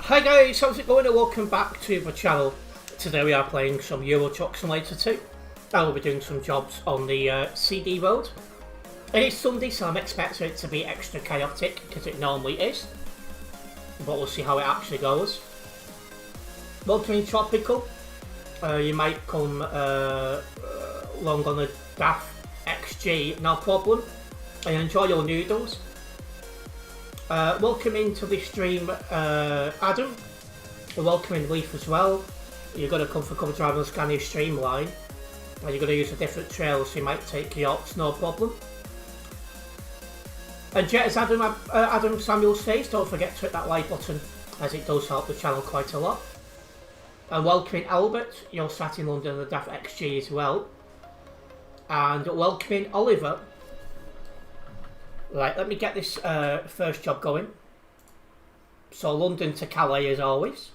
Hi guys, how's it going and welcome back to the channel. Today we are playing some Euro Truck Simulator 2. I will be doing some jobs on the CD road. It is Sunday, so I'm expecting it to be extra chaotic because it normally is. But we'll see how it actually goes. Welcome in Tropical. You might come along on the DAF XG, no problem. And enjoy your noodles. Welcome into the stream, Adam. We're welcoming Leaf as well. You're going to come for cover drive on Scania Streamline. And you're going to use a different trail, so you might take yachts, no problem. And Jet, as Adam Samuel says, don't forget to hit that like button, as it does help the channel quite a lot. And welcoming Albert, you're sat in London on the DAF XG as well. And welcoming Oliver. Right, let me get this first job going. So London to Calais as always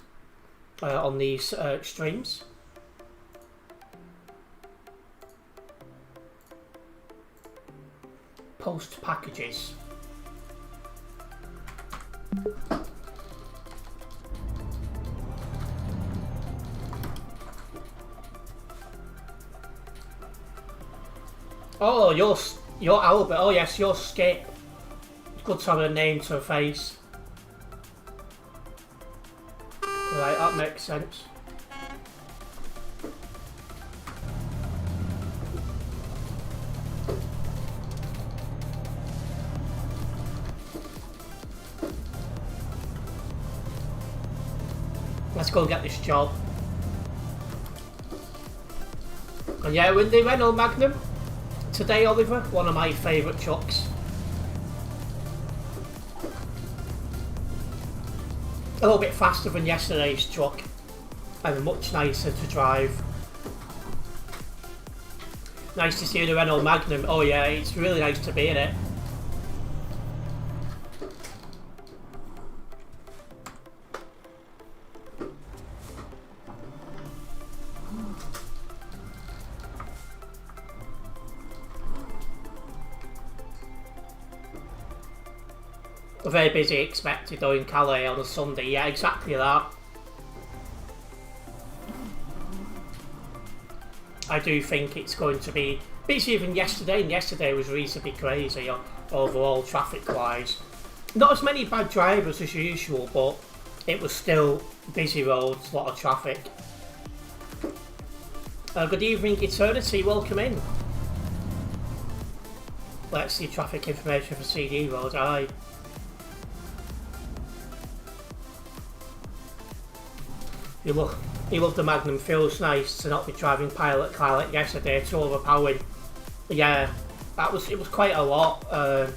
on these streams. Post packages. Oh, you're Albert. Oh yes, you're Skip. Good to have a name to a face. Right, that makes sense. Let's go and get this job. And yeah, with the Renault Magnum today, Oliver, one of my favourite trucks. A little bit faster than yesterday's truck and much nicer to drive. Nice to see the Renault Magnum. Oh yeah, it's really nice to be in it. Very busy expected though in Calais on a Sunday. Yeah, exactly that. I do think it's going to be busier than yesterday, and yesterday was reasonably crazy overall traffic wise. Not as many bad drivers as usual, but it was still busy roads, a lot of traffic. Good evening Eternity, welcome in. Let's see traffic information for CD road. Aye. You love the Magnum. Feels nice to not be driving pilot car like yesterday, too overpowering. Yeah, it was quite a lot of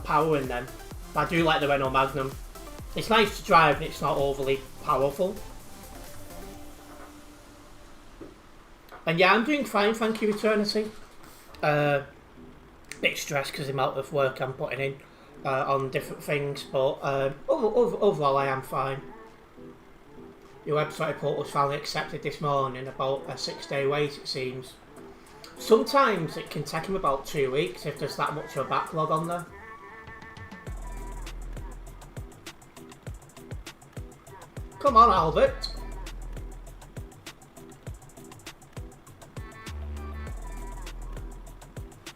power in them. I do like the Renault Magnum. It's nice to drive and it's not overly powerful. And yeah, I'm doing fine, thank you Eternity. Bit stressed because the amount of work I'm putting in on different things, but overall I am fine. Your website report was finally accepted this morning, about a 6-day wait it seems. Sometimes it can take them about 2 weeks if there's that much of a backlog on there. Come on Albert.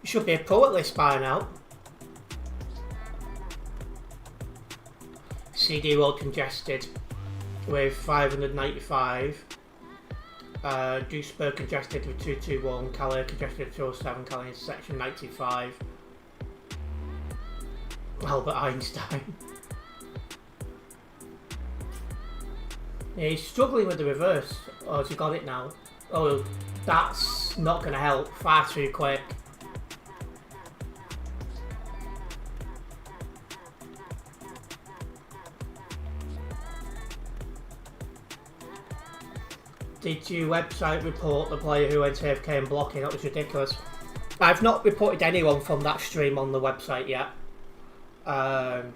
You should be a pro at this by now. CD road congested with 595, Duisburg congested with 221, Calais congested with 207, Calais intersection 95. Albert Einstein. Yeah, he's struggling with the reverse. Oh, has he got it now? Oh, that's not going to help. Far too quick. Did your website report the player who went AFK and blocking? That was ridiculous. I've not reported anyone from that stream on the website yet. Not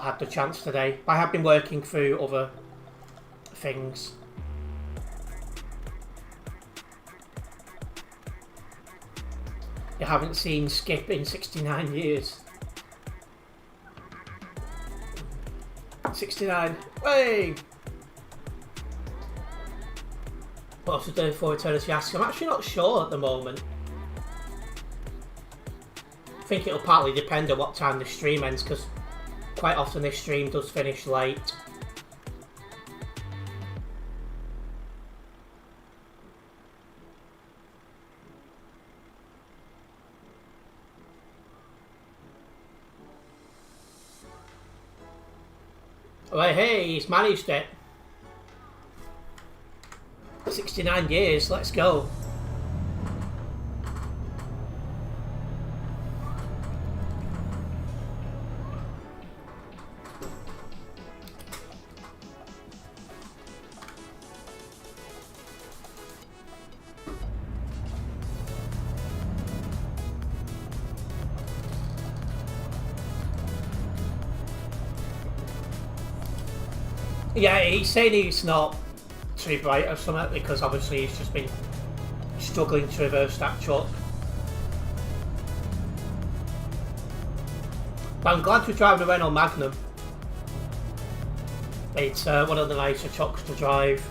had the chance today. I have been working through other things. You haven't seen Skip in 69 years. 69. Hey! What else was doing for Eternity Ask? I'm actually not sure at the moment. I think it'll partly depend on what time the stream ends, because quite often this stream does finish late. Well, hey, he's managed it. 69 years, let's go. Yeah, he's saying he's not too bright or something because obviously he's just been struggling to reverse that truck. But I'm glad we're driving a Renault Magnum. It's one of the nicer trucks to drive.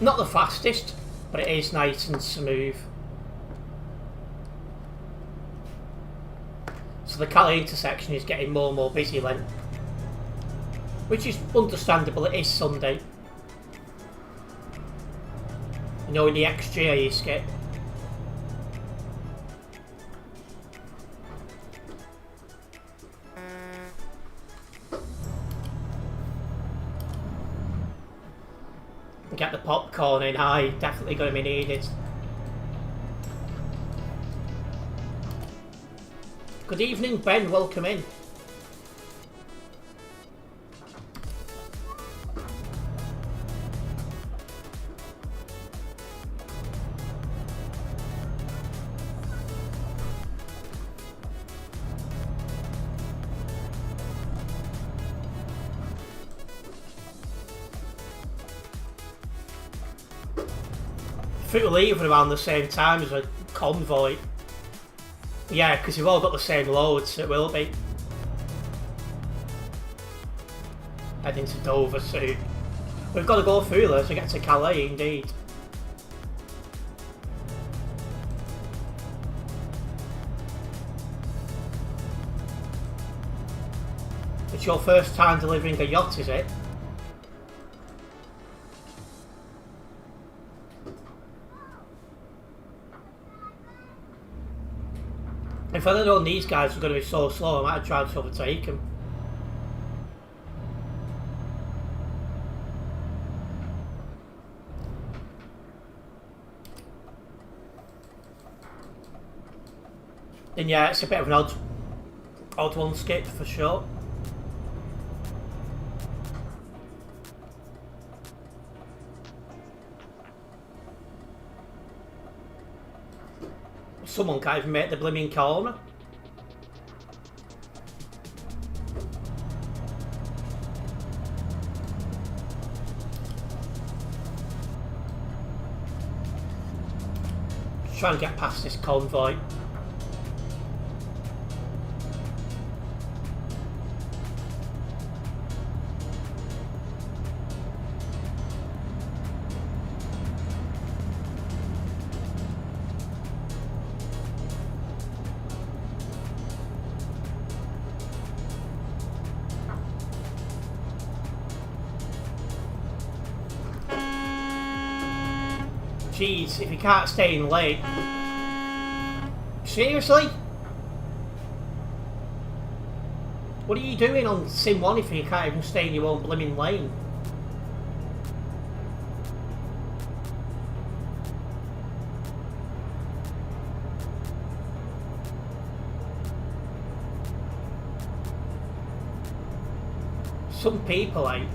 Not the fastest, but it is nice and smooth. So the Calais intersection is getting more and more busy then. Which is understandable, it is Sunday. You know, in the XGA you skip. Get the popcorn in high, definitely going to be needed. Good evening, Ben, welcome in. I think we're leaving around the same time as a convoy. Yeah, because you've all got the same loads, so it will be. Heading to Dover soon. We've got to go through there to get to Calais, indeed. It's your first time delivering a yacht, is it? If I'd have known these guys were going to be so slow, I might have tried to overtake them. And yeah, it's a bit of an odd one skip for sure. Someone can't even make the blooming corner. Try and get past this convoy. Jeez, if you can't stay in late. Seriously? What are you doing on Sim 1 if you can't even stay in your own blimmin' lane? Some people ain't.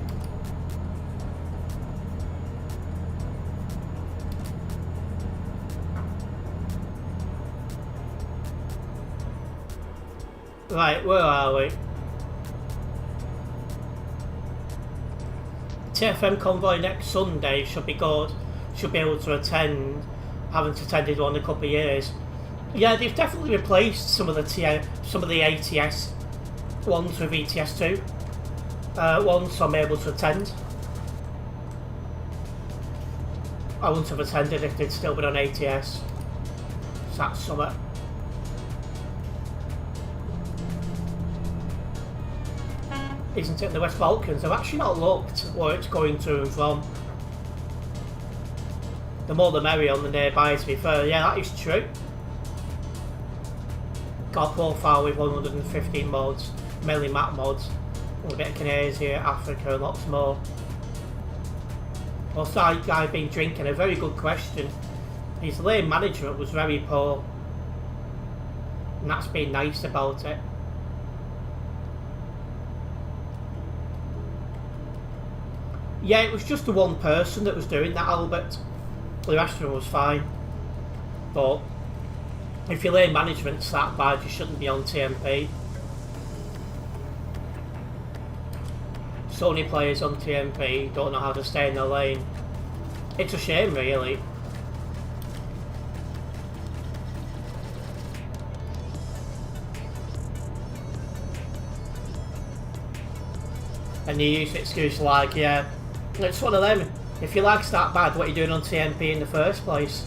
Right, where are we? TFM convoy next Sunday should be good. Should be able to attend. Haven't attended one in a couple of years. Yeah, they've definitely replaced some of the ATS ones with ETS2 ones, so I'm able to attend. I wouldn't have attended if they'd still been on ATS. So that's summer. Isn't it in the West Balkans? I've actually not looked where it's going to and from. The more the merrier on the nearby, to be fair. Yeah, that is true. Got a profile with 115 mods, mainly map mods, a bit of Canada, Africa, lots more. Also, I've been drinking. A very good question. His lane management was very poor, and that's been nice about it. Yeah, it was just the one person that was doing that, Albert. The rest of them was fine. But if your lane management's that bad, you shouldn't be on TMP. Sony players on TMP don't know how to stay in their lane. It's a shame, really. And you use the excuse like, yeah, it's one of them. If your lag's that bad, what are you doing on TMP in the first place?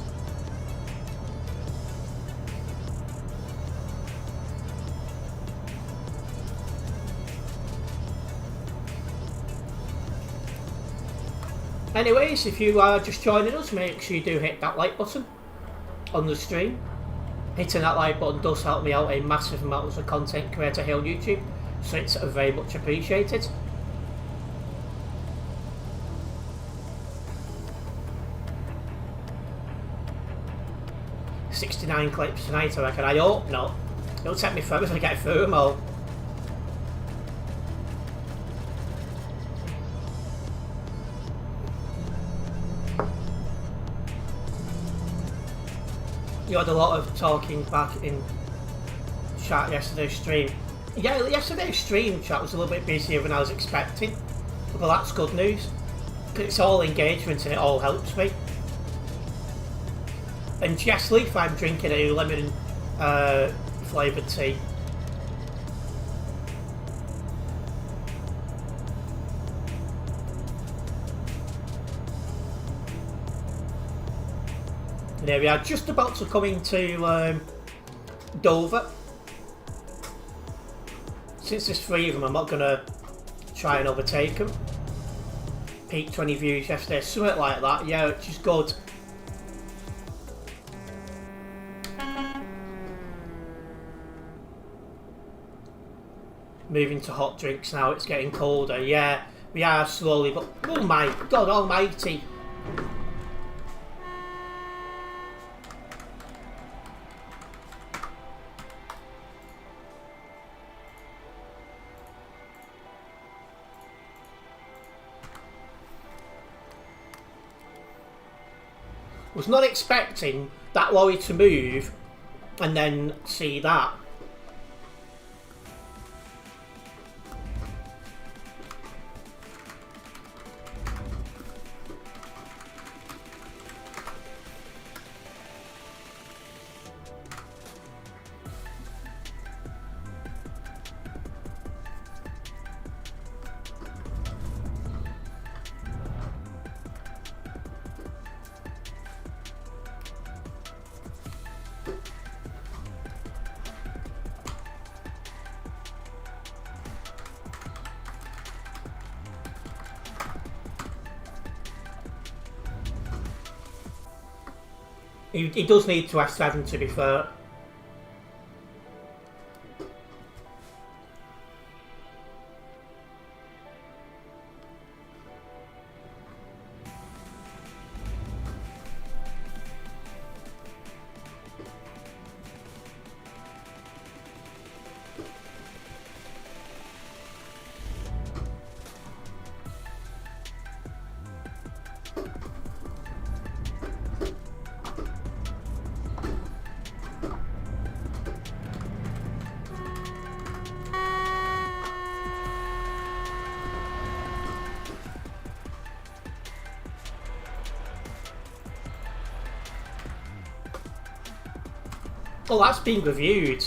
Anyways, if you are just joining us, make sure you do hit that like button on the stream. Hitting that like button does help me out a massive amount as a content creator here on YouTube, so it's very much appreciated. "69 clips tonight, I reckon. I hope not. It'll take me forever to get through them all." You had a lot of talking back in chat yesterday's stream. Yeah, yesterday's stream chat was a little bit busier than I was expecting. But that's good news. Because it's all engagement and it all helps me. And yes, Leaf, I'm drinking a lemon flavoured tea. There we are, just about to come into Dover. Since there's 3 of them, I'm not going to try and overtake them. Peaked 20 views yesterday, something like that, yeah, which is good. Moving to hot drinks now, it's getting colder, yeah, we are slowly, but oh my god almighty. Was not expecting that lorry to move and then see that. He does need to S7, to be fair. Oh, that's been reviewed.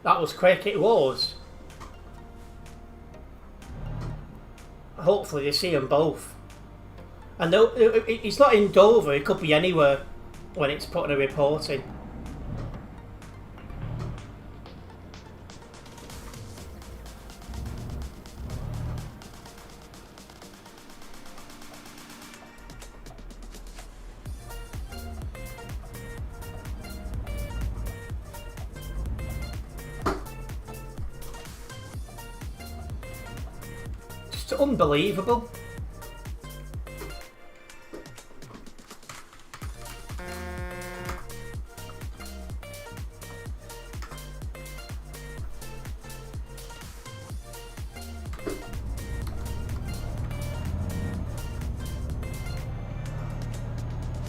That was quick, it was. Hopefully you see them both. And it's not in Dover, it could be anywhere when it's putting a report in. Just unbelievable.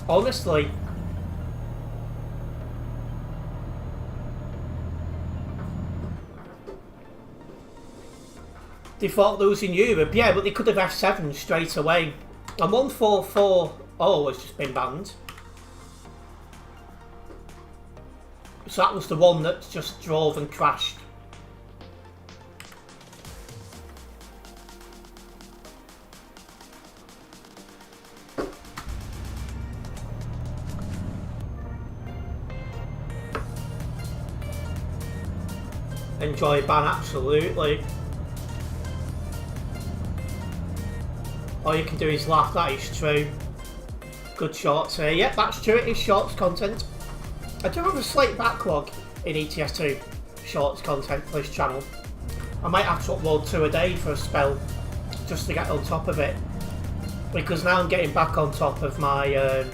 Honestly. They thought losing Europe, yeah, but they could have F7 straight away. And 144 has just been banned. So that was the one that just drove and crashed. Enjoy ban, absolutely. All you can do is laugh, that is true. Good shorts here. Yep, that's true, it is shorts content. I do have a slight backlog in ETS2 shorts content for this channel. I might have to upload 2 a day for a spell just to get on top of it. Because now I'm getting back on top of my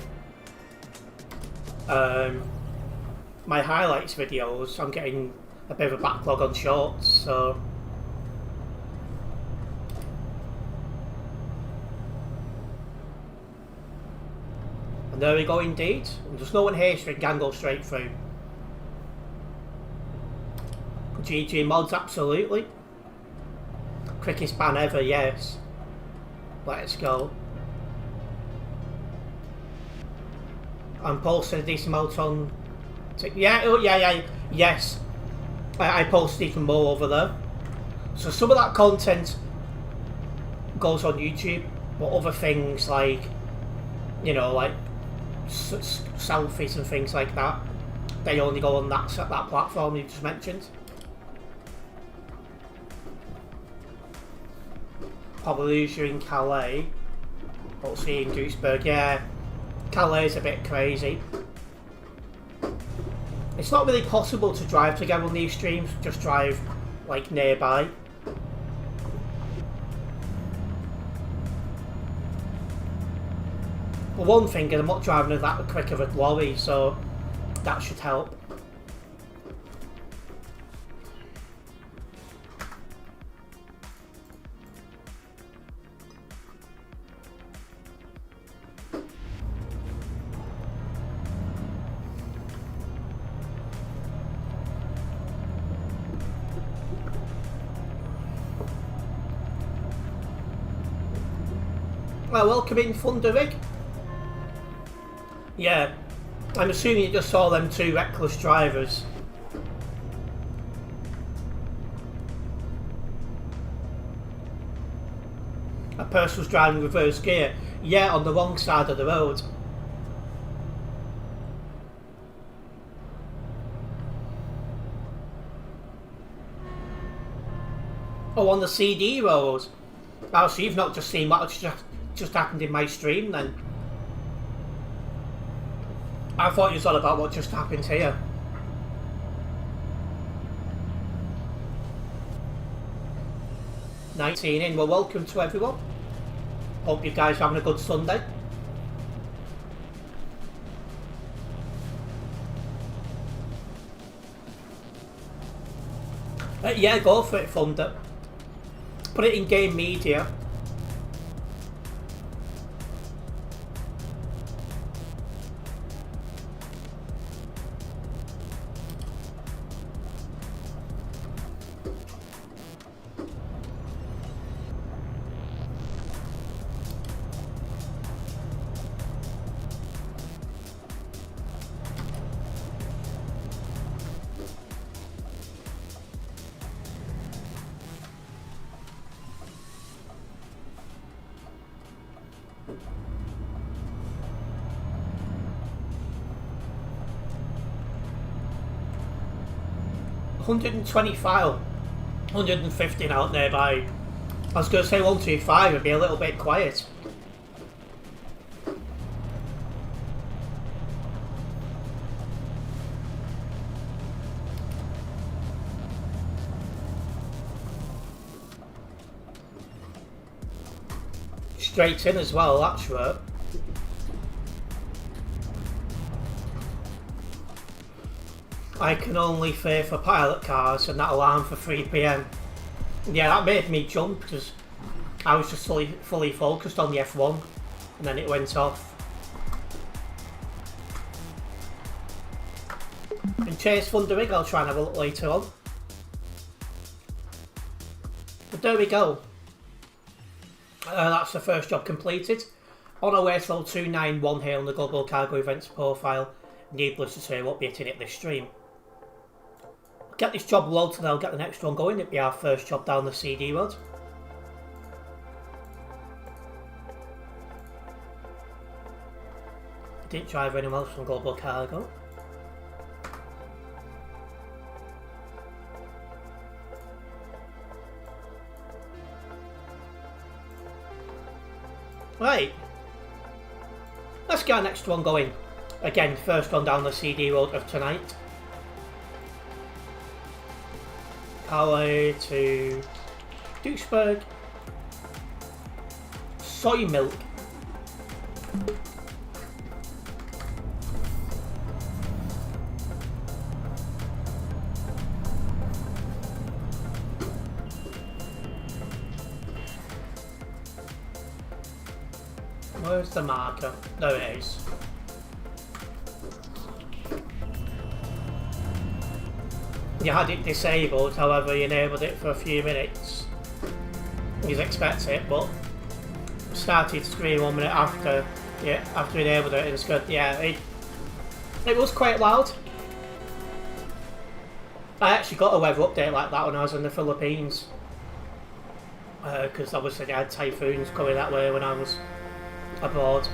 my highlights videos. I'm getting a bit of a backlog on shorts, so... And there we go indeed. And there's no one here so we can go straight through. GG mods, absolutely. Quickest ban ever, yes. Let's go. I'm posting a decent amount on... Yeah, yes. I post even more over there. So some of that content goes on YouTube, but other things like, you know, like selfies and things like that, they only go on that platform you just mentioned. Probably lose you in Calais, but see in Duisburg. Yeah, Calais is a bit crazy. It's not really possible to drive together on these streams, just drive like nearby. Well, one thing is I'm not driving that quick of a lorry, so that should help. Well, welcome in, Thunderig. Yeah, I'm assuming you just saw them 2 reckless drivers. A person was driving reverse gear. Yeah, on the wrong side of the road. Oh, on the CD road. Oh, so you've not just seen what just happened in my stream then? I thought you was all about what just happened here. "19 in." Well, welcome to everyone. Hope you guys are having a good Sunday. Yeah, go for it, Thunder. Put it in game media. 120 file. 115 out nearby. I was going to say 125 would be a little bit quiet. Straight in as well, that's right. I can only fear for pilot cars and that alarm for 3 PM. Yeah, that made me jump because I was just fully focused on the F1 and then it went off. And Chase Thunderig, I'll try and have a look later on. But there we go. That's the first job completed. On our way to level 291 here on the Global Cargo Events profile. Needless to say, I won't be hitting it this stream. Get this job logged and I'll get the next one going. It'll be our first job down the CD road. Didn't drive anyone else from Global Cargo. Right. Let's get our next one going. Again, first one down the CD road of tonight. Power to Duisburg. Soy milk. Where's the marker? There it is. You had it disabled, however you enabled it for a few minutes. You'd expect it, but started to scream 1 minute after. Yeah, after you enabled it, it's good. Yeah, it was quite loud. I actually got a weather update like that when I was in the Philippines. Because obviously they had typhoons coming that way when I was abroad.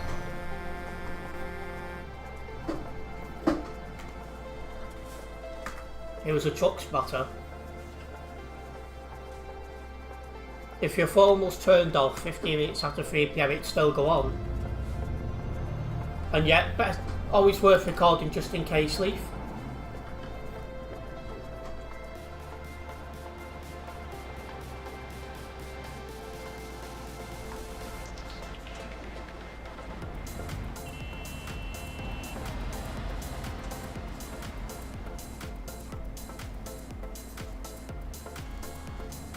It was a truck spotter. If your phone was turned off 15 minutes after 3 PM, it'd still go on. And yet, always worth recording just in case, Leaf.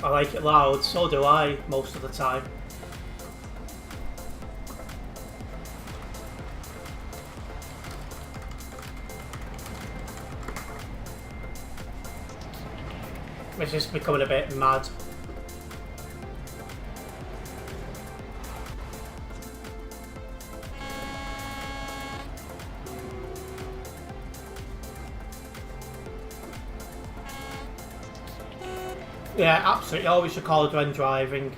I like it loud, so do I, most of the time. It's just becoming a bit mad. Yeah, absolutely. Always record when driving.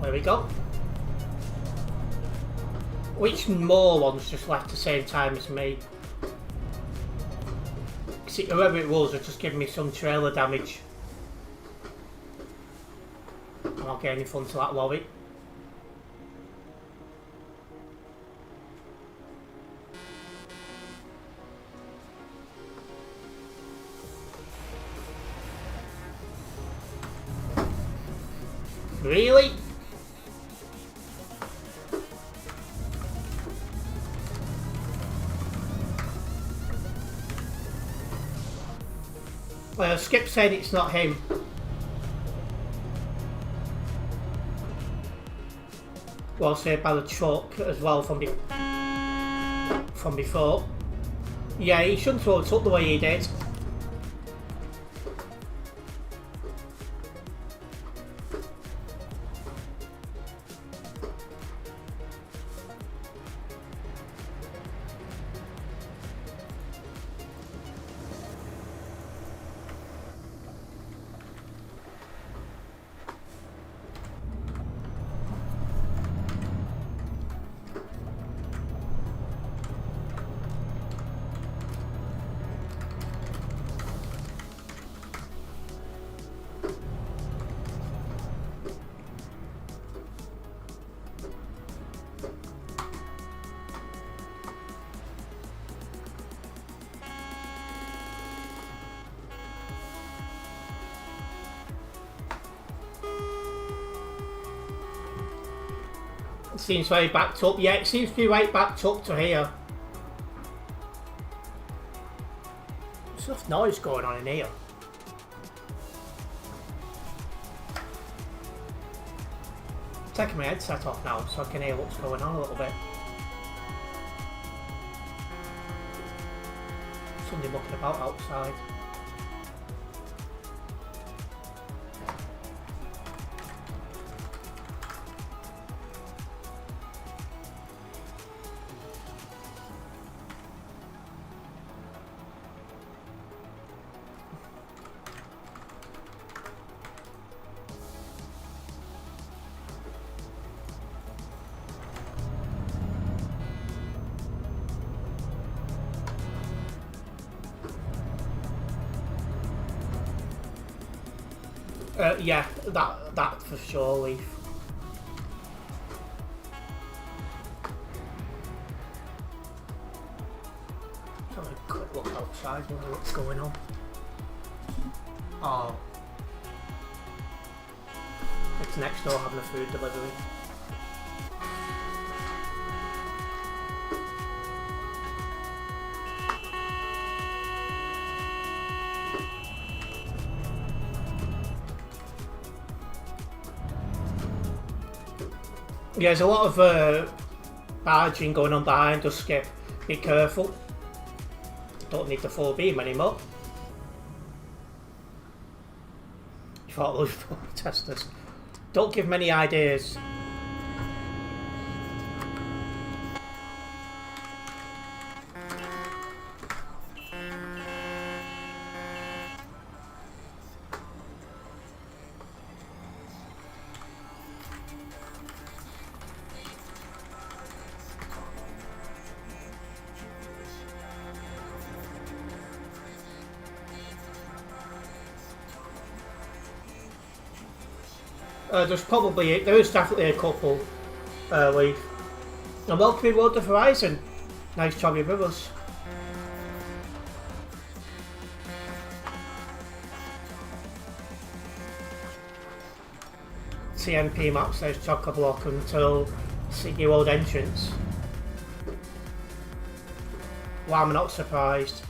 There we go. Which more ones just left the same time as me? See, whoever it was just giving me some trailer damage. I'm not getting any fun to that lorry. Really? Skip saying it's not him. Well, saved by the truck as well from before. Yeah, he shouldn't throw it up the way he did. Seems very backed up. Yeah, it seems to be right backed up to here. There's enough noise going on in here. I'm taking my headset off now so I can hear what's going on a little bit. Somebody mucking about outside. Yeah, that for sure, Leaf. Just have a quick look outside, wonder what's going on. Oh. It's next door having a food delivery. Yeah, there's a lot of barging going on behind us, Skip. Be careful. Don't need the 4 beam anymore. You thought those protesters. Don't give many ideas. There is definitely a couple, Leaf. And welcome aboard the Horizon. Nice to have you with us. TMP map says chock-a-block until City World entrance. Well, I'm not surprised.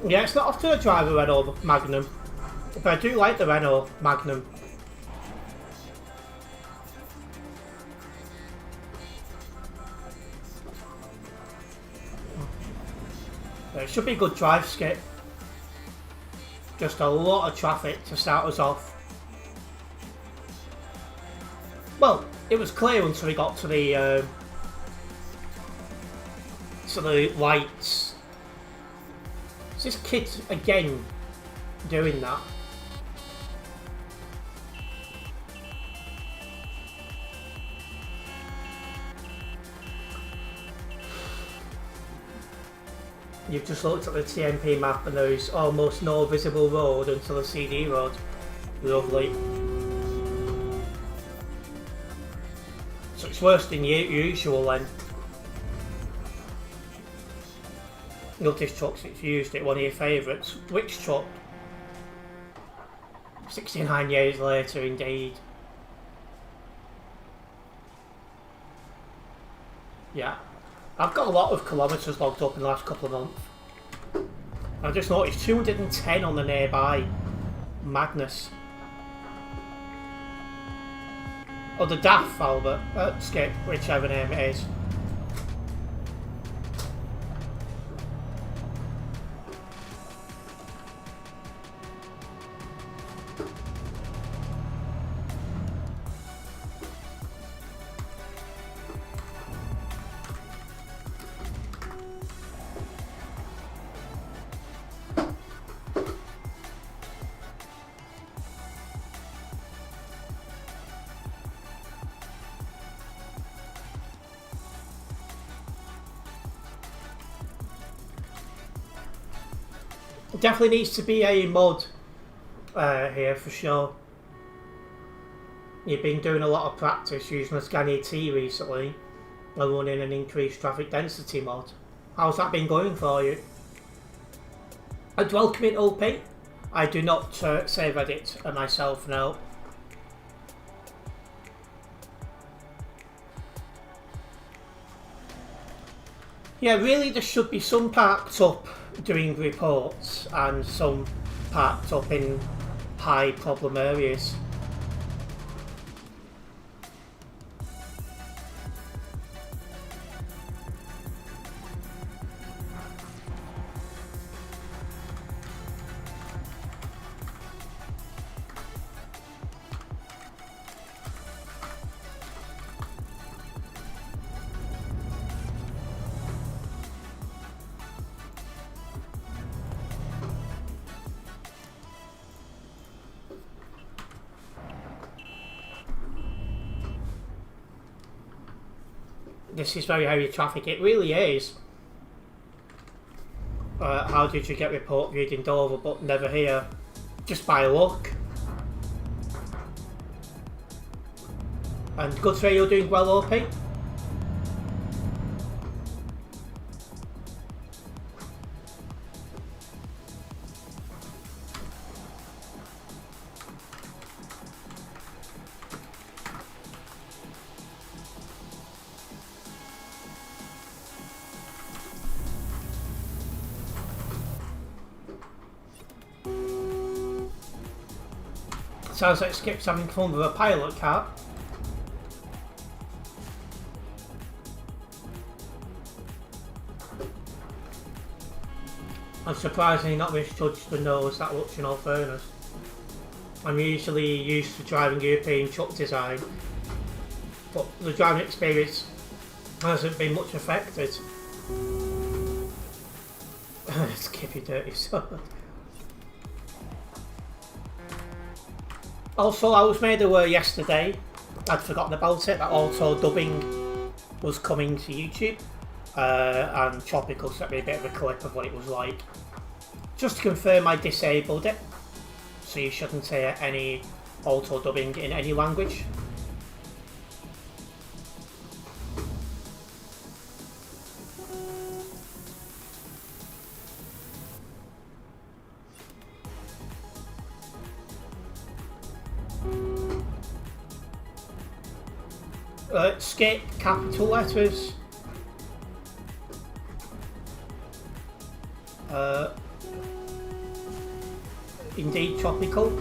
Yeah, it's not often I drive a Renault Magnum, but I do like the Renault Magnum. It should be a good drive, Skip. Just a lot of traffic to start us off. Well, it was clear until we got to the lights. Is this kid again doing that? You've just looked at the TMP map and there is almost no visible road until the CD road. Lovely. So it's worse than usual then. Notice trucks, it's used it, one of your favourites. Which truck? 69 years later, indeed. Yeah. I've got a lot of kilometres logged up in the last couple of months. I just noticed 210 on the nearby. Madness. Or the DAF, Albert. Skip, whichever name it is. Definitely needs to be a mod here for sure. You've been doing a lot of practice using the Scania T recently and running an increased traffic density mod. How's that been going for you? I'd welcome it, OP. I do not save edit myself now. Yeah, really there should be some parked up doing reports and some parked up in high problem areas. This is very heavy traffic, it really is. How did you get report viewed in Dover but never here? Just by luck. And good to hear you're doing well, OP. Sounds like Skip's having fun with a pilot car. I'm surprisingly not misjudged the nose that much in all fairness. I'm usually used to driving European truck design, but the driving experience hasn't been much affected. Skip, you dirty son. Also, I was made aware yesterday, I'd forgotten about it, that auto dubbing was coming to YouTube, and Tropical sent me a bit of a clip of what it was like. Just to confirm, I disabled it, so you shouldn't hear any auto dubbing in any language. Skip, capital letters. Indeed, tropical.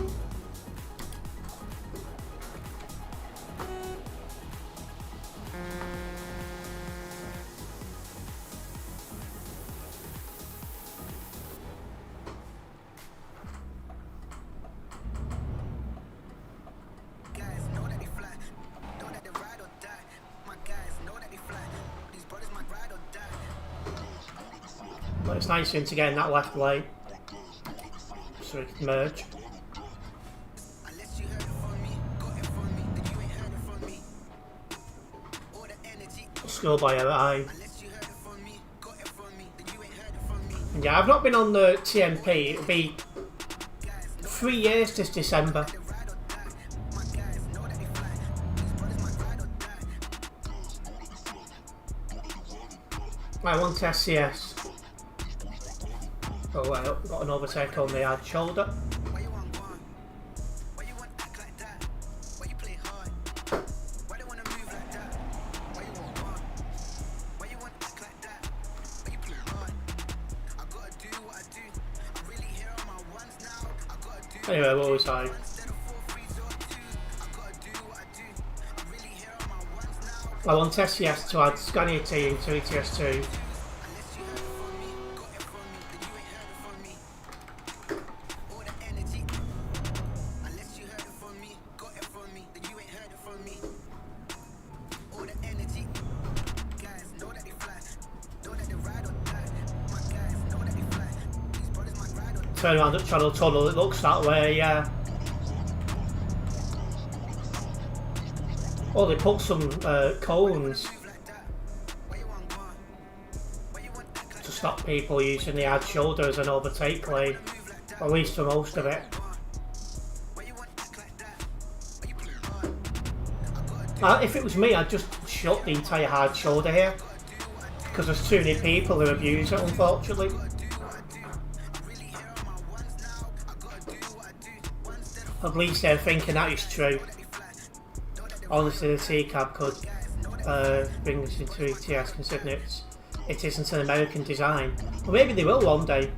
But it's nice to get in that left lane so we can merge. Let's go by our eye. Yeah, I've not been on the TMP. It'll be 3 years this December. I want SCS. Oh well, got an overtake on the hard shoulder. Anyway, what was I? I want SCS to add Scania T into ETS2. Turn around at Channel Tunnel, it looks that way, yeah. Oh, they put some cones to stop people using the hard shoulder as an overtake lane, at least for most of it. If it was me, I'd just shut the entire hard shoulder here, because there's too many people who abuse it, unfortunately. At least they're thinking that is true. Honestly, the T-Cab could bring us into ETS, considering it isn't an American design. Or maybe they will one day.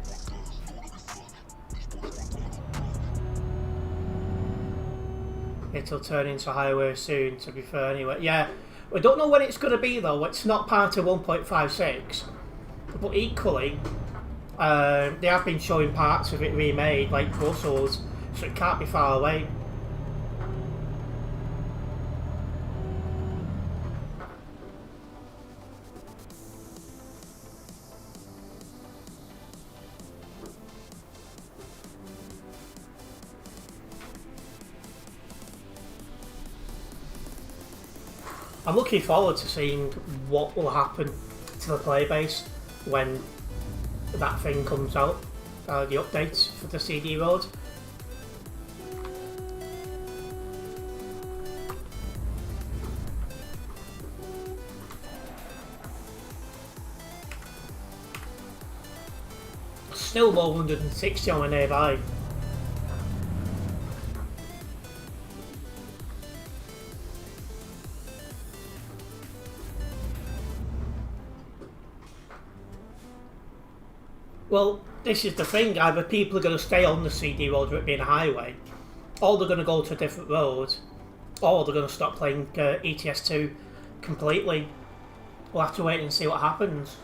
It'll turn into highway soon, to be fair, anyway. Yeah, we don't know when it's going to be, though. It's not part of 1.56. But equally, they have been showing parts of it remade, like Brussels, so it can't be far away. I'm looking forward to seeing what will happen to the playbase when that thing comes out, the updates for the CD road. Still more 160 on my nearby. Well, this is the thing, either people are going to stay on the CD road with it being a highway, or they're going to go to a different road, or they're going to stop playing ETS2 completely. We'll have to wait and see what happens.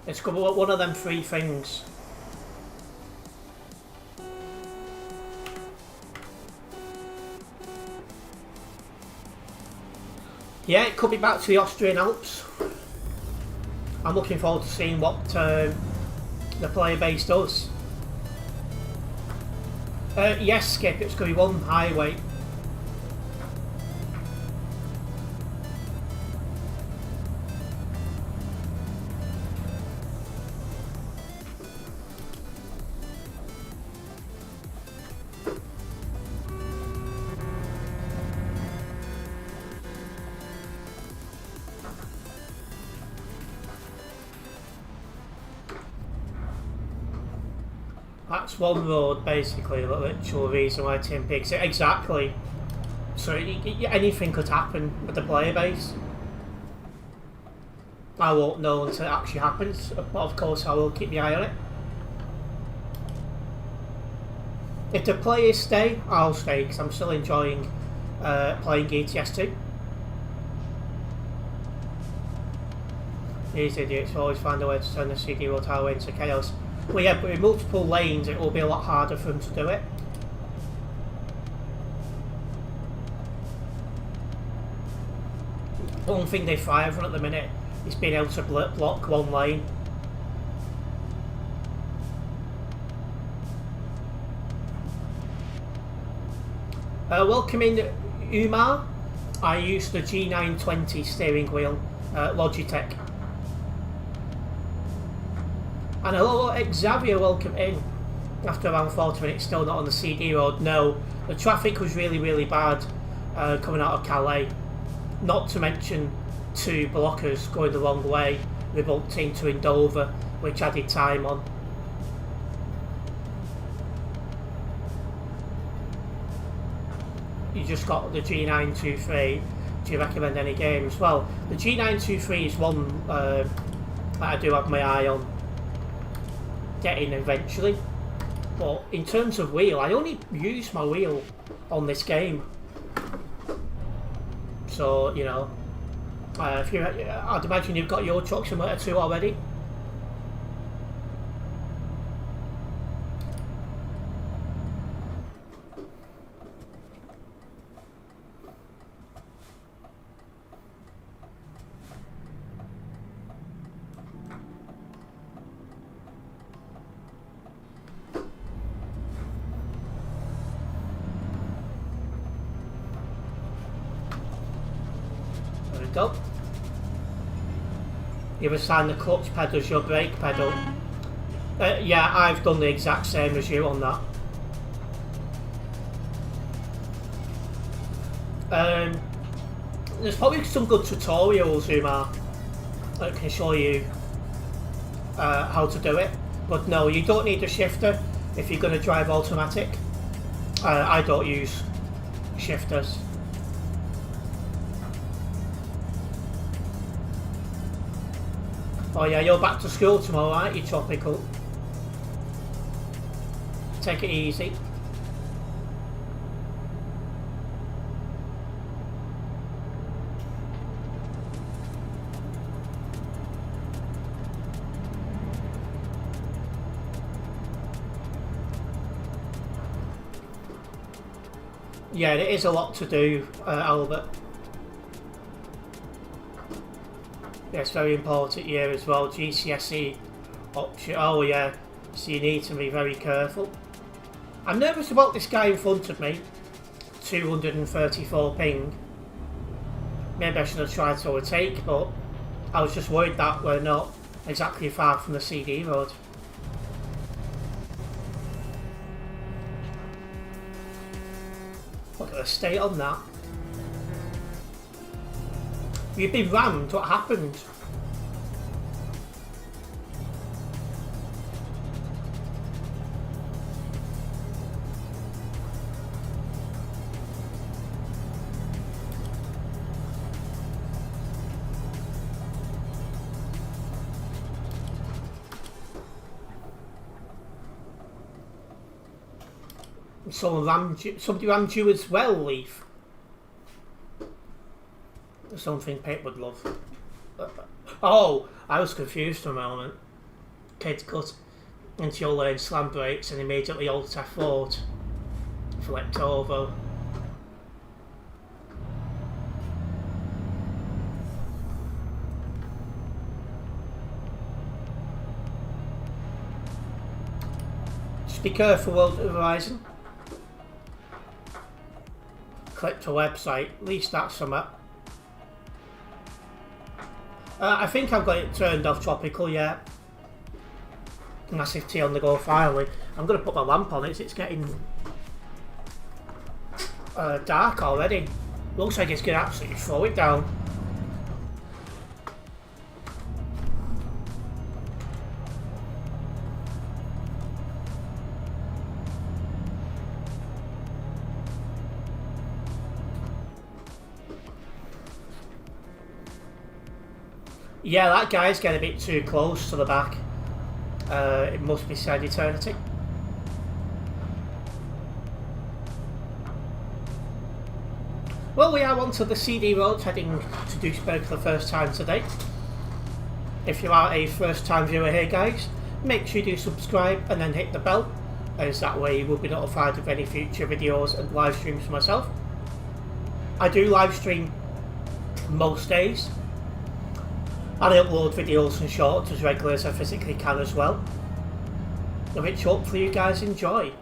It's one of them three things. Yeah, it could be back to the Austrian Alps. I'm looking forward to seeing what the player base does. Yes, Skip, it's going to be one highway. That's one road, basically, the literal reason why TMP exists. Exactly. So anything could happen with the player base. I won't know until it actually happens, but of course I will keep my eye on it. If the players stay, I'll stay, because I'm still enjoying playing ETS2. These idiots always find a way to turn the CD road highway into chaos. Well, yeah, but with multiple lanes, it will be a lot harder for them to do it. One thing they thrive on at the minute is being able to block one lane. Welcome in Umar. I used the G920 steering wheel Logitech. And hello Xavier, welcome in. After around 40 minutes, still not on the CD road. No, the traffic was really bad coming out of Calais. Not to mention 2 blockers going the wrong way. We bumped into in Dover, which added time on. You just got the G923. Do you recommend any games? Well, the G923 is one that I do have my eye on getting eventually. But in terms of wheel, I only use my wheel on this game. So, you know, I'd imagine you've got your Truck Simulator 2 already. Go. You've assigned the clutch pedal as your brake pedal. Yeah, I've done the exact same as you on that. There's probably some good tutorials, Umar, that can show you how to do it. But no, you don't need a shifter if you're going to drive automatic. I don't use shifters. Oh yeah, you're back to school tomorrow, aren't you, Tropical? Take it easy. Yeah, it is a lot to do, Albert. Yeah, it's very important here as well. GCSE option. Oh yeah, so you need to be very careful. I'm nervous about this guy in front of me. 234 ping. Maybe I should have tried to overtake, but I was just worried that we're not exactly far from the CD road. Look at the state on that. You've been rammed, what happened? Somebody rammed you as well, Leaf. Something Pip would love. Oh, I was confused for a moment. Kid cut into your lane, slam brakes, and immediately alt F4'd. Flipped over. Just be careful, World Horizon. Click to website, at least that's something. I think I've got it turned off, Tropical, yeah. Massive T on the go finally. I'm going to put my lamp on it, it's getting dark already. Looks like it's going to absolutely throw it down. Yeah, that guy's getting a bit too close to the back. It must be said eternity. Well, we are onto the CD road, heading to Duisburg for the first time today. If you are a first time viewer here, guys, make sure you do subscribe and then hit the bell, as that way you will be notified of any future videos and live streams for myself. I do live stream most days. And I upload videos and shorts as regularly as I physically can as well, which hopefully you guys enjoy.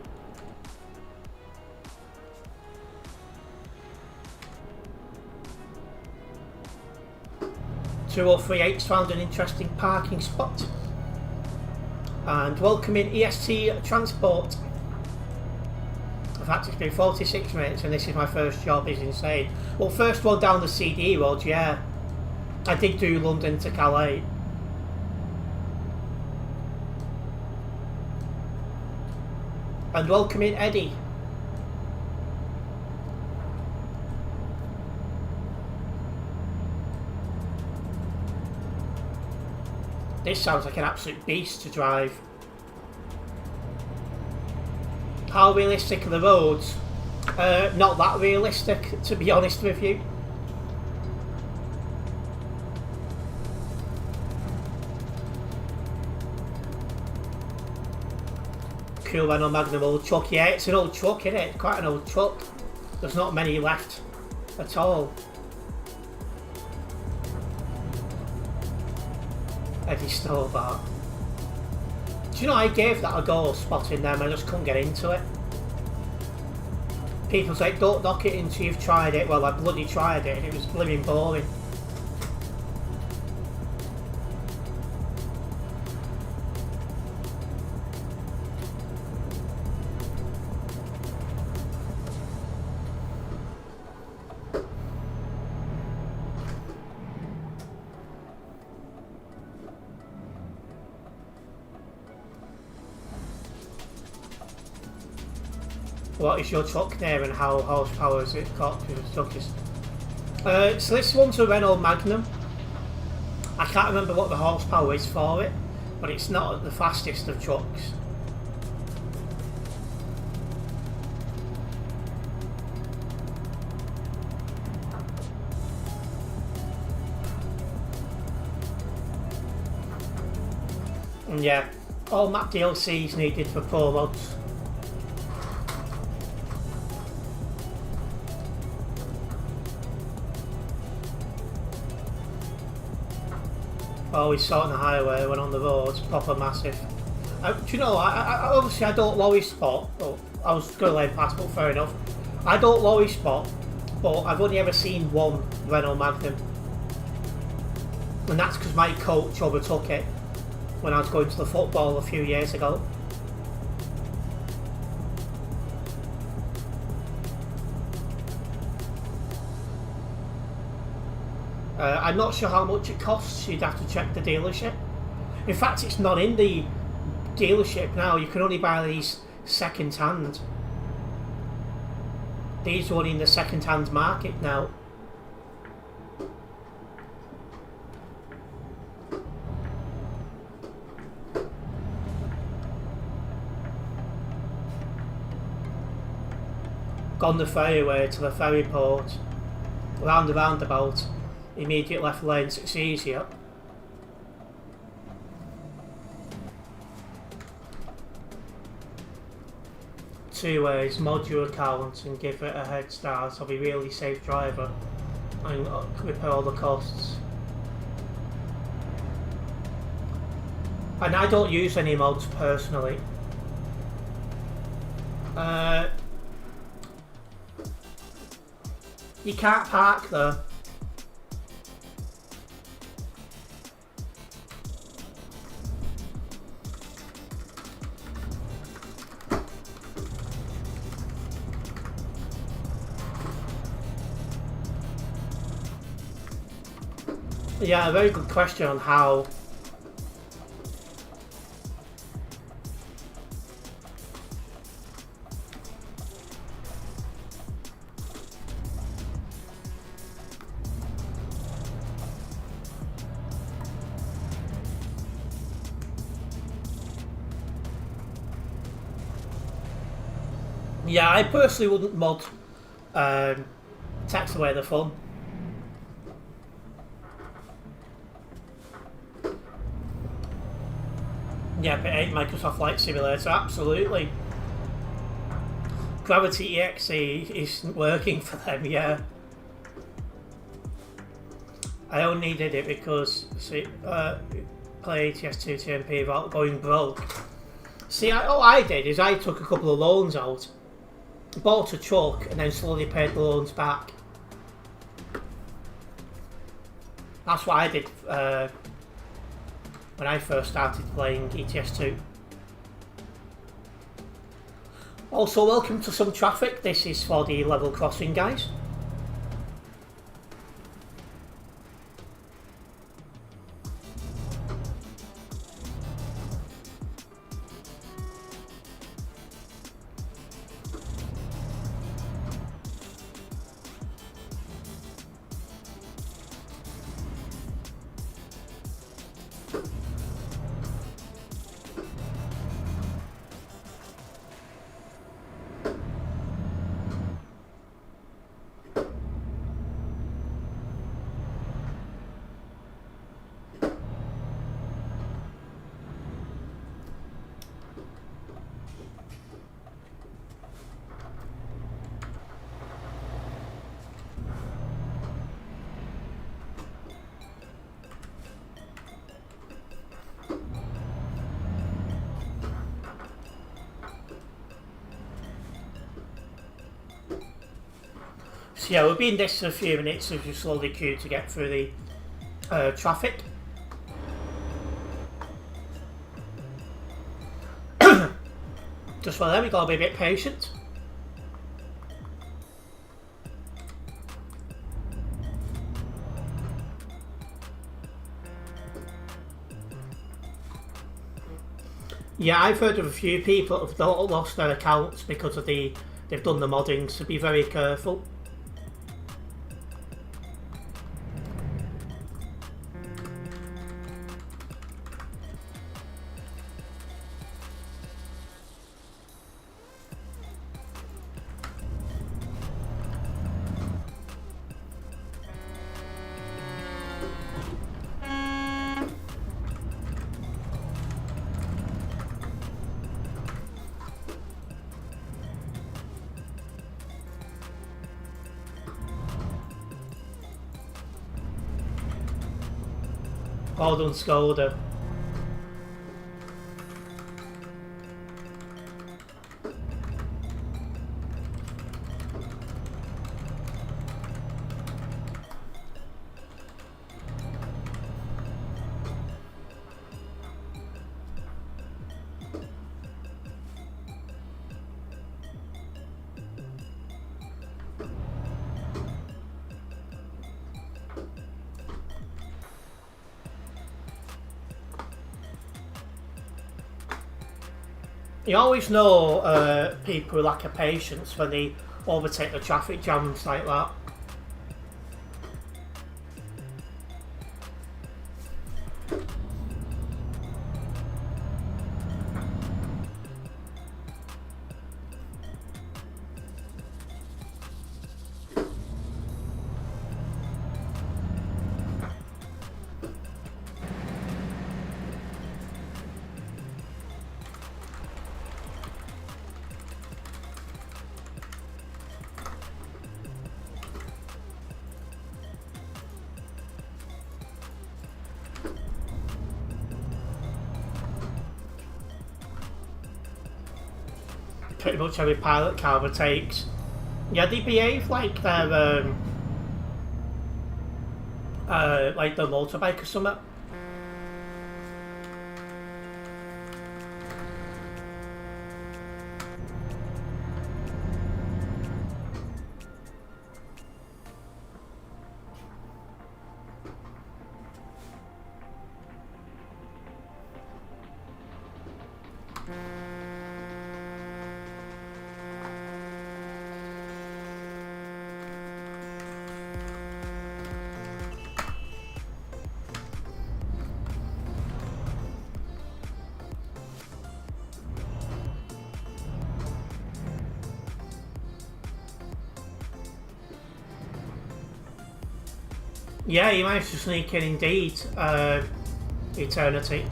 2038's found an interesting parking spot. And welcoming EST Transport. In fact, it's been 46 minutes and this is my first job, is insane. Well, first one down the CD road, yeah. I did do London to Calais. And welcoming Eddie. This sounds like an absolute beast to drive. How realistic are the roads? Not that realistic, to be honest with you. Cool Renault Magnum old truck. Yeah, it's an old truck, isn't it? Quite an old truck. There's not many left at all. Eddie Snowbar. Do you know, I gave that a go spotting them, I just couldn't get into it. People say, don't knock it until you've tried it. Well, I bloody tried it and it was blooming boring. What is your truck there and how horsepower has it got? So this one's a Renault Magnum. I can't remember what the horsepower is for it, but it's not the fastest of trucks. And yeah, all map DLCs needed for Pro mods. Oh, we saw it on the highway, went on the roads, proper massive. Do you know, obviously I don't lorry spot, but I was going to lane past, but fair enough. I don't lorry spot, but I've only ever seen one Renault Magnum. And that's because my coach overtook it when I was going to the football a few years ago. I'm not sure how much it costs, you'd have to check the dealership. In fact, it's not in the dealership now, you can only buy these second hand. These are only in the second hand market now. Gone the ferryway to the ferry port, round the roundabout. Immediate left lane, so it's easier. Two ways, mod your account and give it a head start. I'll be really safe driver and repair all the costs. And I don't use any mods personally. You can't park there. Yeah, a very good question on how. Yeah, I personally wouldn't mod. Takes away the fun. Yeah, but it ain't Microsoft Flight Simulator, absolutely. Gravity EXE isn't working for them, yeah. I only needed it because play ATS2 TMP without going broke. See, all I did is I took a couple of loans out, bought a truck, and then slowly paid the loans back. That's what I did when I first started playing ETS2. Also, welcome to some traffic. This is for the level crossing, guys. So yeah, we'll be in this for a few minutes as you slowly queue to get through the traffic. Just for that, we gotta be a bit patient. Yeah, I've heard of a few people who've lost their accounts because of they've done the modding, so be very careful. Well done, Scolder. You always know people who lack of patience when they overtake the traffic jams like that. Pretty much every pilot car overtakes. Yeah, they behave like they're like the motorbike or something. Yeah, he managed to sneak in indeed. Eternity.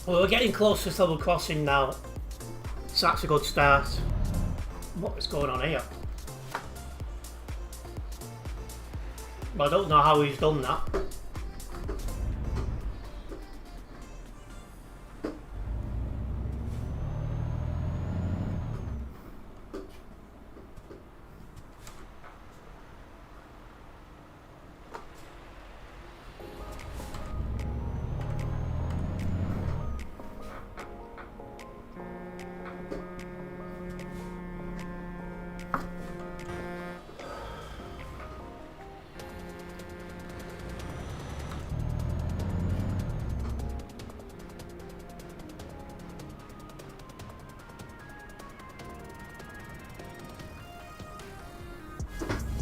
Well, we're getting close to this level crossing now, so that's a good start. What is going on here? Well, I don't know how he's done that.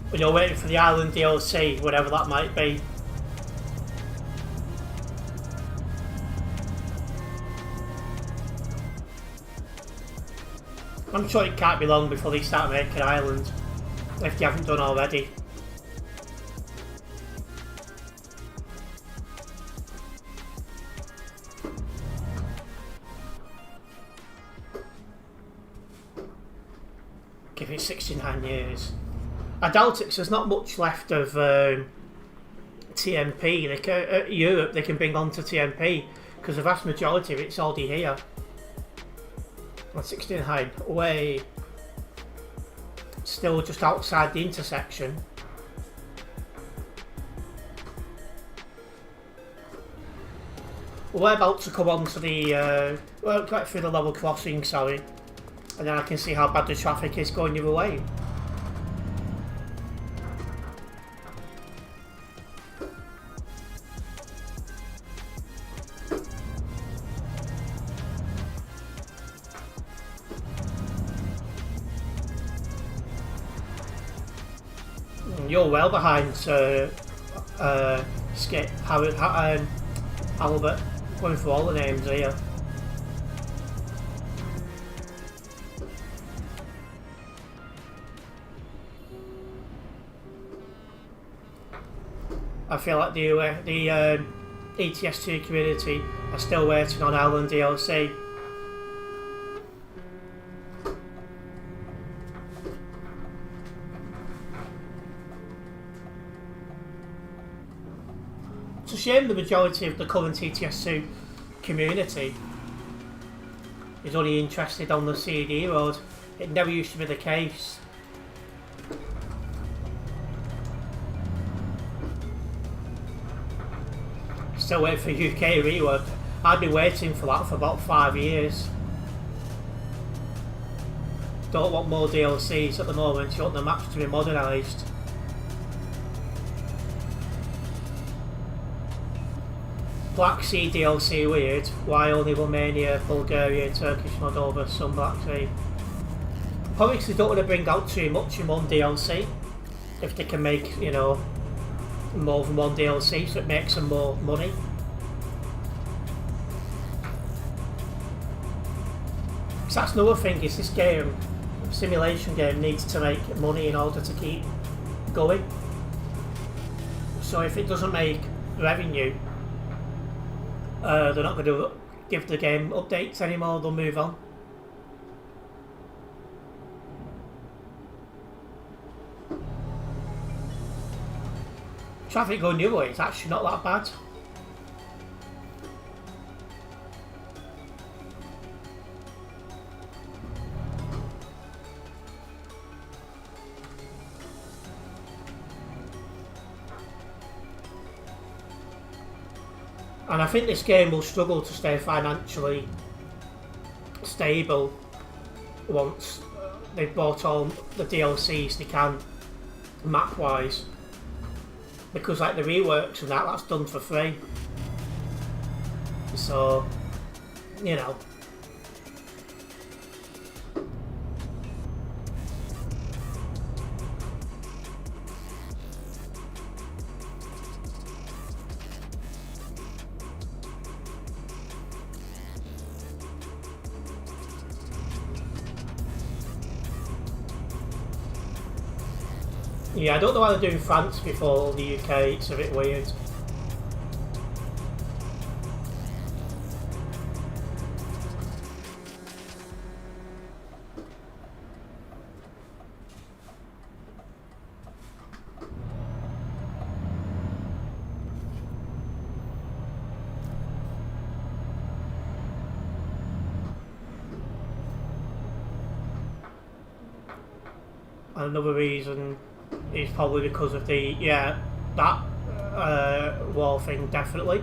When you're waiting for the island DLC, whatever that might be. I'm sure it can't be long before they start making Ireland, if they haven't done already. Give it 69 years. I doubt it, 'cause there's not much left of TMP. Europe they can bring onto TMP, because the vast majority of it's already here. 69 way, still just outside the intersection. We're about to come on to the get through the level crossing, sorry, and then I can see how bad the traffic is going the other way. You're well behind Skip, Albert, going through all the names here. I feel like the ETS2 community are still waiting on Ireland DLC. It's a shame the majority of the current ETS2 community is only interested on the CD road. It never used to be the case. Still waiting for UK rework. I've been waiting for that for about 5 years. Don't want more DLCs at the moment, you want the maps to be modernised. Black Sea DLC weird. Why only Romania, Bulgaria, Turkish Moldova, some Black Sea? Probably because they don't want to bring out too much in one DLC. If they can make, you know, more than one DLC, so it makes them more money. So that's another thing, is this game, simulation game, needs to make money in order to keep going. So if it doesn't make revenue, they're not going to give the game updates anymore, they'll move on. Traffic going the other way, it's actually not that bad. And I think this game will struggle to stay financially stable once they've bought all the DLCs they can, map-wise. Because like the reworks and that's done for free. So, you know. Yeah, I don't know why they're doing France before the UK, it's a bit weird. Another reason is probably because of the, that wall thing, definitely.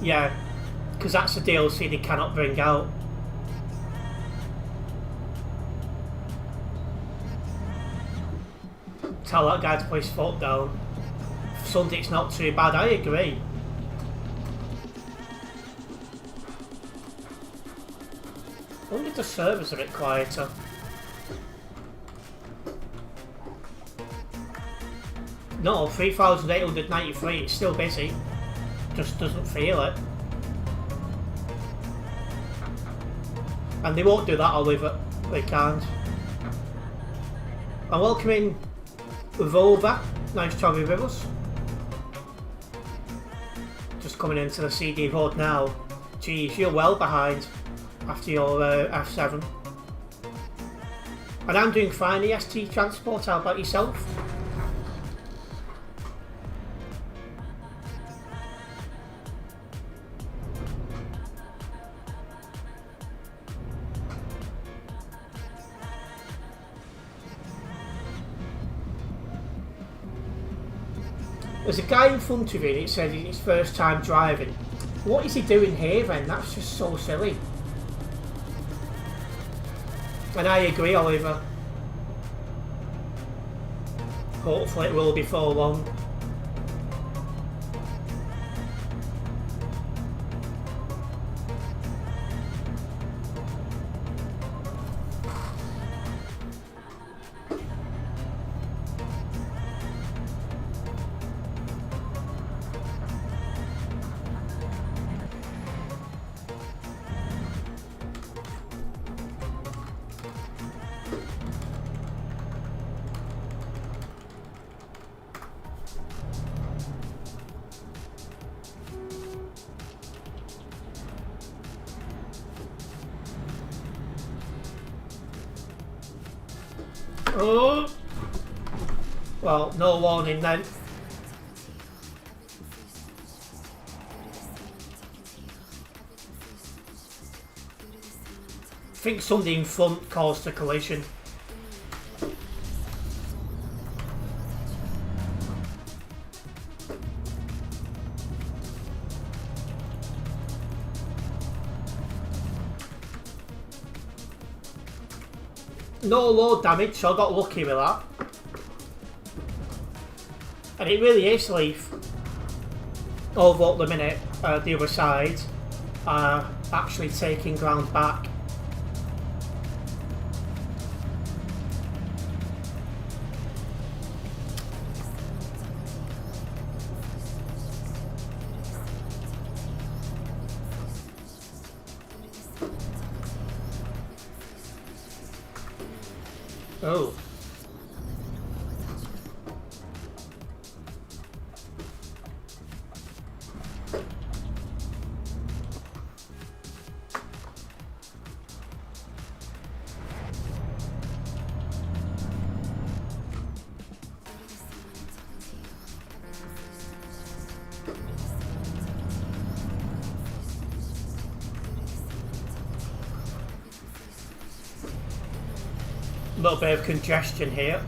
Yeah, because that's a DLC they cannot bring out. Tell that guy to put his foot down. Sunday's not too bad, I agree. I wonder if the server's a bit quieter. No, 3,893, it's still busy. Just doesn't feel it. And they won't do that, Oliver. They can't. I'm welcoming Volva. Nice to have you with us. Just coming into the CD road now. Geez, you're well behind after your F7. And I'm doing fine, EST Transport. How about yourself? There's a guy in front of you and it says it's his first time driving. What is he doing here then? That's just so silly. And I agree, Oliver. Hopefully it will be for long. Oh! Well, no warning then. I think somebody in front caused a collision. No load damage, so I got lucky with that. And it really is Leaf. Although at the minute, the other side are actually taking ground back. Oh. A little bit of congestion here.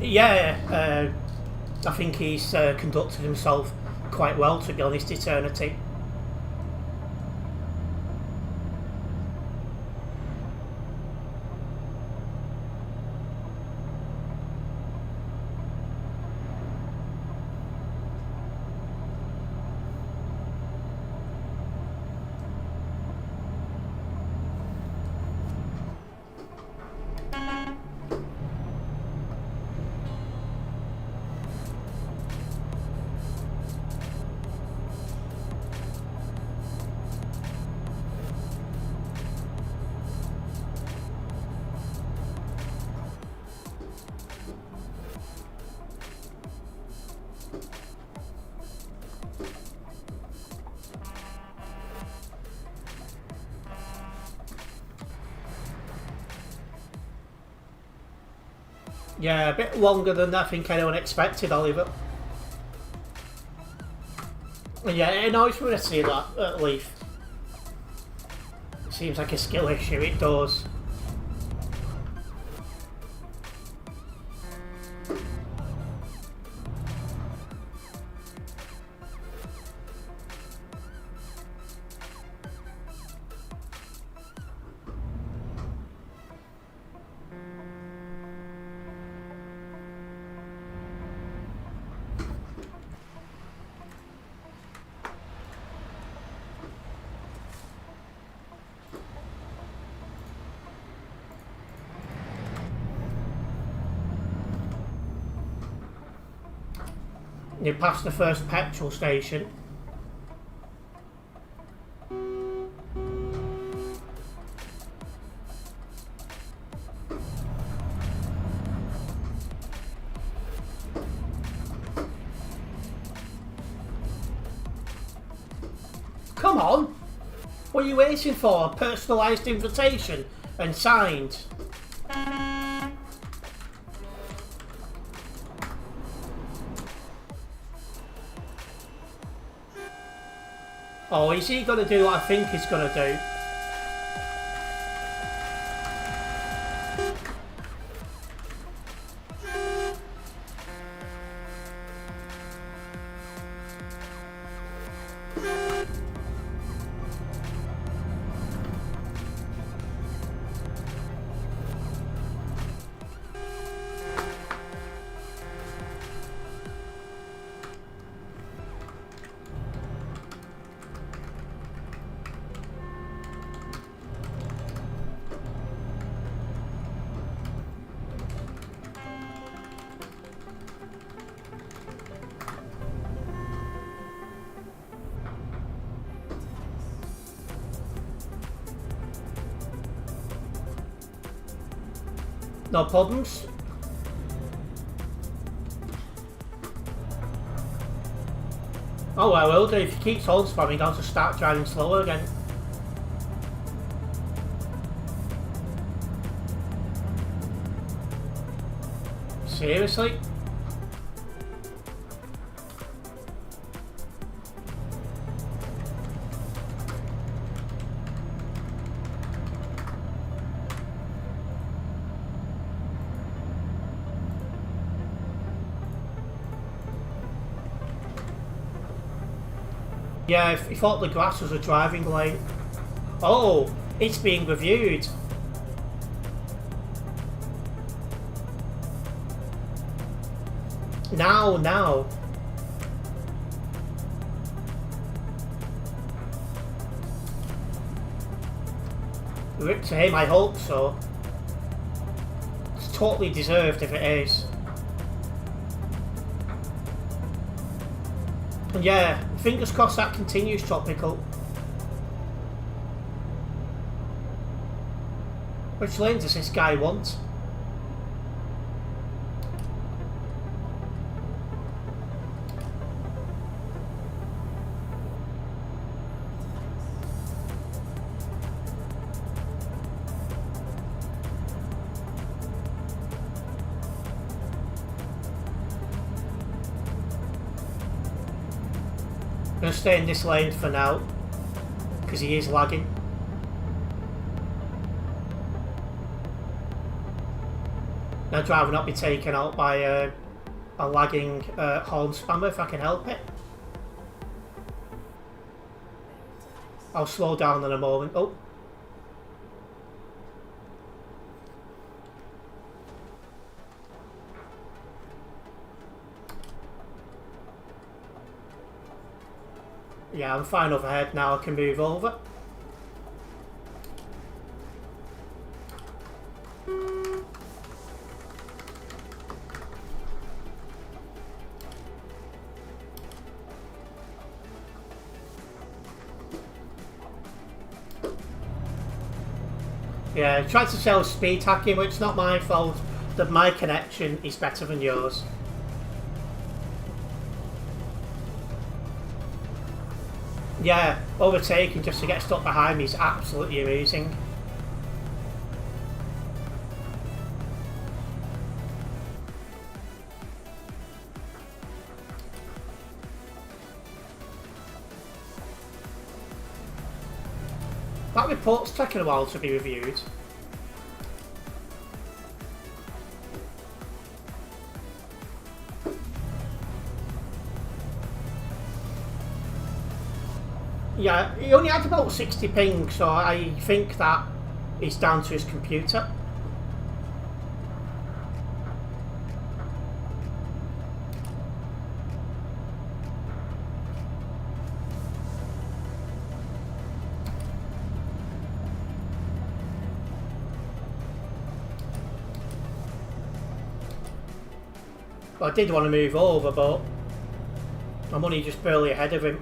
Yeah, I think he's conducted himself quite well, to be honest, Eternity. Yeah, a bit longer than I think anyone expected, Oliver. And yeah, it annoys me to see that at Leaf. It seems like a skill issue, it does. You pass the first petrol station. Come on! What are you waiting for? A personalised invitation and signed. Oh, is he going to do what I think he's going to do? No problems. Oh, I will do. If he keeps hold spamming, I'll just start driving slower again. Seriously? Yeah, he thought the grass was a driving lane. Oh, it's being reviewed. Now. Rip to him, I hope so. It's totally deserved if it is. And yeah, fingers crossed that continues, Tropical. Which lane does this guy want? I'm going to stay in this lane for now, because he is lagging. I'd rather not be taken out by a lagging horn spammer if I can help it. I'll slow down in a moment. Oh. Yeah, I'm fine overhead now, I can move over. Yeah, I tried to sell speed hacking, but it's not my fault that my connection is better than yours. Yeah, overtaking just to get stuck behind me is absolutely amazing. report's taking a while to be reviewed. Yeah, he only had about 60 ping, so I think that is down to his computer. I did want to move over, but I'm only just barely ahead of him.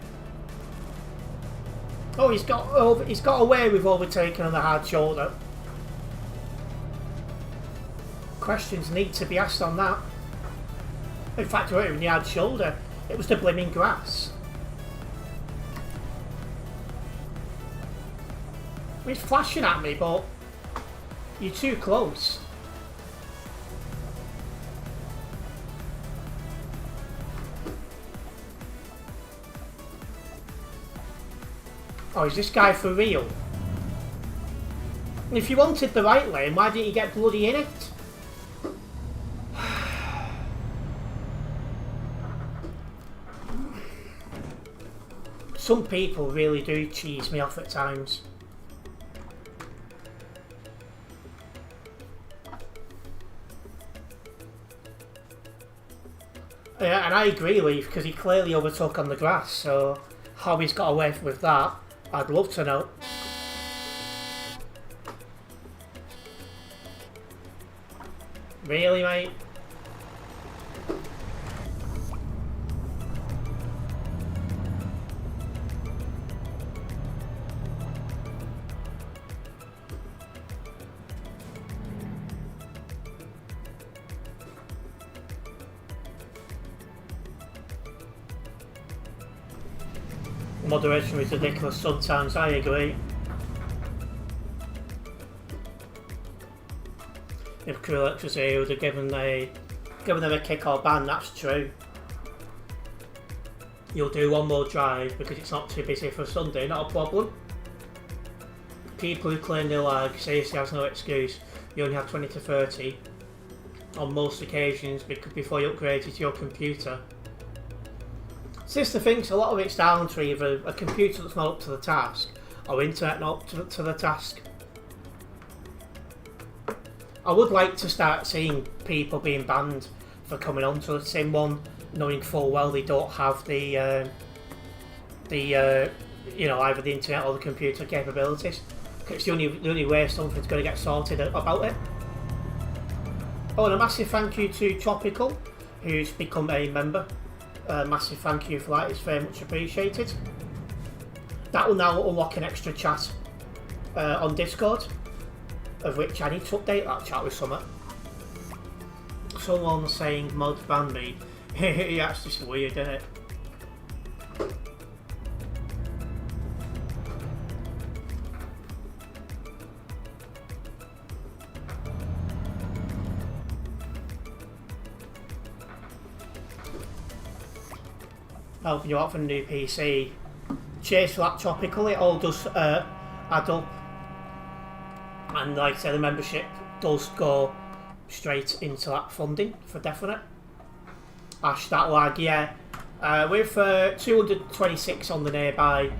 Oh, he's got away with overtaking on the hard shoulder. Questions need to be asked on that. In fact, it wasn't even the hard shoulder. It was the blimmin' grass. He's flashing at me, but you're too close. Oh, is this guy for real? If you wanted the right lane, why didn't you get bloody in it? Some people really do cheese me off at times. Yeah, and I agree, Leaf, because he clearly overtook on the grass, so how he's got away with that, I'd love to know. Really, mate? Moderation is ridiculous sometimes, I agree. If Krulix was here, he would have given them a kick or ban, that's true. You'll do one more drive because it's not too busy for Sunday, not a problem. People who claim they lag, seriously has no excuse. You only have 20 to 30 on most occasions before you upgrade to your computer. Sister thinks a lot of it's down to either a computer that's not up to the task or internet not up to the task. I would like to start seeing people being banned for coming onto the Sim 1 knowing full well they don't have the you know, either the internet or the computer capabilities. It's the only way something's going to get sorted about it. Oh, and a massive thank you to Tropical, who's become a member. Massive thank you for that, it's very much appreciated. That will now unlock an extra chat on Discord, of which I need to update that chat with someone. Someone saying mod ban me. Yeah, that's just weird, isn't it? Helping you out for a new PC. Cheers for that, Tropical. It all does add up. And like I said, the membership does go straight into that funding for definite. Hashtag lag, yeah. With 226 on the nearby,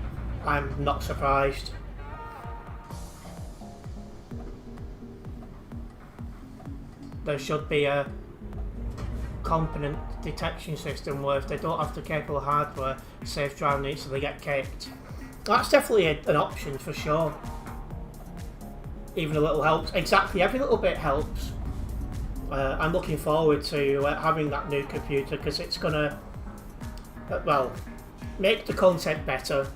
I'm not surprised. There should be a component detection system where if they don't have the capable hardware, safe driving it so they get kicked. That's definitely an option for sure. Even a little helps. Exactly, every little bit helps. I'm looking forward to having that new computer because it's gonna, well, make the content better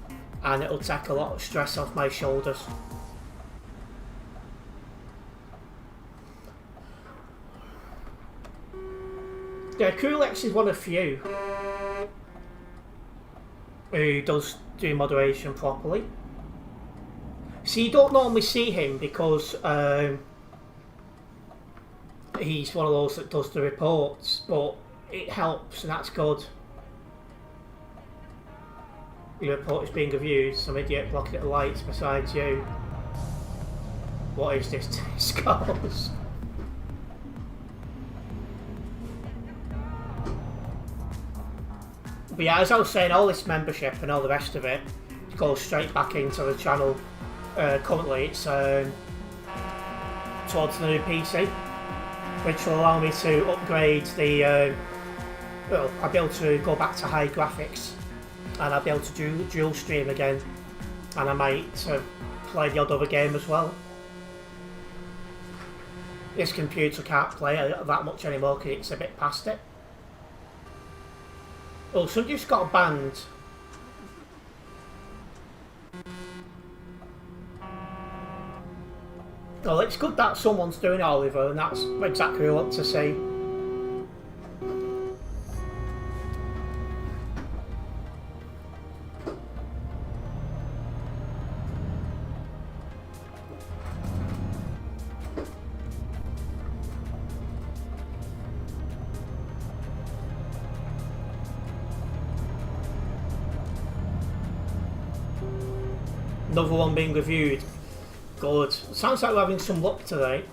and it'll take a lot of stress off my shoulders. Yeah, Krulix is one of few who does do moderation properly. So you don't normally see him because he's one of those that does the reports, but it helps and that's good. Your report is being reviewed, some idiot blocking at the lights besides you. What is this Tesco's? But yeah, as I was saying, all this membership and all the rest of it goes straight back into the channel. Currently it's towards the new PC, which will allow me to upgrade the well, I'll be able to go back to high graphics, and I'll be able to do dual stream again, and I might play the odd other game as well. This computer can't play that much anymore because it's a bit past it. Oh, somebody just got banned. Well, it's good that someone's doing it, Oliver, and that's exactly what I want to see. Another one being reviewed. Good. Sounds like we're having some luck today.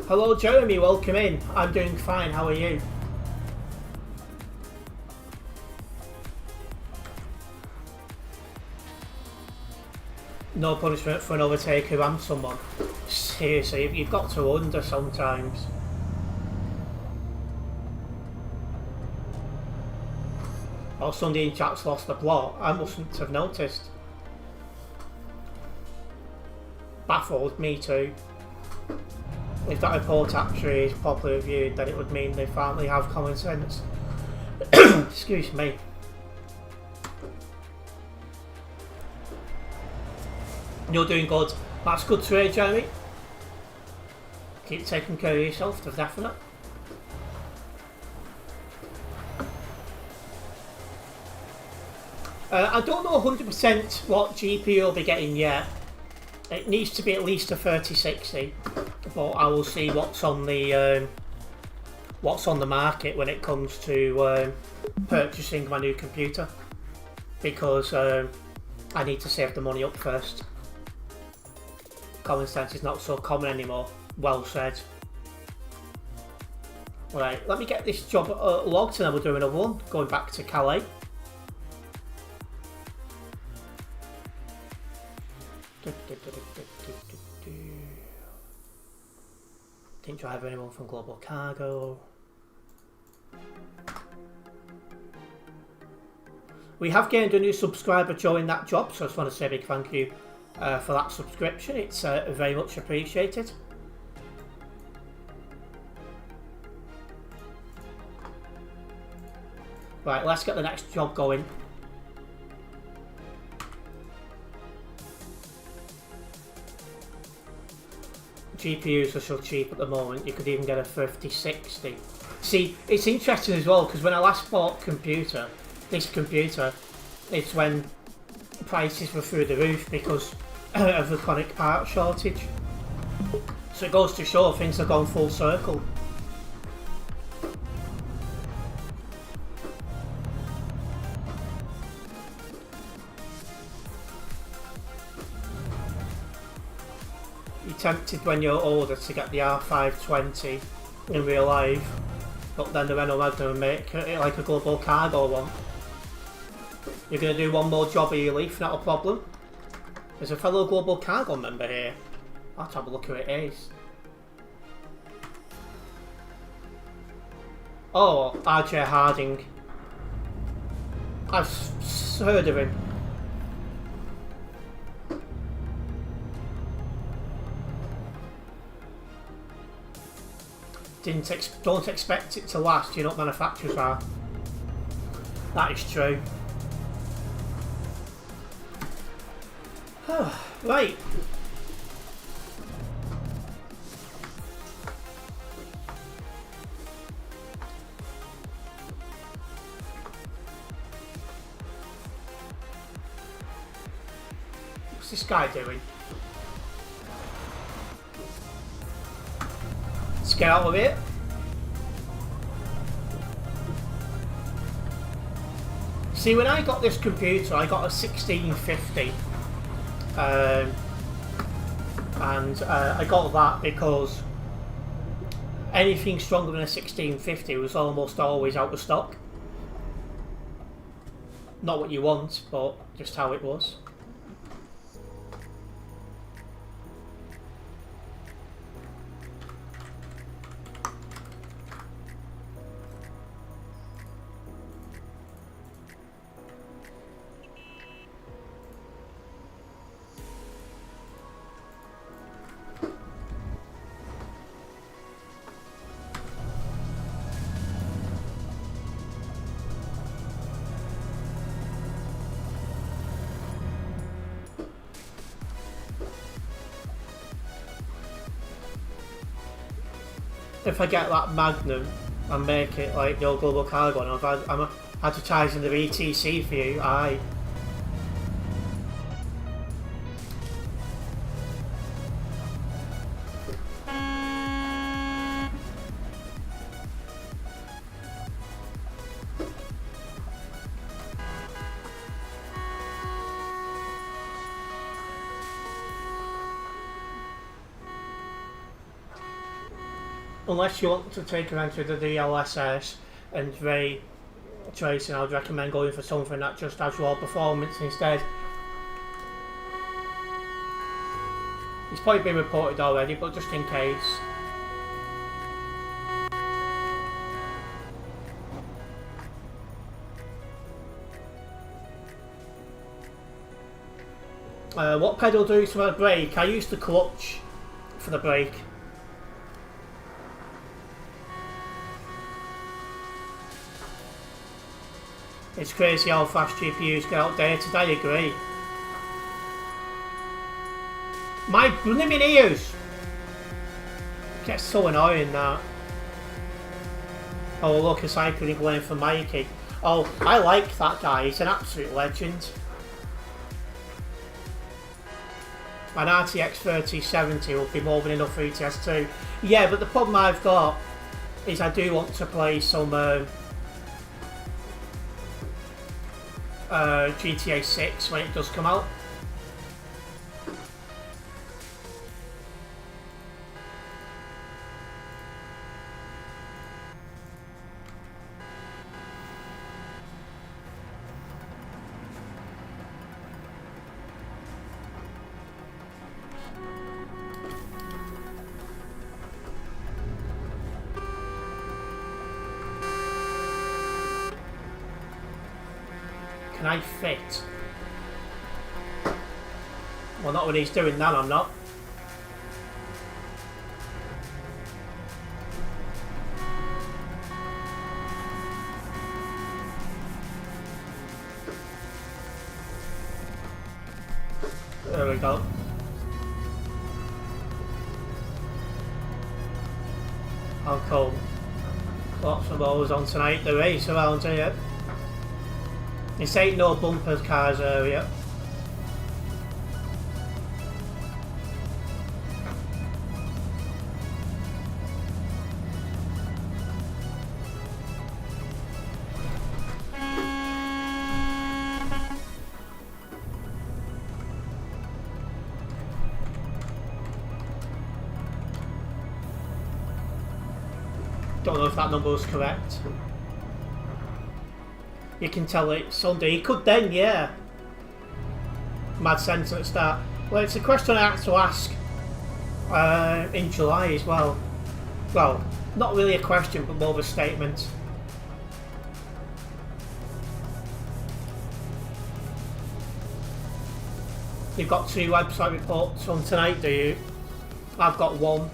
Hello Jeremy, welcome in. I'm doing fine, how are you? No punishment for an overtake who rammed someone. Seriously, you've got to wonder sometimes. Or somebody in chat's lost the plot. I mustn't have noticed. Baffled, me too. If that report actually is properly reviewed, then it would mean they finally have common sense. Excuse me. You're doing good. That's good to hear, Jeremy. Keep taking care of yourself, for definite. I don't know 100% what GPU will be getting yet. It needs to be at least a 3060, but I will see what's on the market when it comes to purchasing my new computer, because I need to save the money up first. Common sense is not so common anymore. Well said. Right, let me get this job logged and then we'll do another one. Going back to Calais. Didn't drive anyone from Global Cargo. We have gained a new subscriber during that job, so I just want to say a big thank you for that subscription. It's very much appreciated. Right, let's get the next job going. GPUs are so cheap at the moment, you could even get a 5060. See, it's interesting as well, because when I last bought this computer, it's when prices were through the roof because of the chronic part shortage. So it goes to show things have gone full circle. You're tempted when you're older to get the R520 in real life, but then the Renault Magnum make it like a Global Cargo one. You're going to do one more job of your leaf, not a problem. There's a fellow Global Cargo member here. I'll have to have a look who it is. Oh, RJ Harding. I've heard of him. Don't expect it to last, you know what manufacturers are. That is true. Right. this guy doing? Let's get out of it. See, when I got this computer, I got a 1650. And I got that because anything stronger than a 1650 was almost always out of stock. Not what you want, but just how it was. If I get that Magnum and make it like your global cargo, and I'm advertising the VTC for you, aye. Unless you want to take her into the DLSS and Ray Tracing, I'd recommend going for something that just has raw performance instead. It's probably been reported already, but just in case. What pedal do for a brake? I use the clutch for the brake. It's crazy how fast GPUs get outdated, I agree. My blimmin' ears! It gets so annoying that. Oh look, a cycling lane for Mikey. Oh, I like that guy, he's an absolute legend. An RTX 3070 will be more than enough for ETS2. Yeah, but the problem I've got is I do want to play some GTA 6 when it does come out. Can I fit? Well, not when he's doing that, I'm not. There we go. How cool. Lots of those on tonight, the race around here. This ain't no bumper cars area. Don't know if that number was correct. You can tell it's Sunday. He could then, yeah. Mad sentence that. Well, it's a question I had to ask in July as well. Well, not really a question, but more of a statement. You've got 2 website reports on tonight, do you? I've got 1.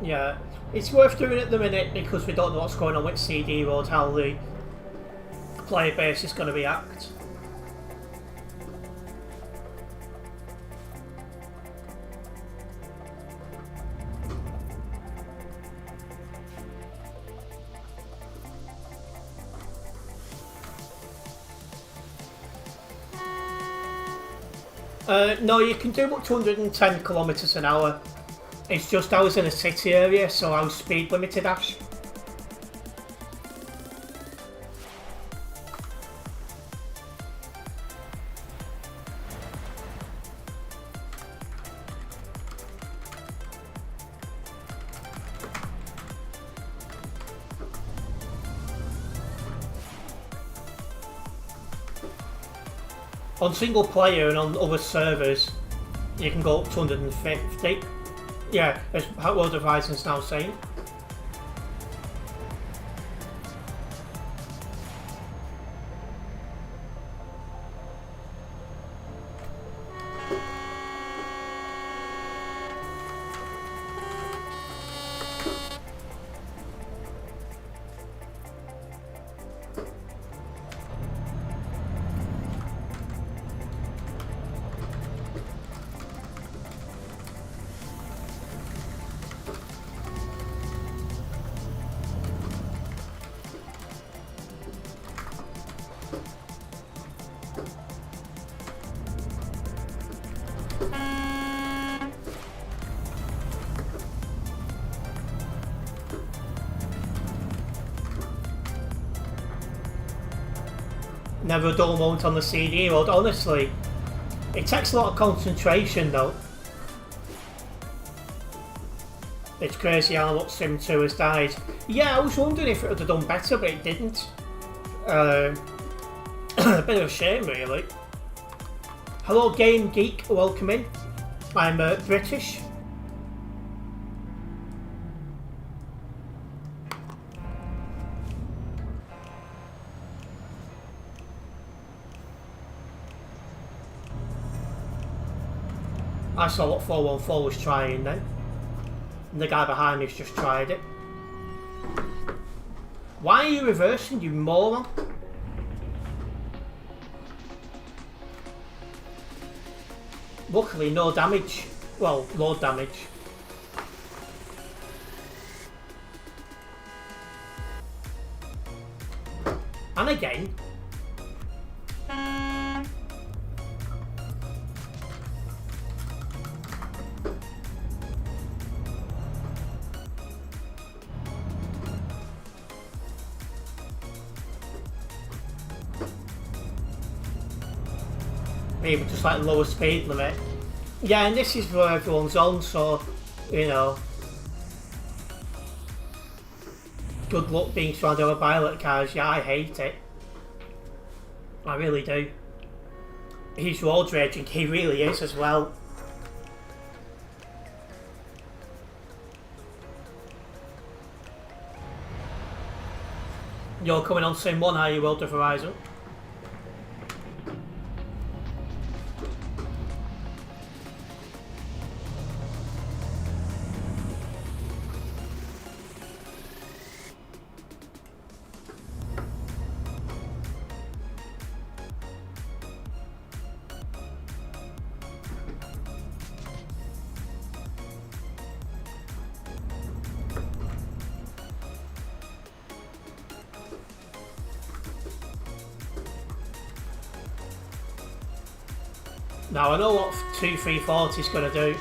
Yeah, it's worth doing at the minute because we don't know what's going on with CD Road, how the player base is going to react. No, you can do up to 110 kilometres an hour. It's just I was in a city area, so I was speed limited, Ash. On single player and on other servers, you can go up to 150. Yeah, as World of Horizon's now saying. Never a dull moment on the CD road, honestly. It takes a lot of concentration though. It's crazy how much Sim 2 has died. Yeah, I was wondering if it would have done better, but it didn't. A bit of a shame, really. Hello, Game Geek, welcome in. I'm British. I saw what 414 was trying then. And the guy behind me's just tried it. Why are you reversing, you moron? Luckily, no damage. Well, low damage. And again. Maybe just like lower speed limit. Yeah, and this is where everyone's on, so, you know. Good luck being surrounded by pilot cars. Yeah, I hate it. I really do. He's road raging, he really is as well. You're coming on Sim 1, are you, World of Horizon? Now I know what 2340 is going to do.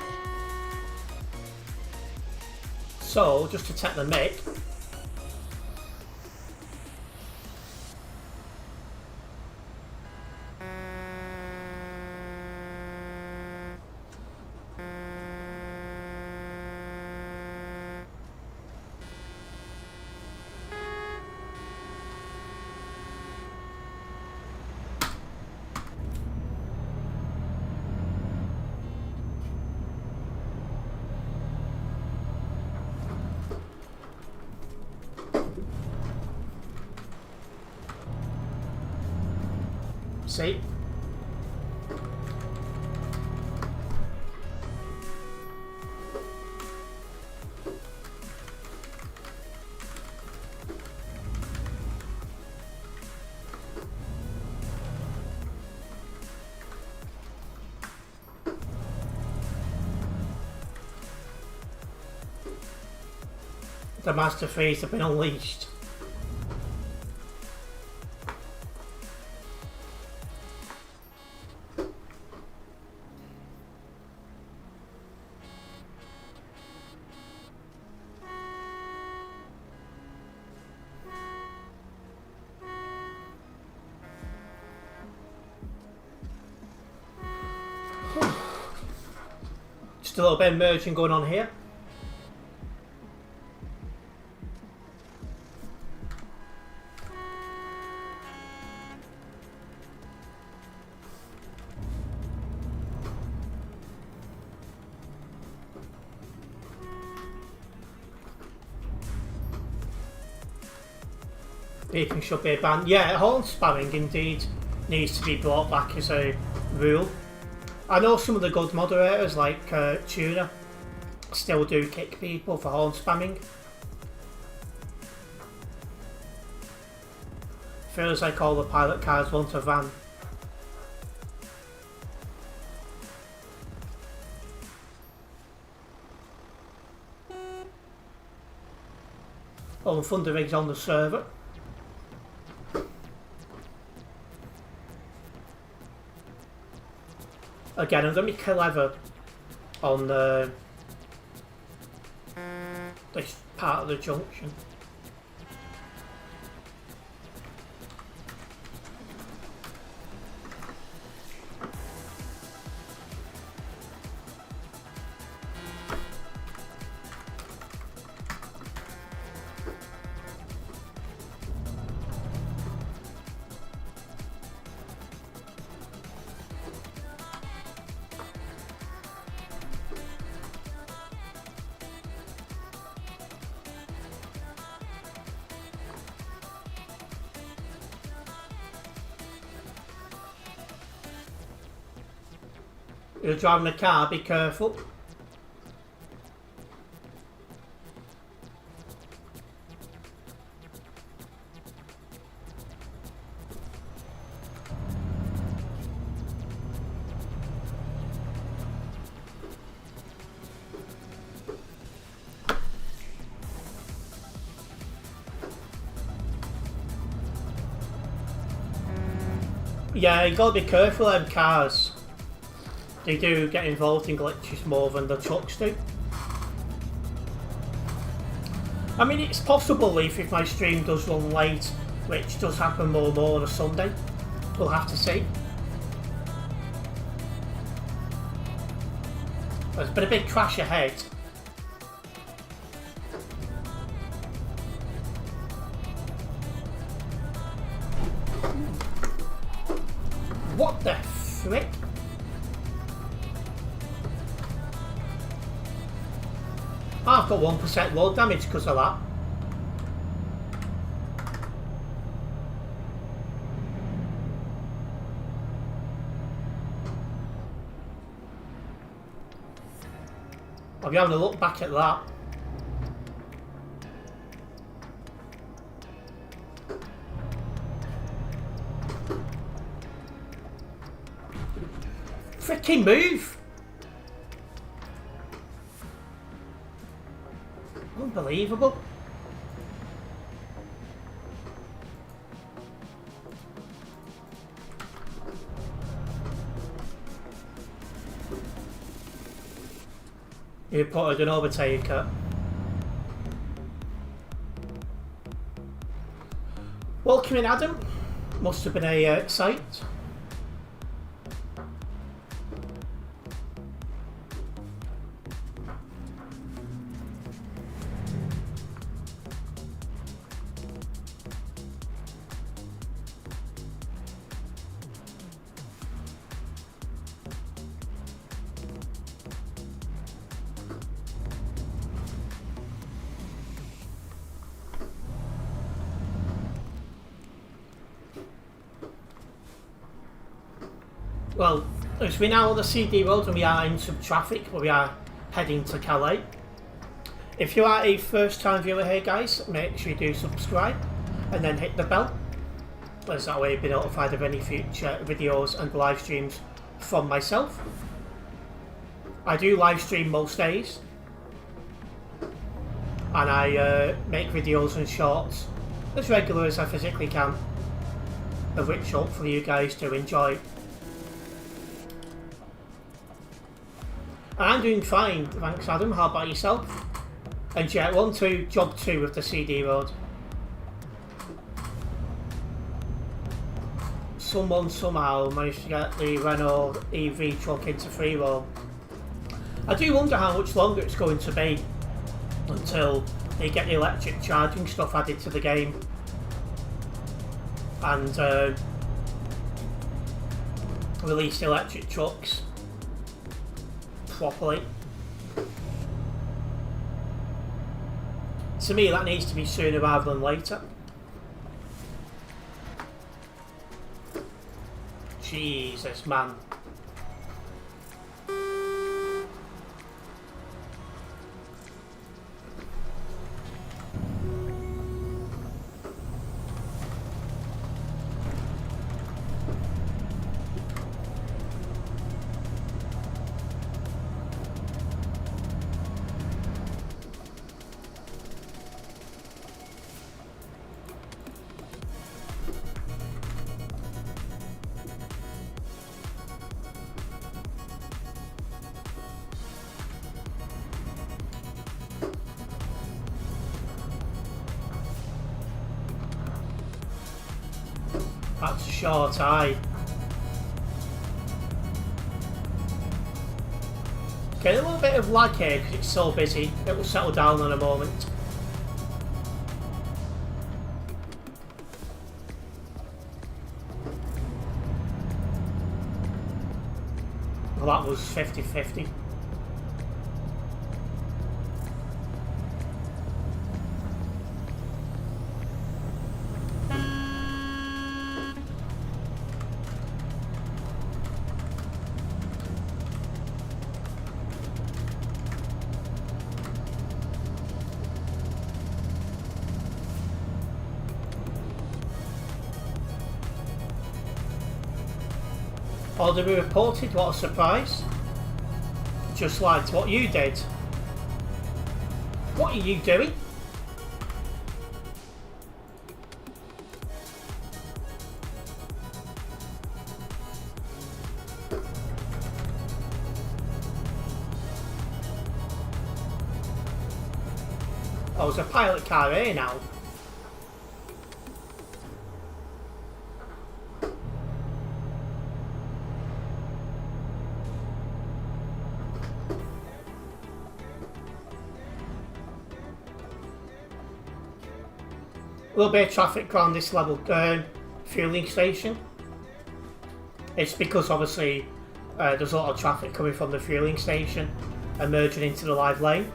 So, just to take the mic. See? The Master Threes have been unleashed. Just a little bit of merging going on here. Beeping should be banned. Yeah, horn spamming indeed needs to be brought back as a rule. I know some of the good moderators like Tuna still do kick people for horn spamming. Feels like all the pilot cars want a van. Oh, and Thunder Rig's on the server. Again, I'm going to be clever on this part of the junction. You're driving a car, be careful. Yeah, you gotta be careful of them cars. They do get involved in glitches more than the trucks do. I mean, it's possible, Leaf, if my stream does run late, which does happen more and more on a Sunday. We'll have to see. There's been a big crash ahead. What the frick? I've got 1% load damage because of that. I'll be having a look back at that. Freaking move! Unbelievable. You put an overtaker. Welcome in, Adam. Must have been a site. Well, as we now on the CD road and we are in some traffic, we are heading to Calais. If you are a first time viewer here, guys, make sure you do subscribe and then hit the bell, as that way you'll be notified of any future videos and live streams from myself. I do live stream most days. and I make videos and shorts as regular as I physically can, of which hopefully you guys do enjoy. I'm doing fine, thanks Adam. How about yourself? And yeah, on to job 2 of the CD road. Someone somehow managed to get the Renault EV truck into free roll. I do wonder how much longer it's going to be until they get the electric charging stuff added to the game and release the electric trucks properly. To me, that needs to be sooner rather than later. Jesus, man. That's a short eye. Okay, a little bit of lag here because it's so busy. It will settle down in a moment. Well, that was 50-50. Order be reported, what a surprise. Just like what you did. What are you doing? Oh, there's a pilot car here now. A little bit of traffic around this level fueling station. It's because obviously there's a lot of traffic coming from the fueling station and merging into the live lane.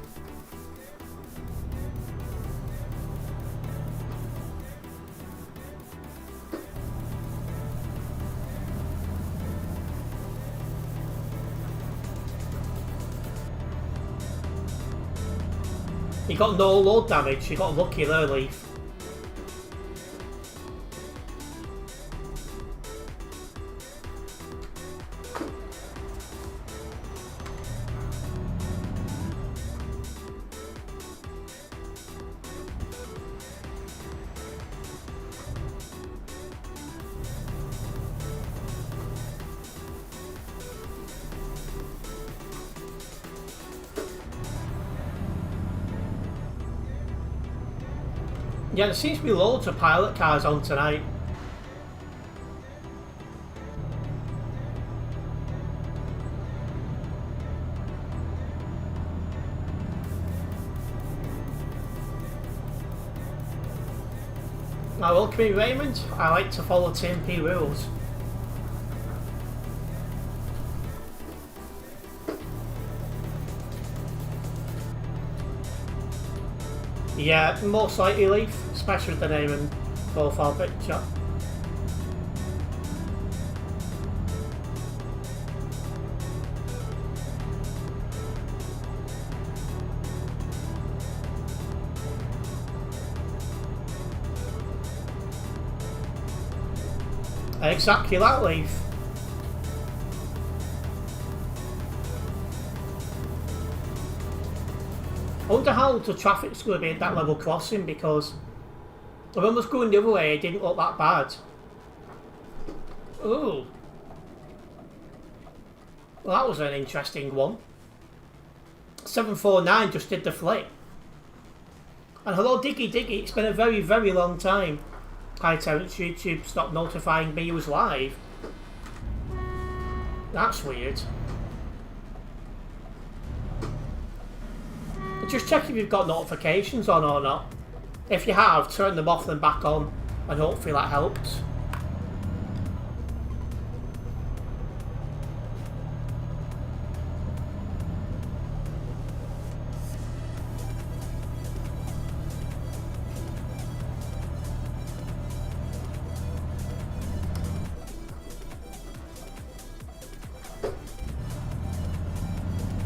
You got no load damage, you got lucky there, Leaf. Yeah, there seems to be loads of pilot cars on tonight. Now, welcome me, Raymond. I like to follow TMP rules. Yeah, most likely Leaf, especially with the name and profile picture. Exactly that, Leaf. wonder how the traffic's going to be at that level crossing, because when I was going the other way, it didn't look that bad. Ooh. Well, that was an interesting one. 749 just did the flip. And hello Diggy Diggy, it's been a very, very long time. Hi Terence, YouTube stopped notifying me he was live. That's weird. Just check if you've got notifications on or not. If you have, turn them off and back on, and hopefully that helps.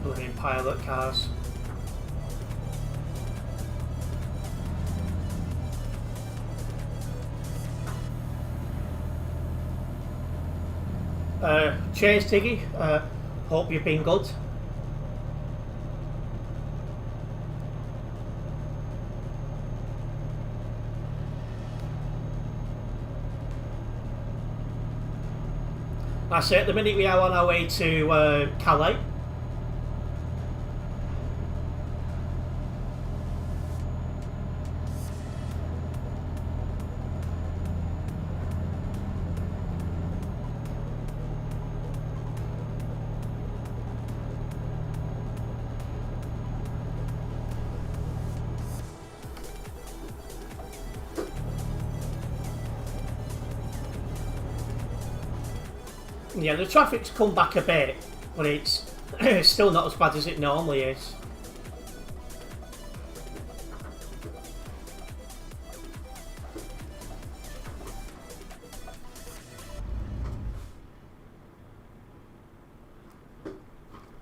Blooming pilot cars. Cheers, Tiggy. Hope you've been good. That's it. At the minute we are on our way to Calais. Yeah, the traffic's come back a bit, but it's still not as bad as it normally is.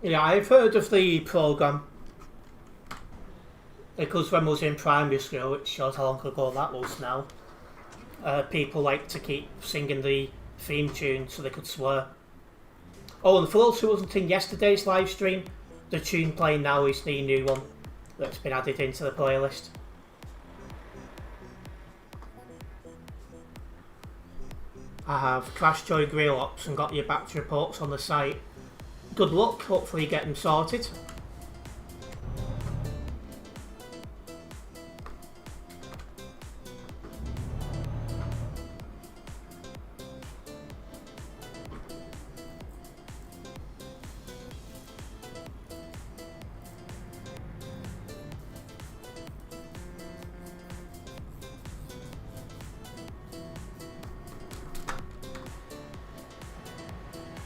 Yeah, I've heard of the programme. Because when I was in primary school, which shows how long ago that was now, people like to keep singing the theme tune so they could swear. Oh, and for those who wasn't in yesterday's live stream, the tune playing now is the new one that's been added into the playlist. I have crashed your grill ops and got your batch reports on the site. Good luck, hopefully you get them sorted.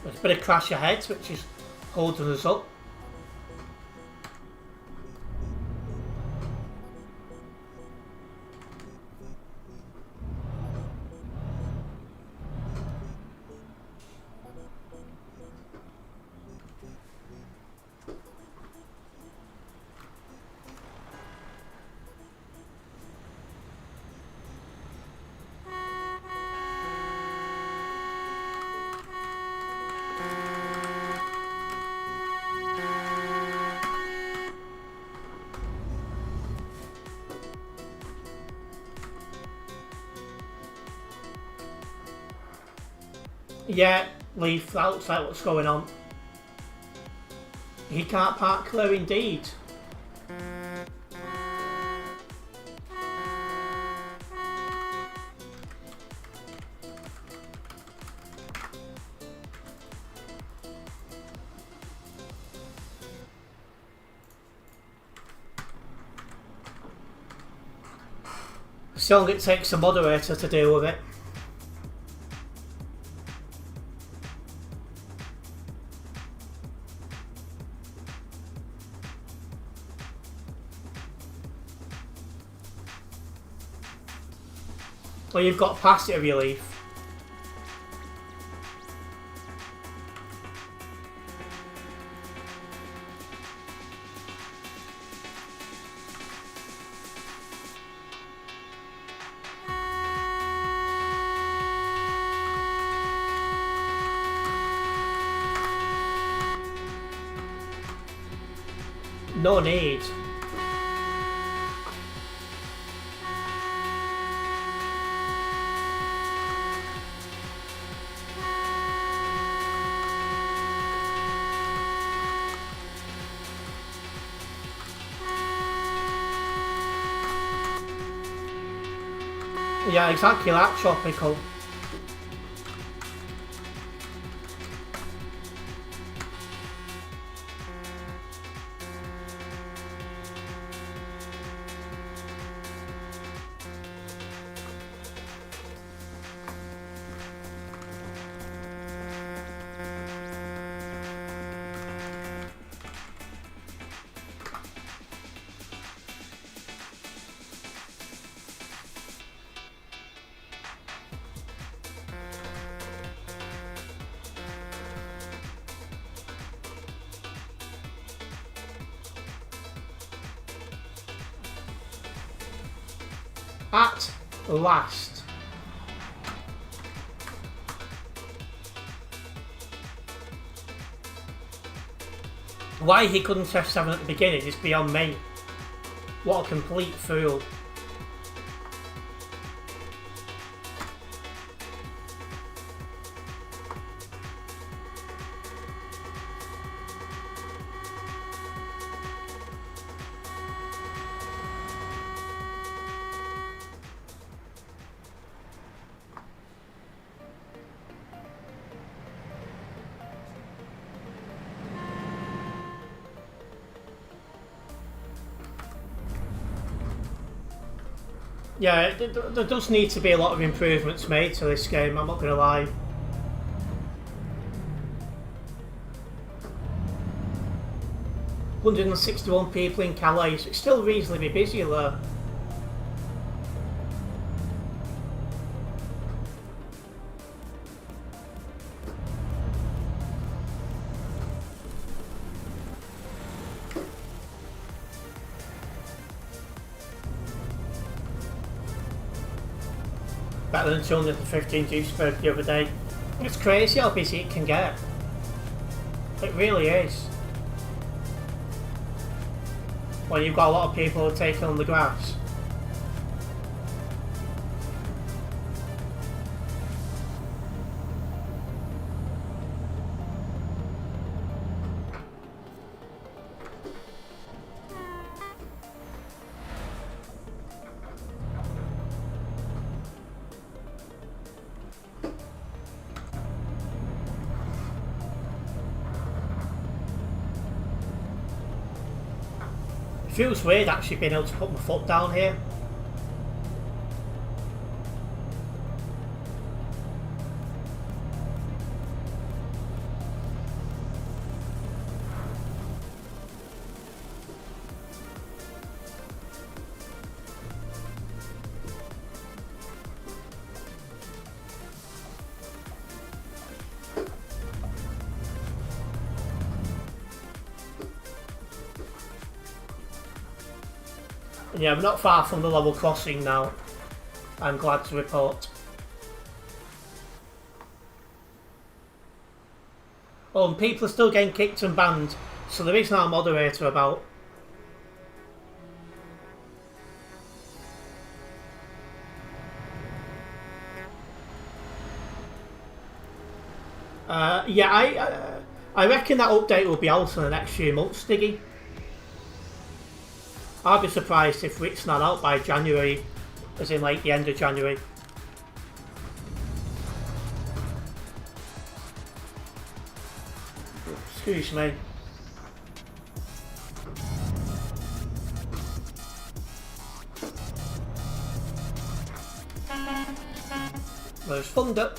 There's a bit of crash ahead, which is holding us up. Yeah, Leaf, that looks like what's going on. He can't park clear indeed. Still, it takes a moderator to deal with it. Well, you've got past it, have you, Leaf? No need. Yeah, exactly that, tropical. At last. Why he couldn't F7 at the beginning is beyond me. What a complete fool. Yeah, there does need to be a lot of improvements made to this game, I'm not going to lie. $161 people in Calais, so it's still reasonably busy there. Better than 215 Duisburg the other day. It's crazy how busy it can get. It really is. When you've got a lot of people taking on the grass. It feels weird actually being able to put my foot down here. Yeah, I'm not far from the level crossing now, I'm glad to report. Oh, and people are still getting kicked and banned, so there is now a moderator about. Yeah, I reckon that update will be out in the next few months, Diggy. I'd be surprised if it's not out by January, as in like the end of January. Excuse me. There's thunder.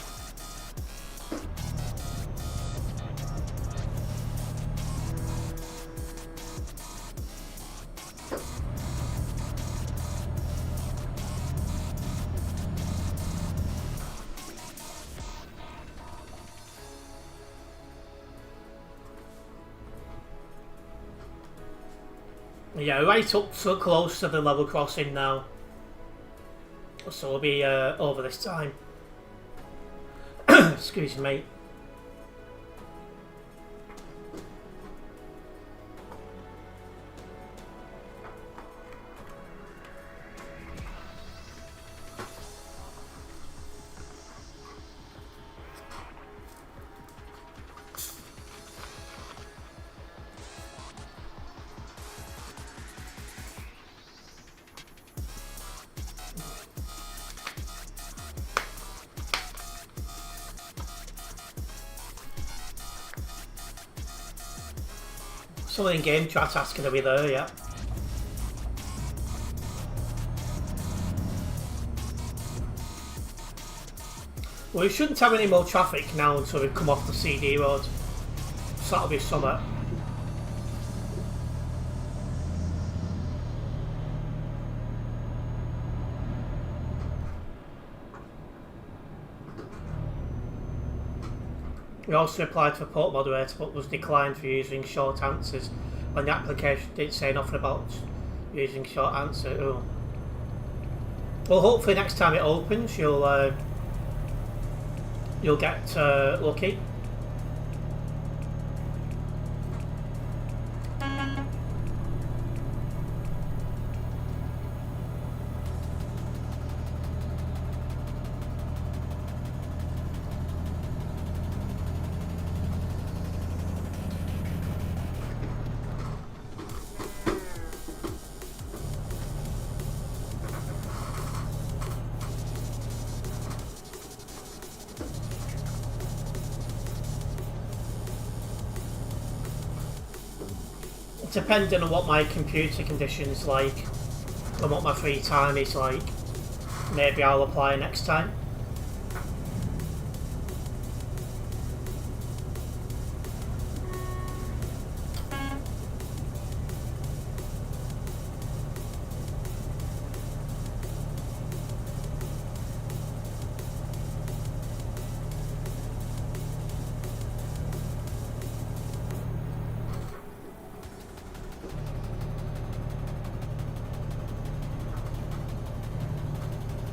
Yeah, right up so close to the level crossing now. So we'll be over this time. Excuse me. Someone in game chat asking are we there yet? Well, we shouldn't have any more traffic now until we come off the CD road. So that'll be summer. We also applied for port moderator but was declined for using short answers when the application didn't say nothing about using short answer. Ooh. Well, hopefully next time it opens you'll get lucky. Depending on what my computer condition's like and what my free time is like, maybe I'll apply next time.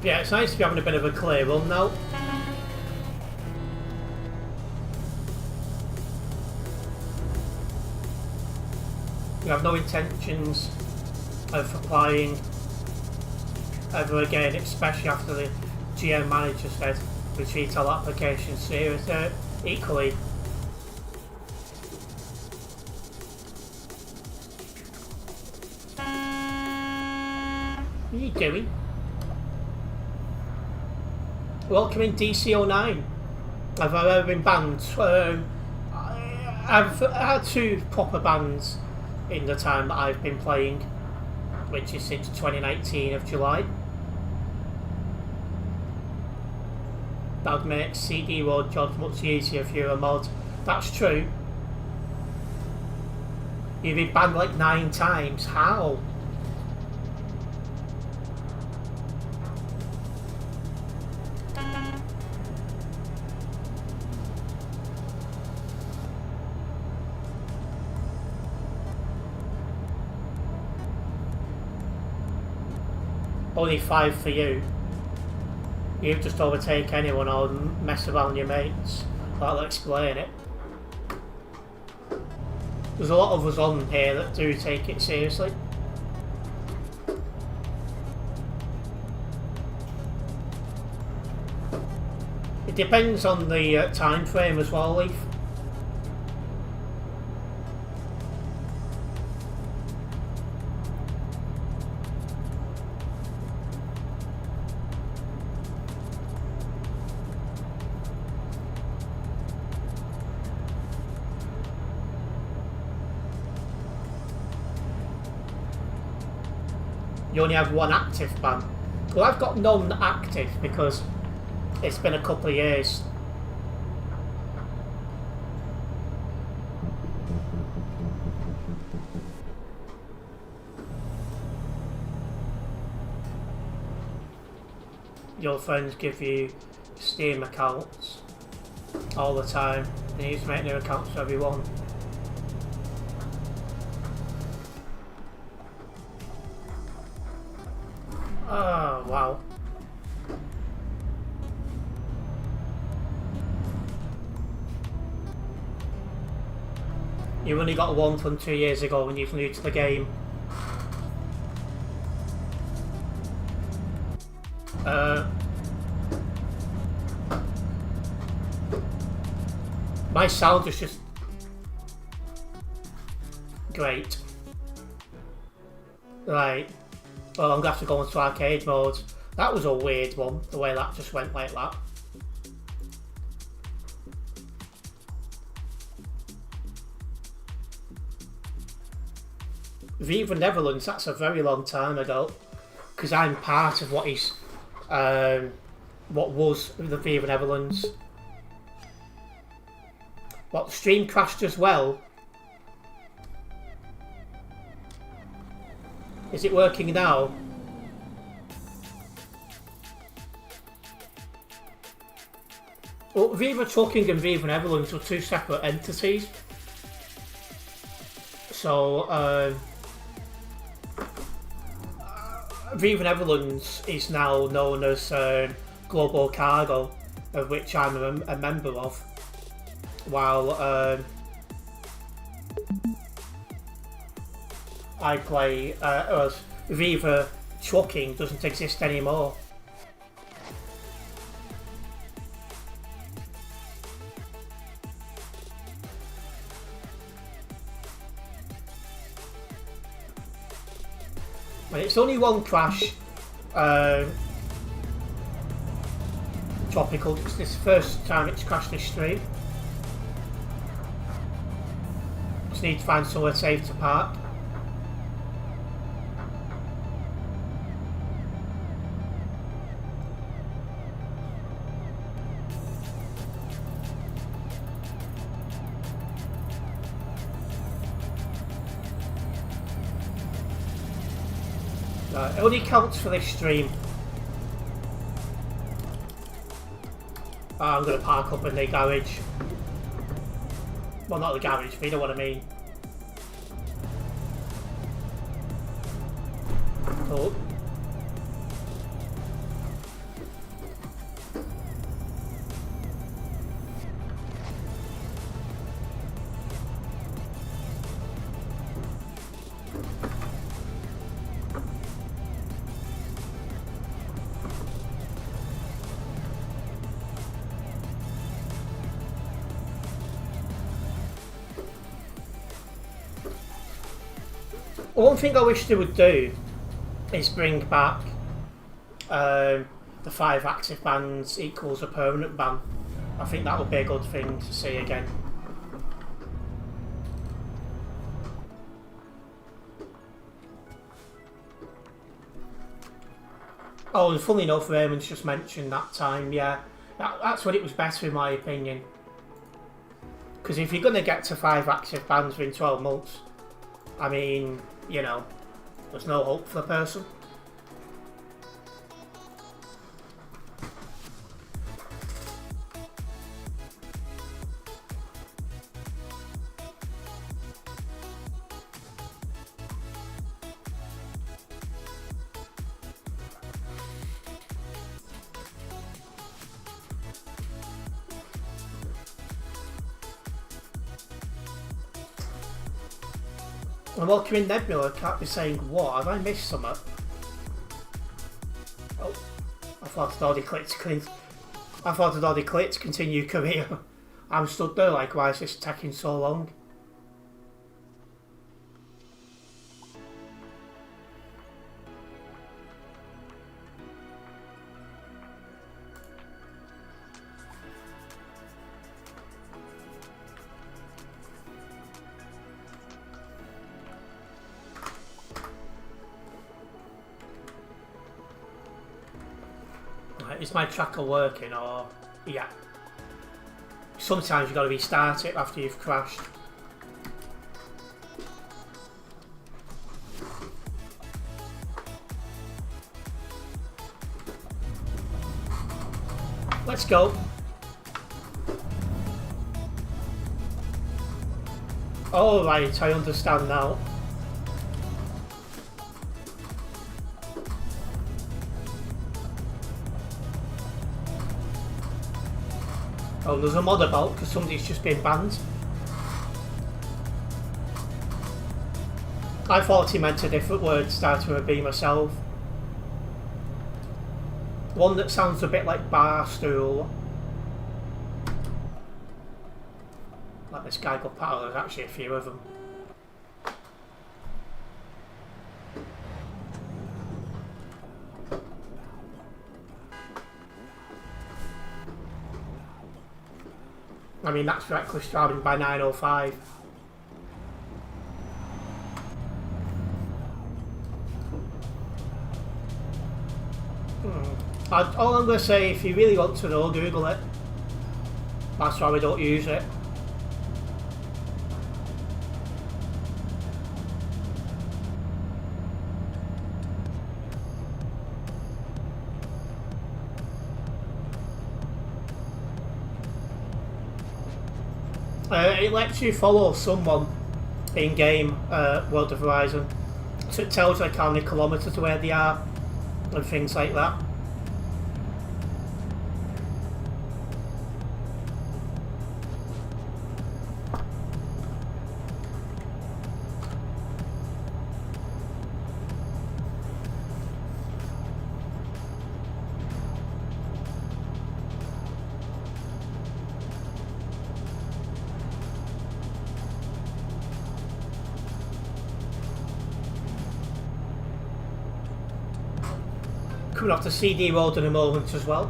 Yeah, it's nice to be having a bit of a clear run now. We have no intentions of applying ever again, especially after the GM manager said we treat all applications seriously, equally. What are you doing? Welcome in DC09. Have I ever been banned? I've had 2 proper bans in the time that I've been playing, which is since 2019 of July. That would make CD road jobs much easier if you're a mod. That's true. You've been banned like 9 times. How? Only 5 for you. You just overtake anyone or mess around your mates. That'll explain it. There's a lot of us on here that do take it seriously. It depends on the time frame as well, Leaf. You only have 1 active ban. Well, I've got none active because it's been a couple of years. Your friends give you Steam accounts all the time. You need to make new accounts for everyone. Oh, wow. You only got 1 from 2 years ago when you were new to the game. My sound is just great. Right. Well, I'm going to have to go into arcade mode. That was a weird one, the way that just went like that. Viva Netherlands, that's a very long time ago. Because I'm part of what is, what was the Viva Netherlands. What, the stream crashed as well? Is it working now? Well, Viva Trucking and Viva Netherlands were two separate entities. So, Viva Netherlands is now known as Global Cargo, of which I'm a member of, while I play as Viva Trucking doesn't exist anymore. And it's only one crash. Tropical. It's this first time it's crashed this stream. Just need to find somewhere safe to park. It only counts for this stream. I'm going to park up in the garage. Well, not the garage, but you know what I mean. Cool. One thing I wish they would do is bring back the 5 active bans equals a permanent ban. I think that would be a good thing to see again. Oh, and funnily enough, Raymond's just mentioned that time, yeah. That's when it was better in my opinion. Because if you're going to get to 5 active bans within 12 months, I mean, you know, there's no hope for the person. I'm welcome in Nebula, I can't be saying what, have I missed something? Oh, I thought I'd already clicked to continue career. I'm stood there like, why is this taking so long? Is my tracker working or... yeah. Sometimes you've got to restart it after you've crashed. Let's go. Oh right, I understand now. Oh, there's a mod about because somebody's just been banned. I thought he meant a different word starting with a B myself. One that sounds a bit like bar stool. Like this guy got paddle, there's actually a few of them. I mean, that's reckless driving by 905. All I'm going to say, if you really want to know, Google it. That's why we don't use it. It lets you follow someone in-game World of Horizon. So it tells like how many kilometres where they are and things like that. Coming off the CD road in a moment as well.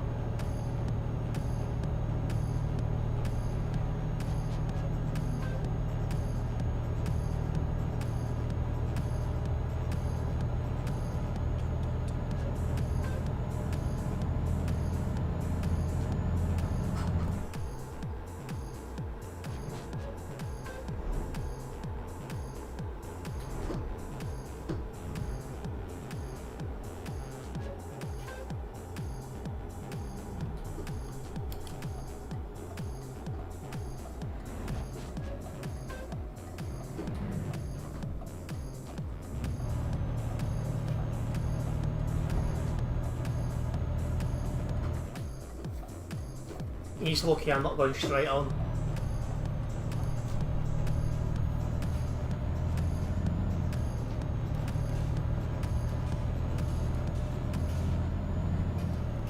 He's lucky I'm not going straight on.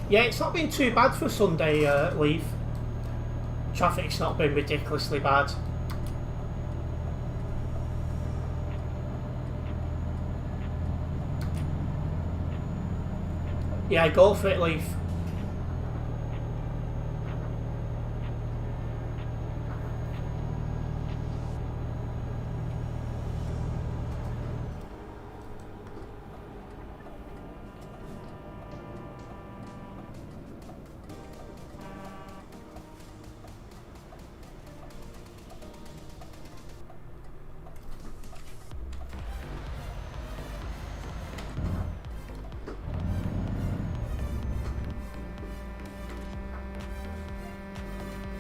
Yeah, it's not been too bad for Sunday leave. Traffic's not been ridiculously bad. Yeah, go for it, Leaf.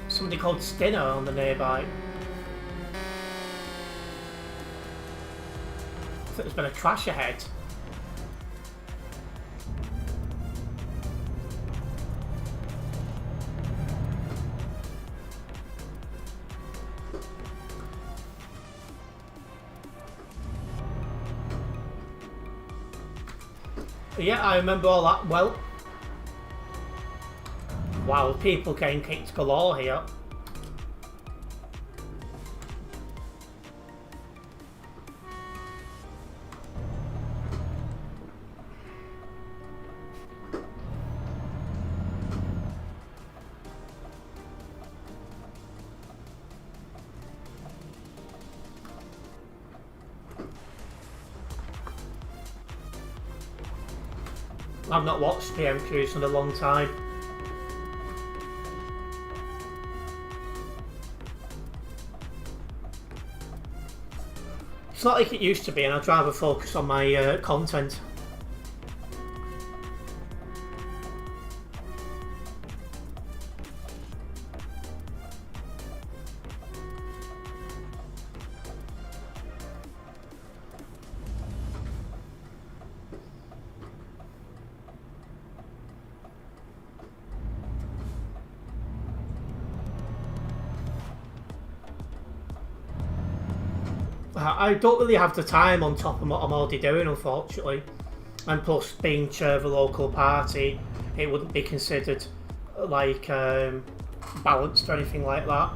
Somebody called Skinner on the nearby. I think there's been a crash ahead. Yeah, I remember all that well. Wow, people getting kicked galore here. I've not watched TMPs in a long time. It's not like it used to be, and I'd rather focus on my content. I don't really have the time on top of what I'm already doing, unfortunately. And plus, being chair of a local party, it wouldn't be considered like balanced or anything like that.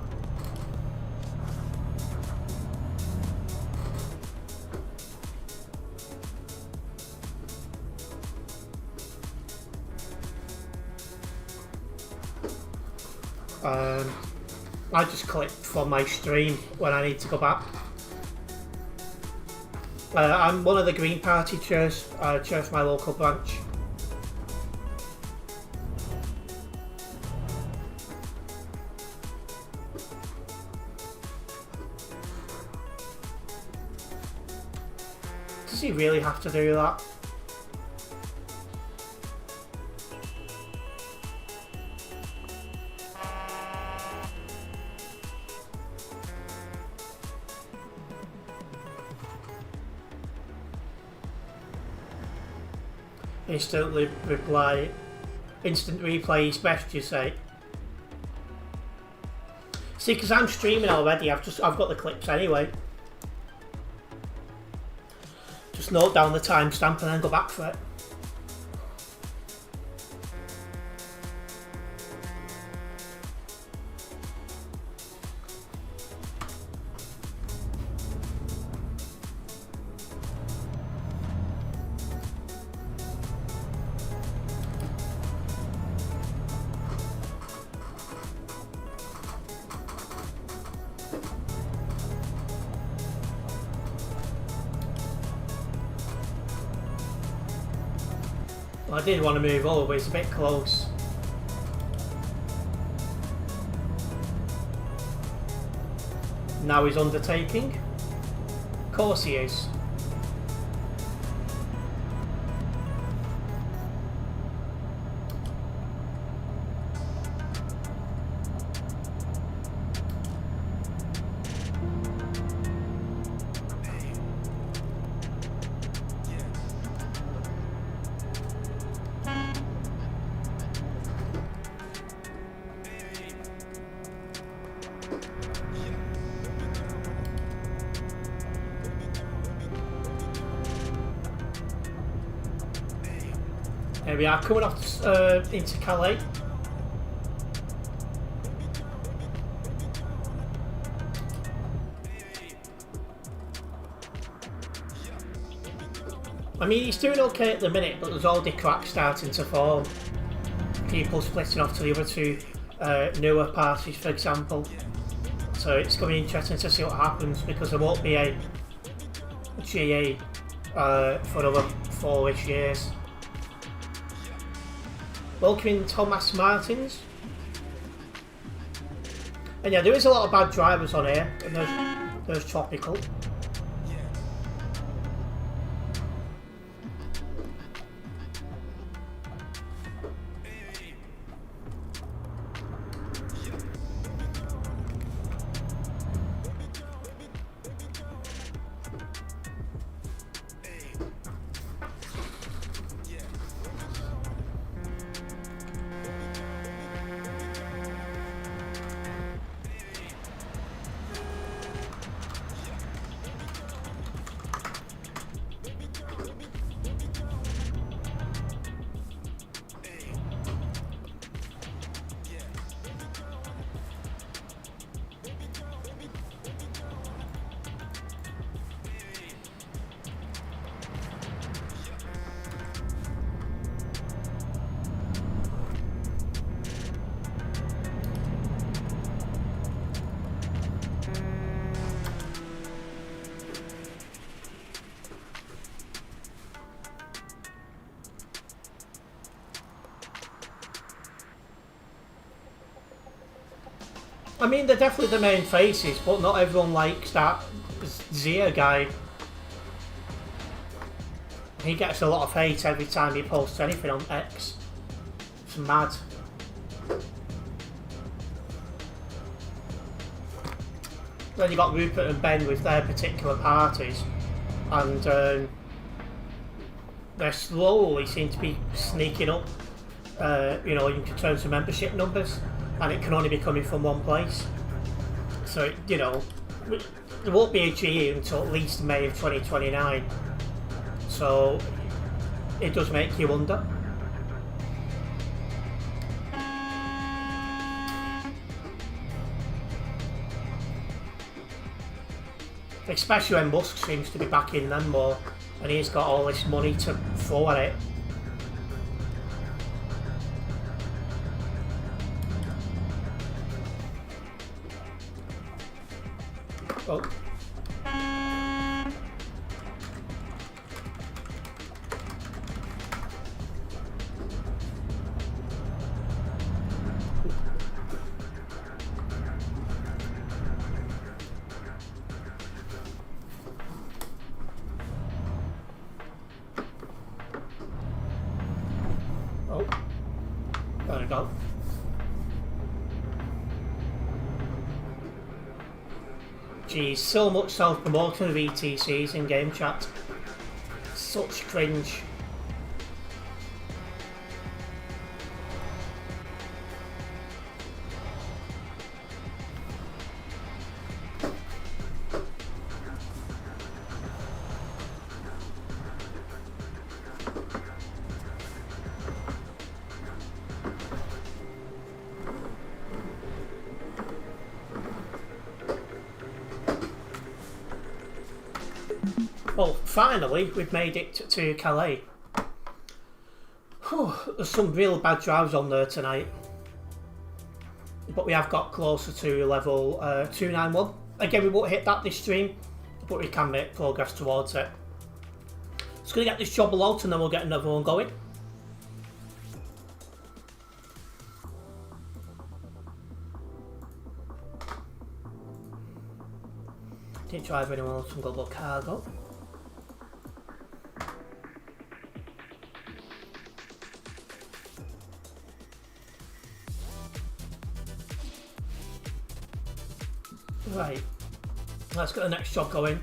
I just click from my stream when I need to go back. I'm one of the Green Party chairs, chair of my local branch. Does he really have to do that? Instant replay is best, you say? See, because I'm streaming already, I've got the clips anyway. Just note down the timestamp and then go back for it. I did want to move over, but it's a bit close. Now he's undertaking. Of course he is. Here we are, coming off into Calais. I mean, he's doing okay at the minute, but there's already cracks starting to form. People splitting off to the other two newer parties, for example. So it's going to be interesting to see what happens, because there won't be a GA for another 4-ish years. Welcoming Thomas Martins. And yeah, there is a lot of bad drivers on here, and there's Tropical. I mean, they're definitely the main faces, but not everyone likes that Zia guy. He gets a lot of hate every time he posts anything on X. It's mad. Then you got Rupert and Ben with their particular parties, and they slowly seem to be sneaking up, you know, in terms of membership numbers. And it can only be coming from one place. So, you know, there won't be a GE until at least May of 2029. So, it does make you wonder. Especially when Musk seems to be backing them more, and he's got all this money to throw at it. Oh. go. Geez, so much self-promotion of ETCs in game chat. Such cringe. Well, finally, we've made it to Calais. Whew, there's some real bad drives on there tonight. But we have got closer to level 291. Again, we won't hit that this stream, but we can make progress towards it. Just going to get this job logged and then we'll get another one going. Didn't drive anyone else from Global Cargo. Right, let's get the next job going.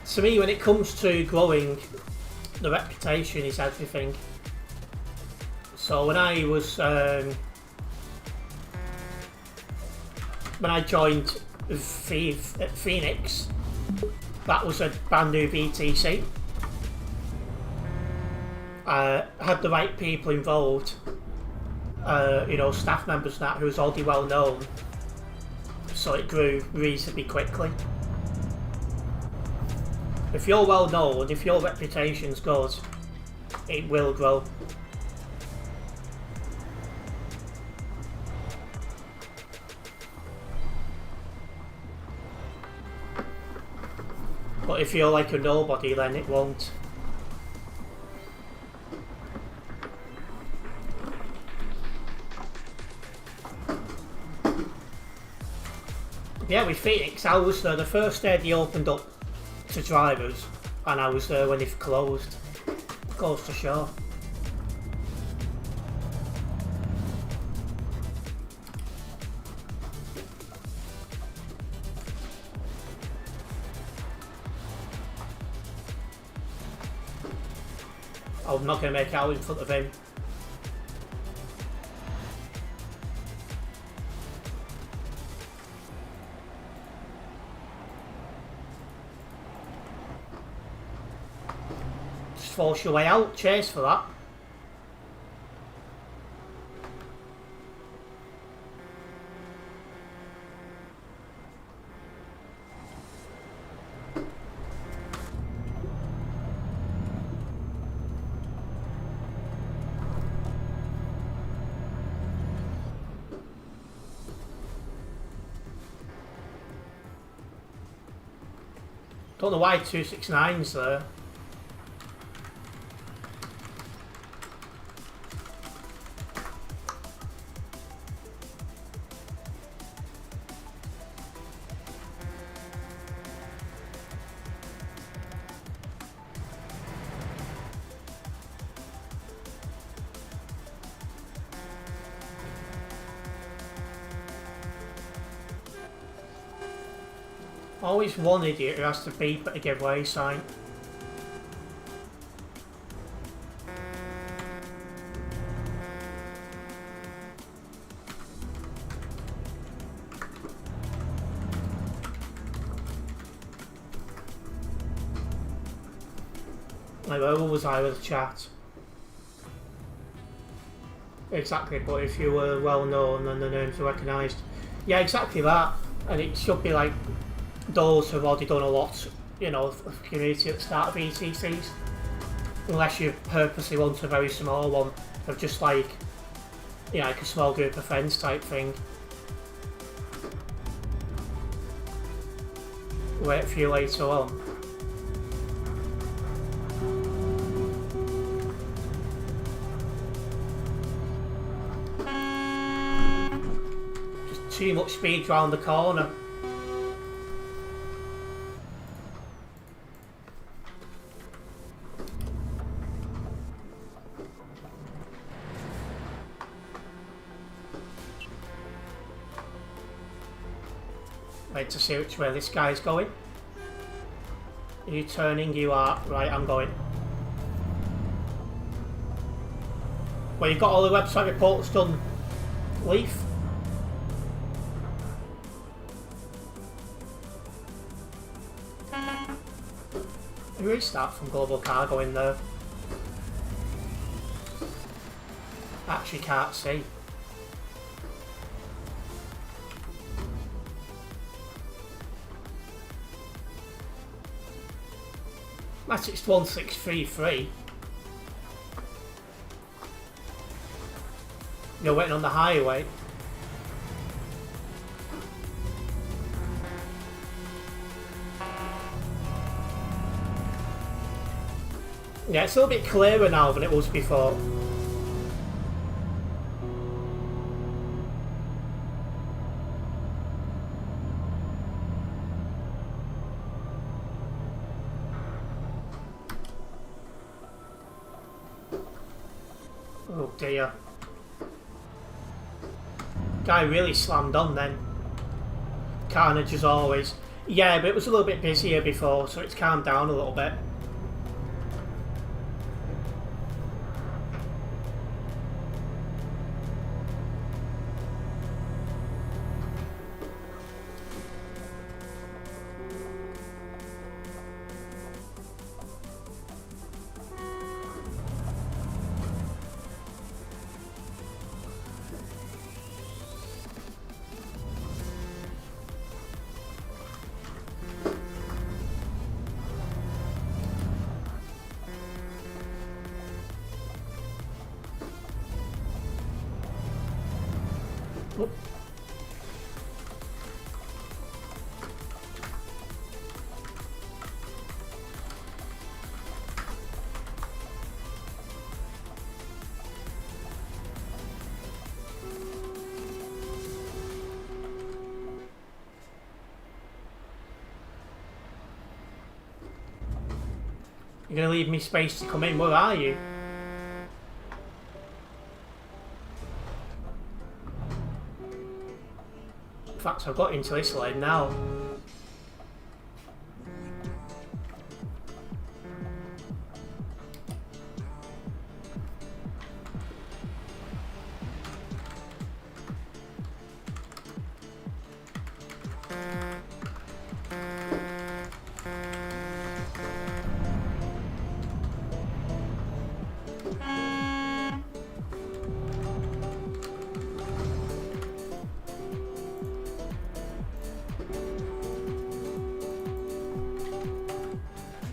To me, when it comes to growing, the reputation is everything. So when I was, when I joined Phoenix, that was a brand new BTC. Had the right people involved, you know, staff members and that, who was already well known, so it grew reasonably quickly. If you're well known, if your reputation's good, it will grow. But if you're like a nobody, then it won't. Yeah, with Phoenix, I was there the first day they opened up to drivers, and I was there when they closed. Goes to show. I'm not going to make it out in front of him. Just force your way out, chase for that. Don't know why 269's there. Always one idiot who has to beep at a giveaway sign. Like, where was I with the chat? Exactly, but if you were well known and the names were recognised. Yeah, exactly that. And it should be like those who've already done a lot, you know, of community at the start of ETCs. Unless you purposely want a very small one of just like, you know, like a small group of friends type thing. Wait for you later on. Just too much speed round the corner. Wait to see which way this guy's going. Are you turning? You are. Right, I'm going. Well, you've got all the website reports done, Leaf. Restart from Global Cargo in there. Actually can't see. That's it's 1633. You're waiting on the highway. Yeah, it's a little bit clearer now than it was before. Oh dear. Guy really slammed on then. Carnage as always. Yeah, but it was a little bit busier before, so it's calmed down a little bit. You're gonna leave me space to come in, where are you? In fact, I've got into this lane now.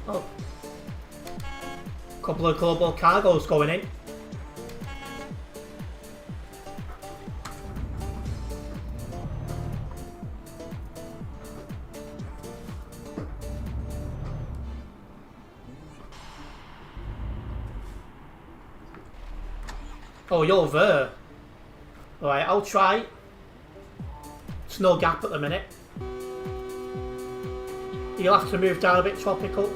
Oh. Couple of global cargoes going in. Oh, you're there. Alright, I'll try. There's no gap at the minute. You'll have to move down a bit, Tropical.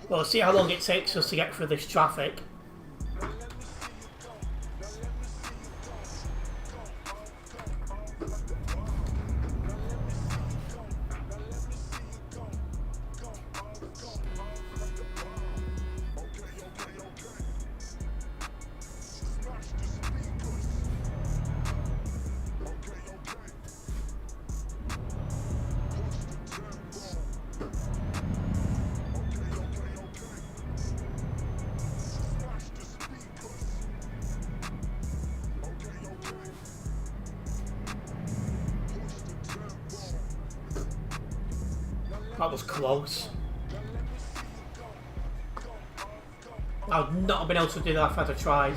Well, see how long it takes us to get through this traffic. That was close. I would not have been able to do that if I'd have tried.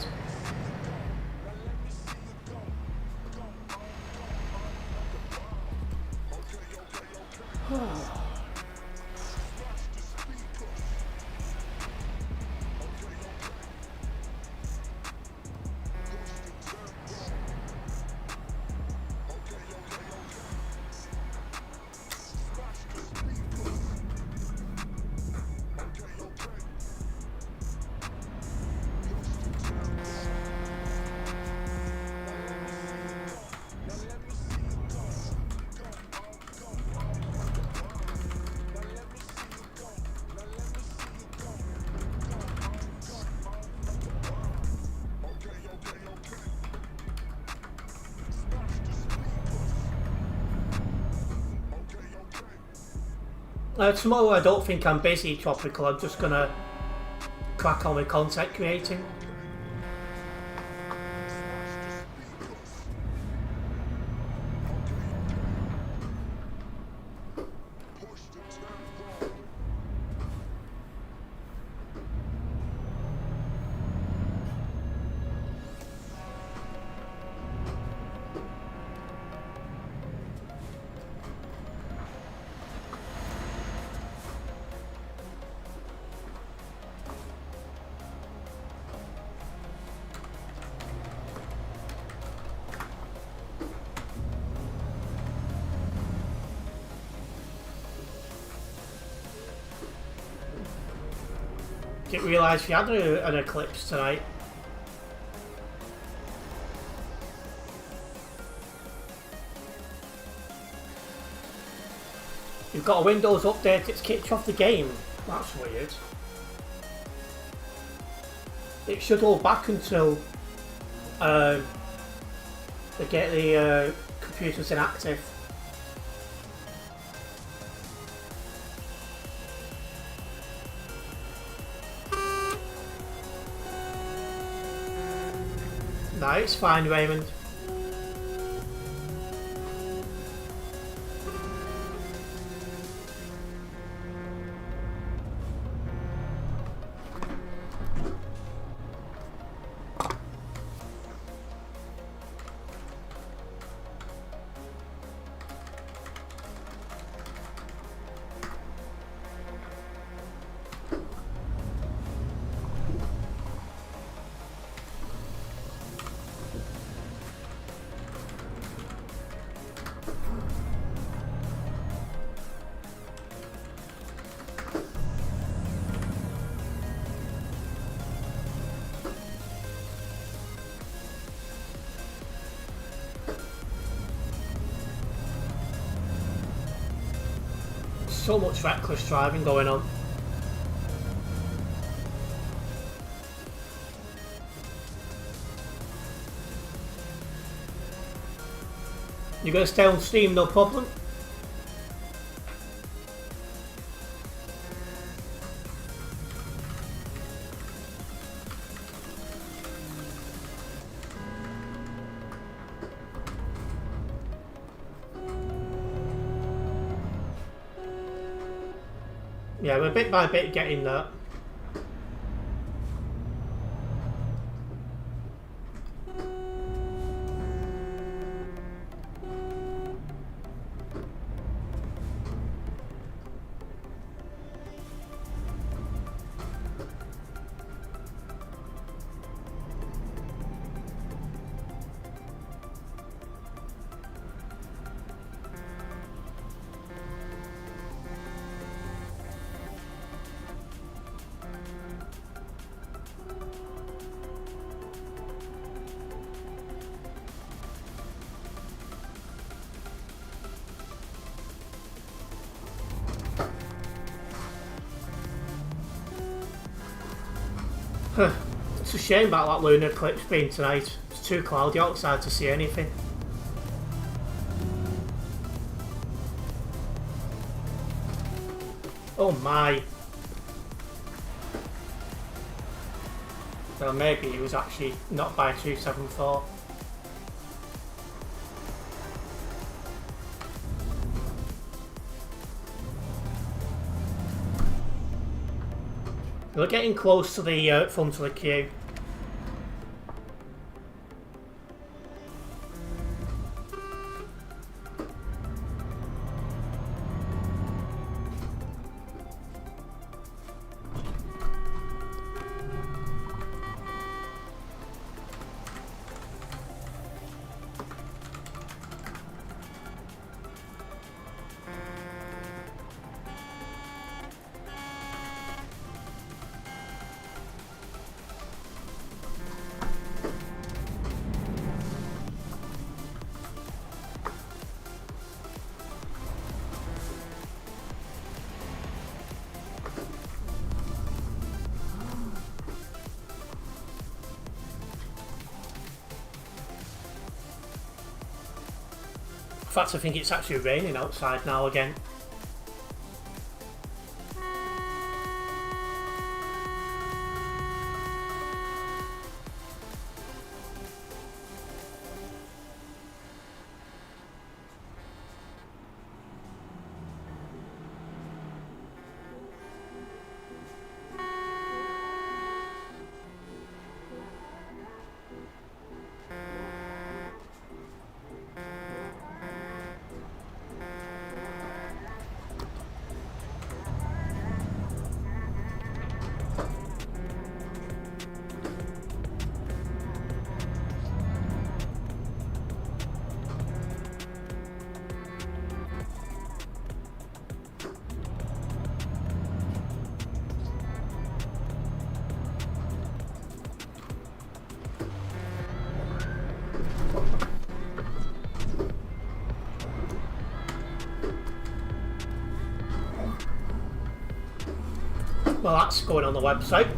Tomorrow I don't think I'm busy, Tropical. I'm just gonna crack on with content creating. Didn't realise you had an eclipse tonight. You've got a Windows update, it's kicked you off the game. That's weird. It should hold back until they get the computers inactive. No, it's fine, Raymond. So much reckless driving going on. You're going to stay on Steam, no problem. Yeah, we're bit by bit getting that. It's a shame about that lunar eclipse being tonight. It's too cloudy outside to see anything. Oh my. Well, maybe it was actually not by 274. We're getting close to the front of the queue. In fact, I think it's actually raining outside now again. Well, that's going on the website.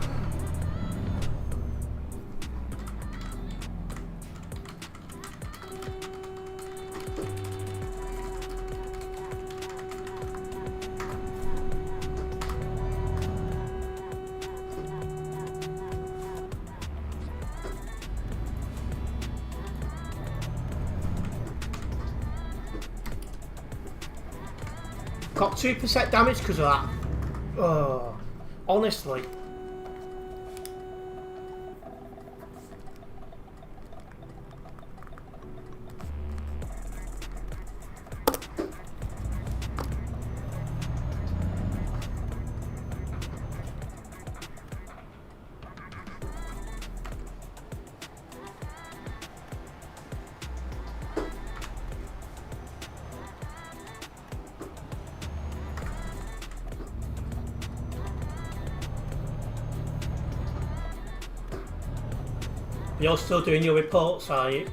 Got 2% damage because of that. Oh, honestly. You're still doing your reports, are you?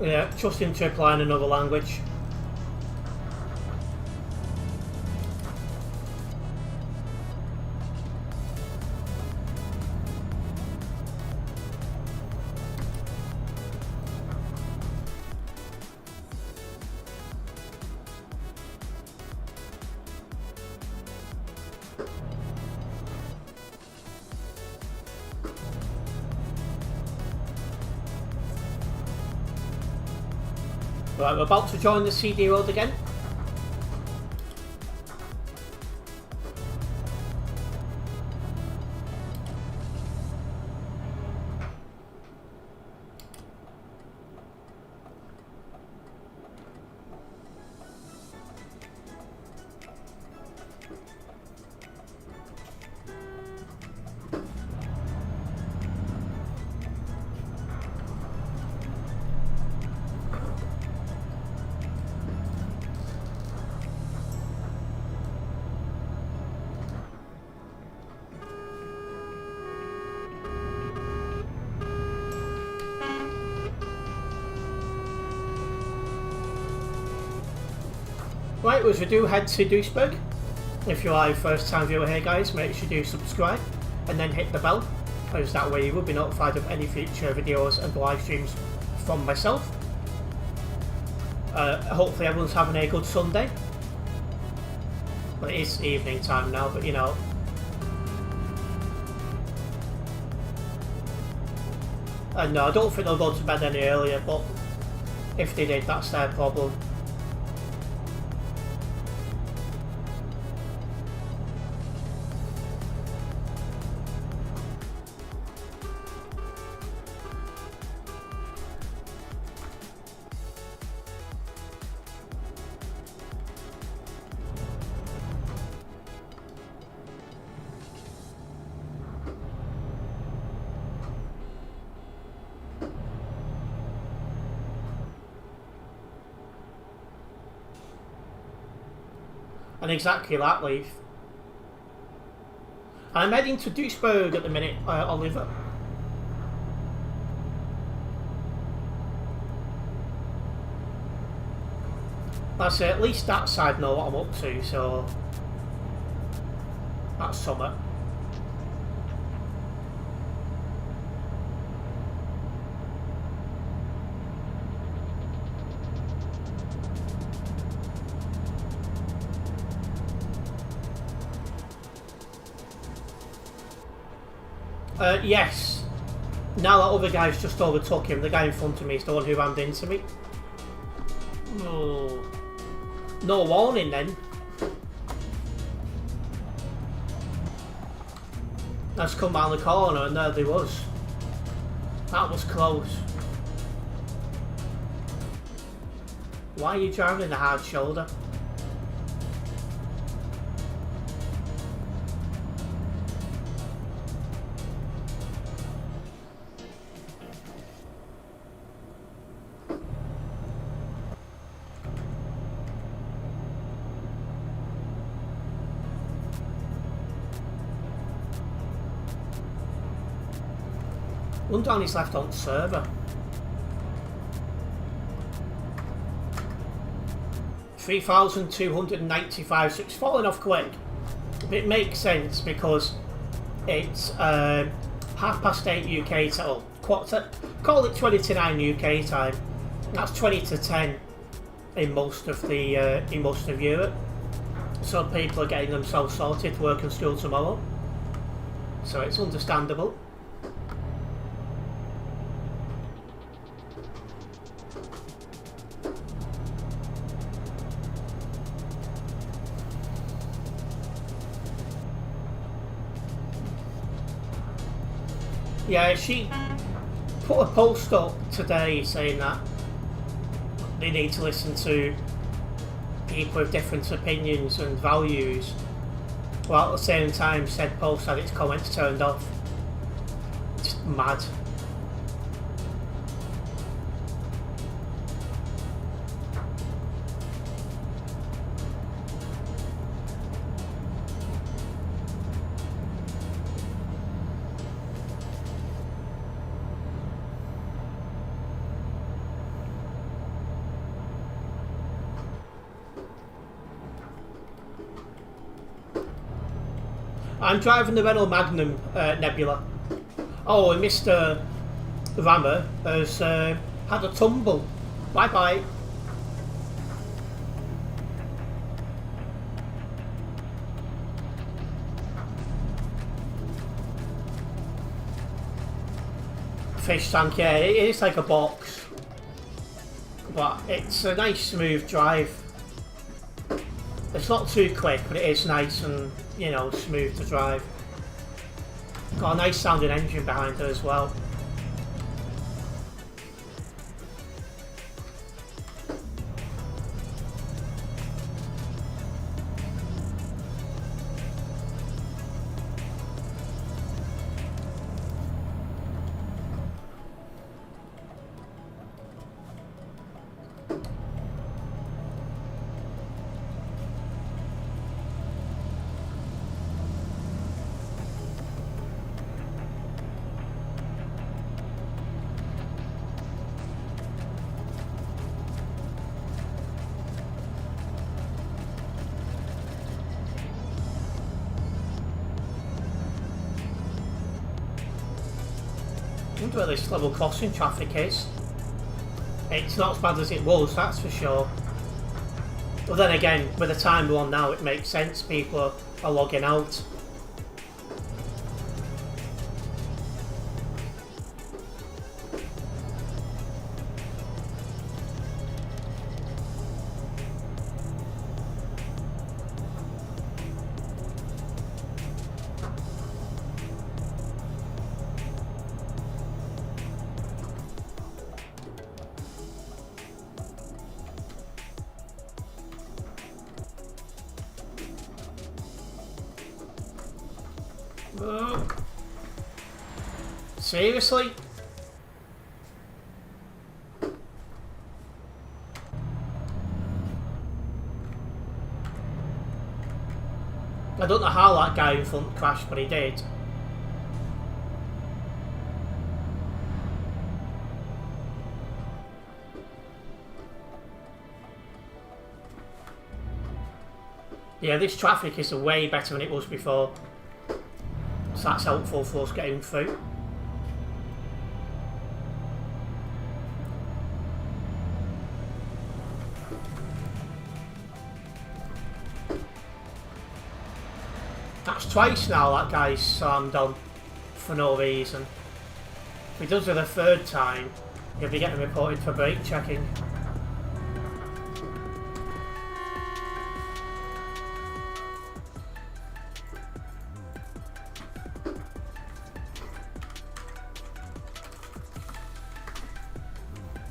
Yeah, trust him to apply in another language. Right, we're about to join the CD road again. Right, as we do head to Duisburg. If you are a first time viewer here guys, make sure you do subscribe and then hit the bell. as that way you will be notified of any future videos and live streams from myself. Hopefully everyone's having a good Sunday. Well, it is evening time now, but you know. And no, I don't think they'll go to bed any earlier, but if they did, that's their problem. And exactly that, Leaf. I'm heading to Duisburg at the minute, Oliver. That's it, at least that side know what I'm up to, so that's summer. Yes. Now that other guy's just overtook him, the guy in front of me is the one who rammed into me. Oh. No warning then. Let's come round the corner and there they was. That was close. Why are you driving the hard shoulder? One down is left on server. 3,295, so it's falling off quick. It makes sense because it's 8:30 UK time, call it 20 to 9 UK time. That's 20 to 10 in most of Europe. So people are getting themselves sorted, work and school tomorrow. So it's understandable. Yeah, she put a post up today saying that they need to listen to people with different opinions and values, while at the same time said post had its comments turned off. Just mad. I'm driving the Renault Magnum Nebula. Oh, and Mr. Rammer has had a tumble. Bye bye. Fish tank, yeah, it is like a box, but it's a nice smooth drive. It's not too quick, but it is nice and, you know, smooth to drive. Got a nice sounding engine behind it as well. mind where this level crossing traffic is. It's not as bad as it was, that's for sure. But then again, with the time we're on now, it makes sense. People are logging out. Seriously? I don't know how that guy in front crashed, but he did. Yeah, this traffic is way better than it was before. So that's helpful for us getting through. That's twice now that guy's slammed on for no reason. If he does it a third time, he'll be getting reported for brake checking.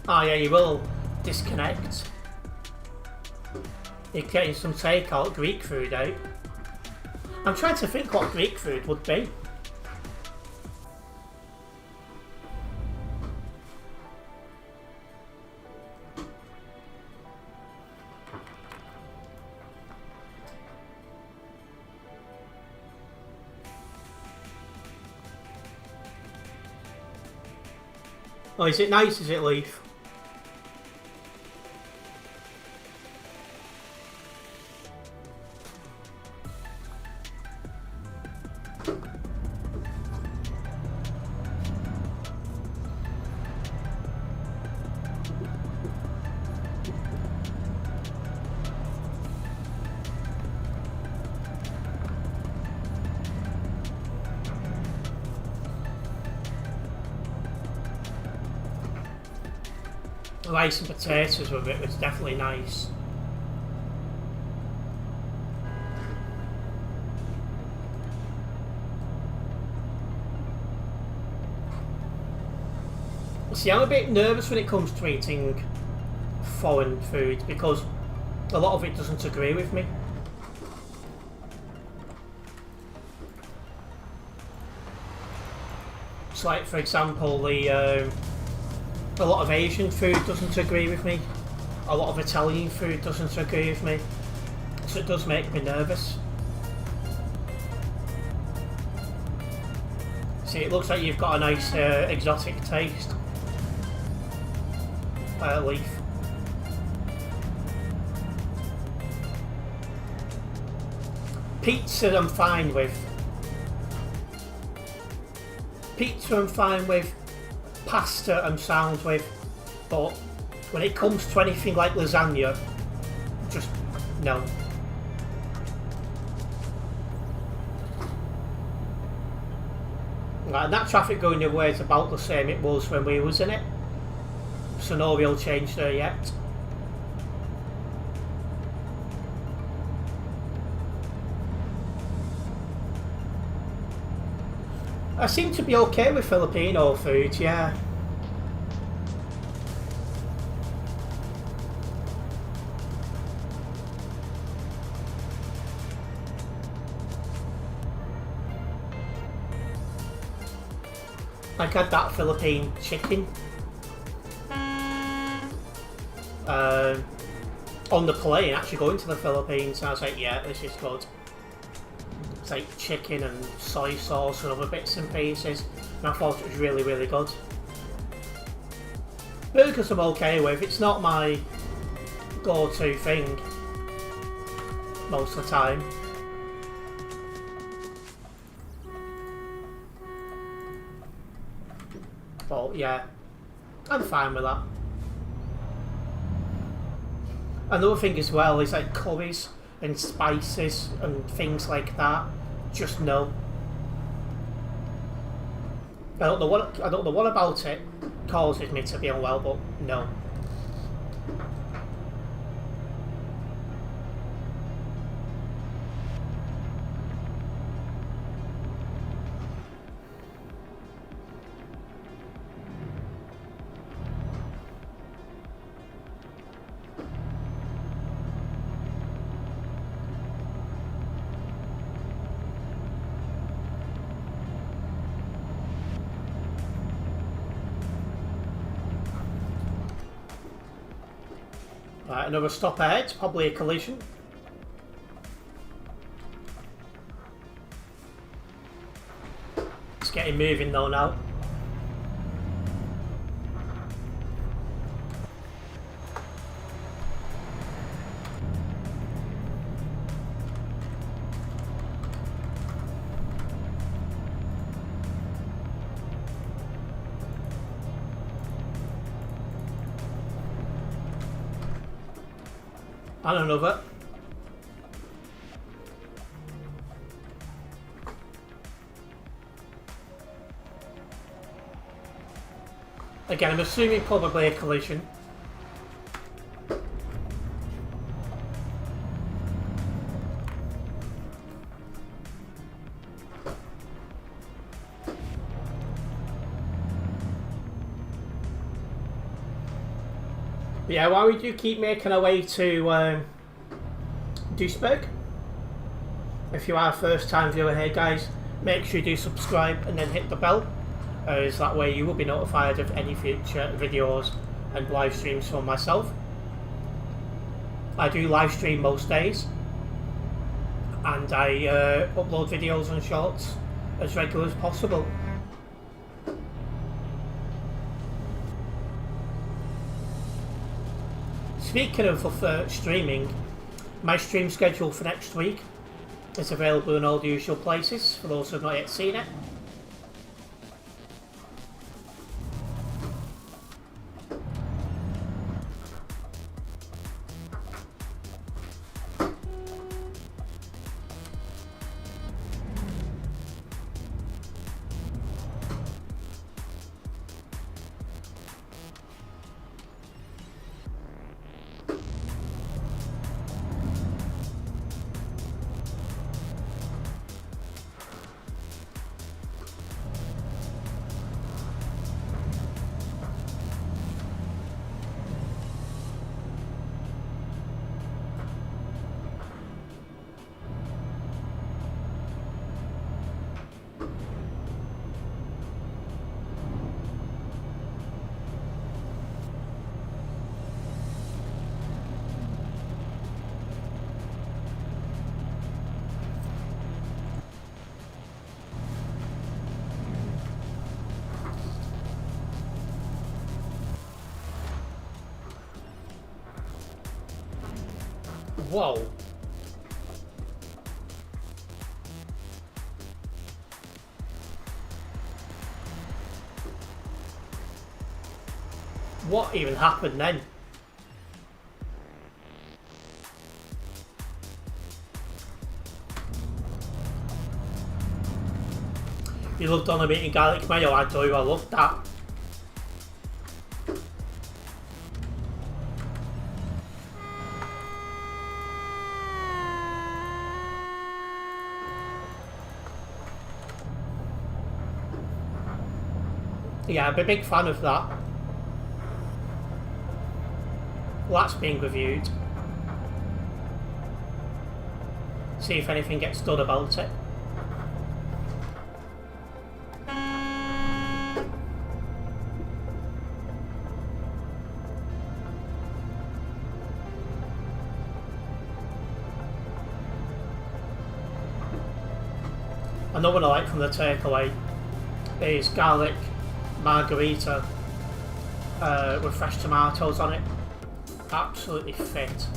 Oh yeah, you will disconnect. You're getting some takeout Greek food out. I'm trying to think what Greek food would be. Oh, is it nice? Is it Leaf? Rice and potatoes with it was definitely nice. See, I'm a bit nervous when it comes to eating foreign food because a lot of it doesn't agree with me. So, like for example, a lot of Asian food doesn't agree with me. A lot of Italian food doesn't agree with me. So it does make me nervous. See, it looks like you've got a nice exotic taste. Leaf. Pizza I'm fine with. Pizza I'm fine with. Pasta I'm sound with, but when it comes to anything like lasagna, just no. Right, and that traffic going your way is about the same it was when we was in it, so no real change there yet. I seem to be okay with Filipino food, yeah. I had that Philippine chicken on the plane, actually going to the Philippines, and I was like, yeah, this is good. It's like chicken and soy sauce and other bits and pieces, and I thought it was really, really good. Burgers I'm okay with, it's not my go-to thing most of the time. But yeah, I'm fine with that. Another thing as well is like curries and spices and things like that. Just no. I don't know what about it causes me to be unwell, but no. Right, another stop ahead, probably a collision. It's getting moving though now. And another. Again, I'm assuming probably a collision. But yeah, while we do keep making our way to Duisburg, if you are a first time viewer here guys, make sure you do subscribe and then hit the bell, as that way you will be notified of any future videos and live streams from myself. I do live stream most days, and I upload videos and shorts as regular as possible. Speaking of streaming, my stream schedule for next week is available in all the usual places for those who have not yet seen it. Whoa. What even happened then? You loved on a meat and garlic mayo, I do, I loved that. Yeah, I'm a big fan of that. Well, that's being reviewed. See if anything gets done about it. Another one I like from the takeaway is garlic margarita with fresh tomatoes on it. Absolutely fit.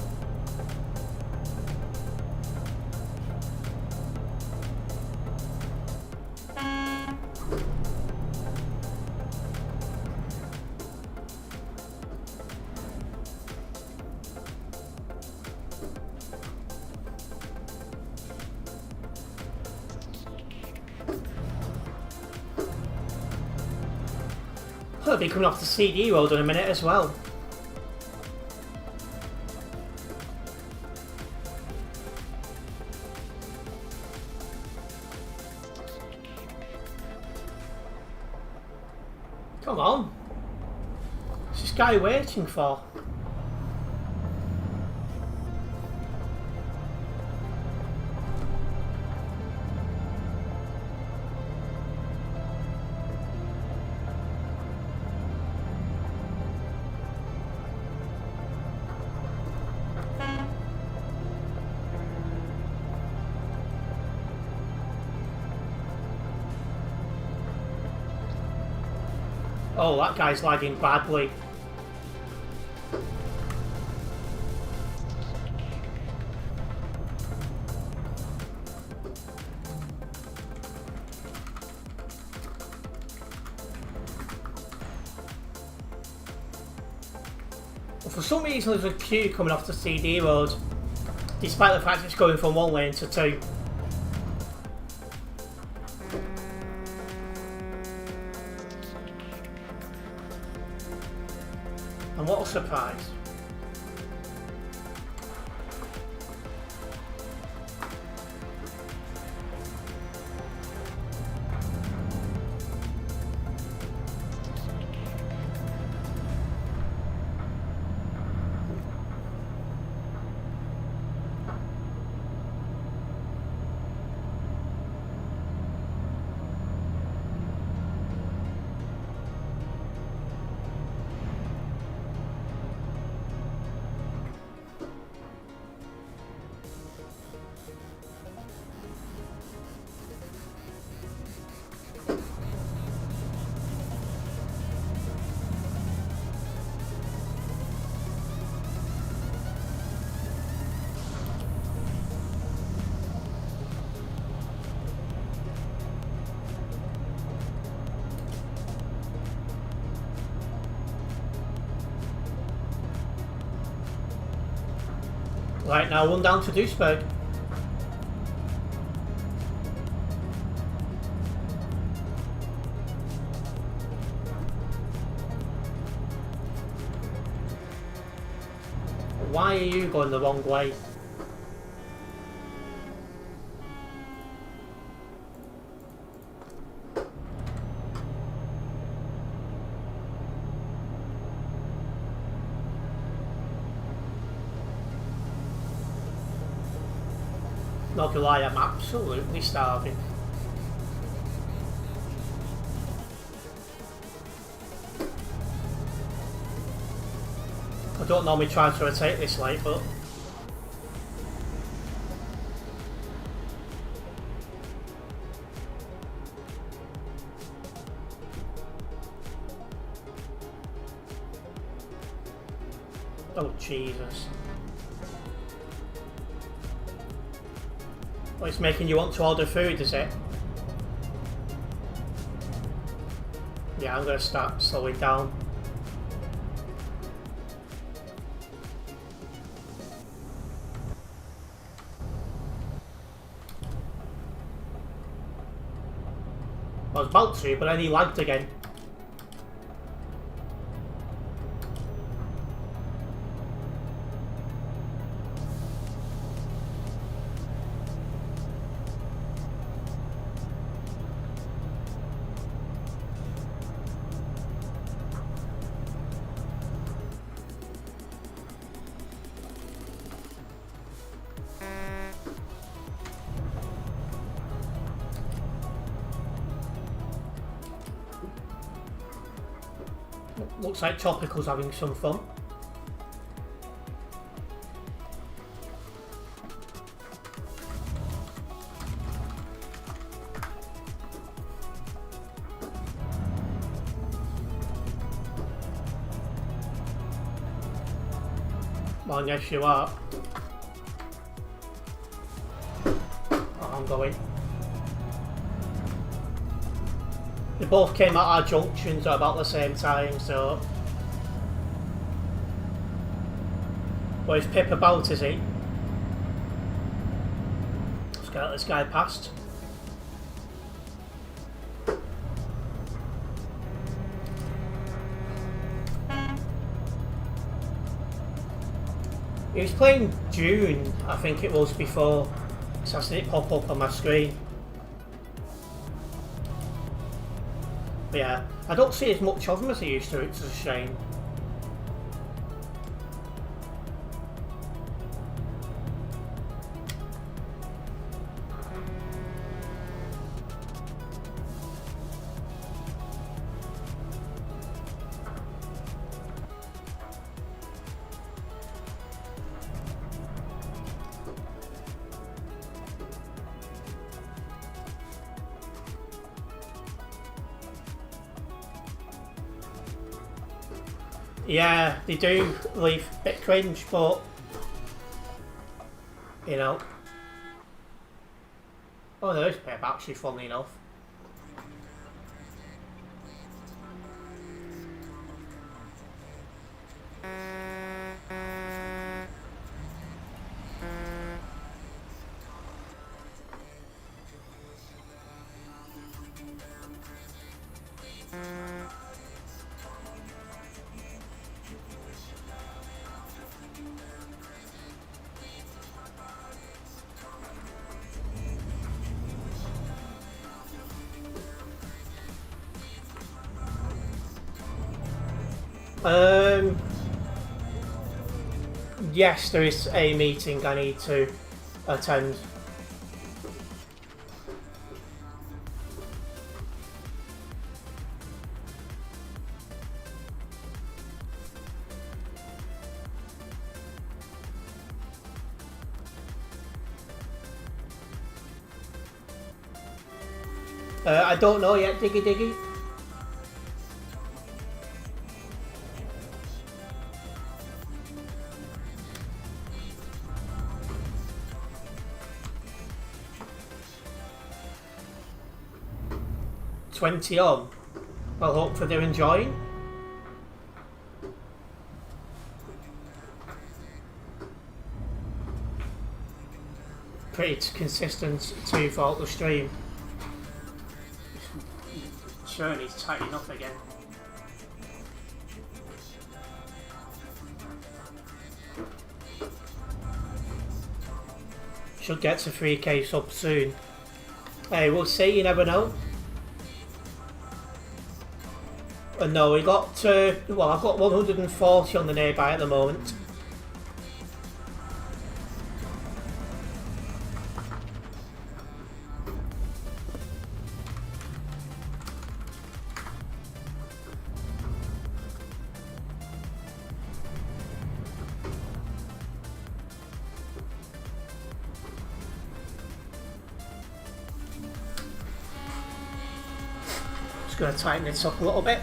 going to be coming off the CD road in a minute as well. Come on. What's this guy waiting for? Oh, that guy's lagging badly. Well, for some reason there's a queue coming off the CD road, despite the fact it's going from one lane to two. And what a surprise. Right, now one down to Duisburg. Why are you going the wrong way? Not gonna lie, I'm absolutely starving. I don't normally try to rotate this late, but oh Jesus. Well, it's making you want to order food, is it? Yeah, I'm going to start slowing down. I was about to, but then he lagged again. Looks like Topical's having some fun. Well, yes you are. Oh, I'm going. They both came at our junctions at about the same time, so... Well, is Pip about, is he? Let's get this guy past. He was playing June, I think it was before, so I seen it pop up on my screen. But yeah, I don't see as much of him as I used to, it's a shame. Yeah, they do leave a bit cringe, but you know. Oh, there is Pep actually, funnily enough. Yes, there is a meeting I need to attend. I don't know yet, Diggy Diggy. $20 on. Well, hopefully they're enjoying. Pretty consistent to throughout the stream. Sure, he's tightening up again. Should get to 3k sub soon. Hey, we'll see, you never know. No, we got well, I've got 140 on the nearby at the moment. Just going to tighten this up a little bit.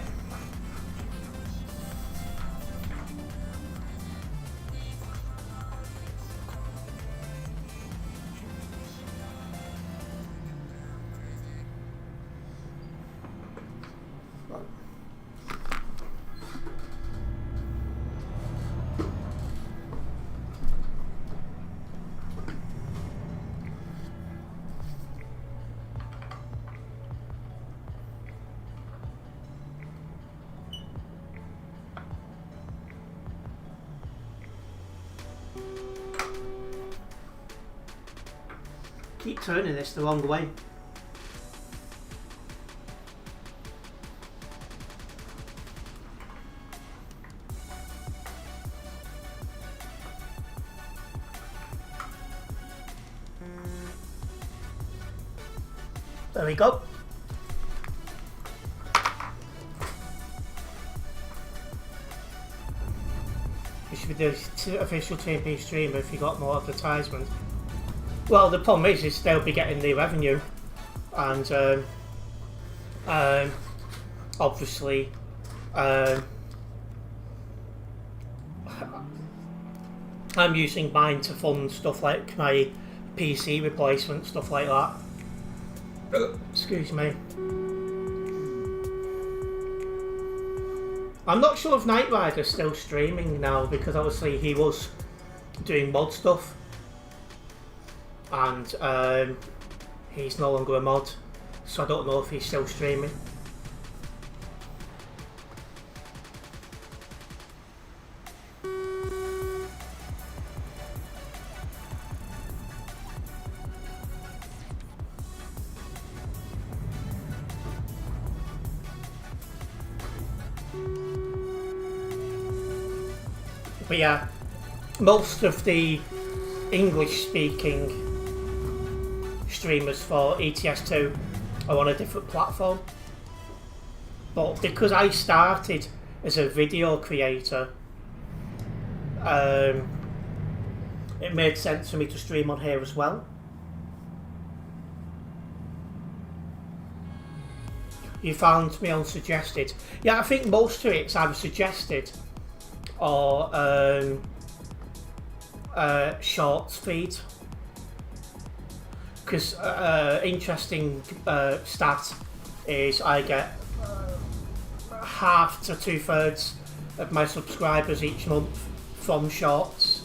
Keep turning this the wrong way. There we go. You should be the official TMP streamer if you got more advertisement. Well, the problem is they'll be getting the revenue, and obviously, I'm using mine to fund stuff like my PC replacement, stuff like that. Excuse me. I'm not sure if Knight Rider's still streaming now, because obviously he was doing mod stuff. And he's no longer a mod, so I don't know if he's still streaming. But yeah, most of the English-speaking streamers for ETS2 are on a different platform. But because I started as a video creator, it made sense for me to stream on here as well. You found me on suggested. Yeah, I think most of it's either suggested or shorts feed. Because interesting stat is I get half to 2/3 of my subscribers each month from shorts.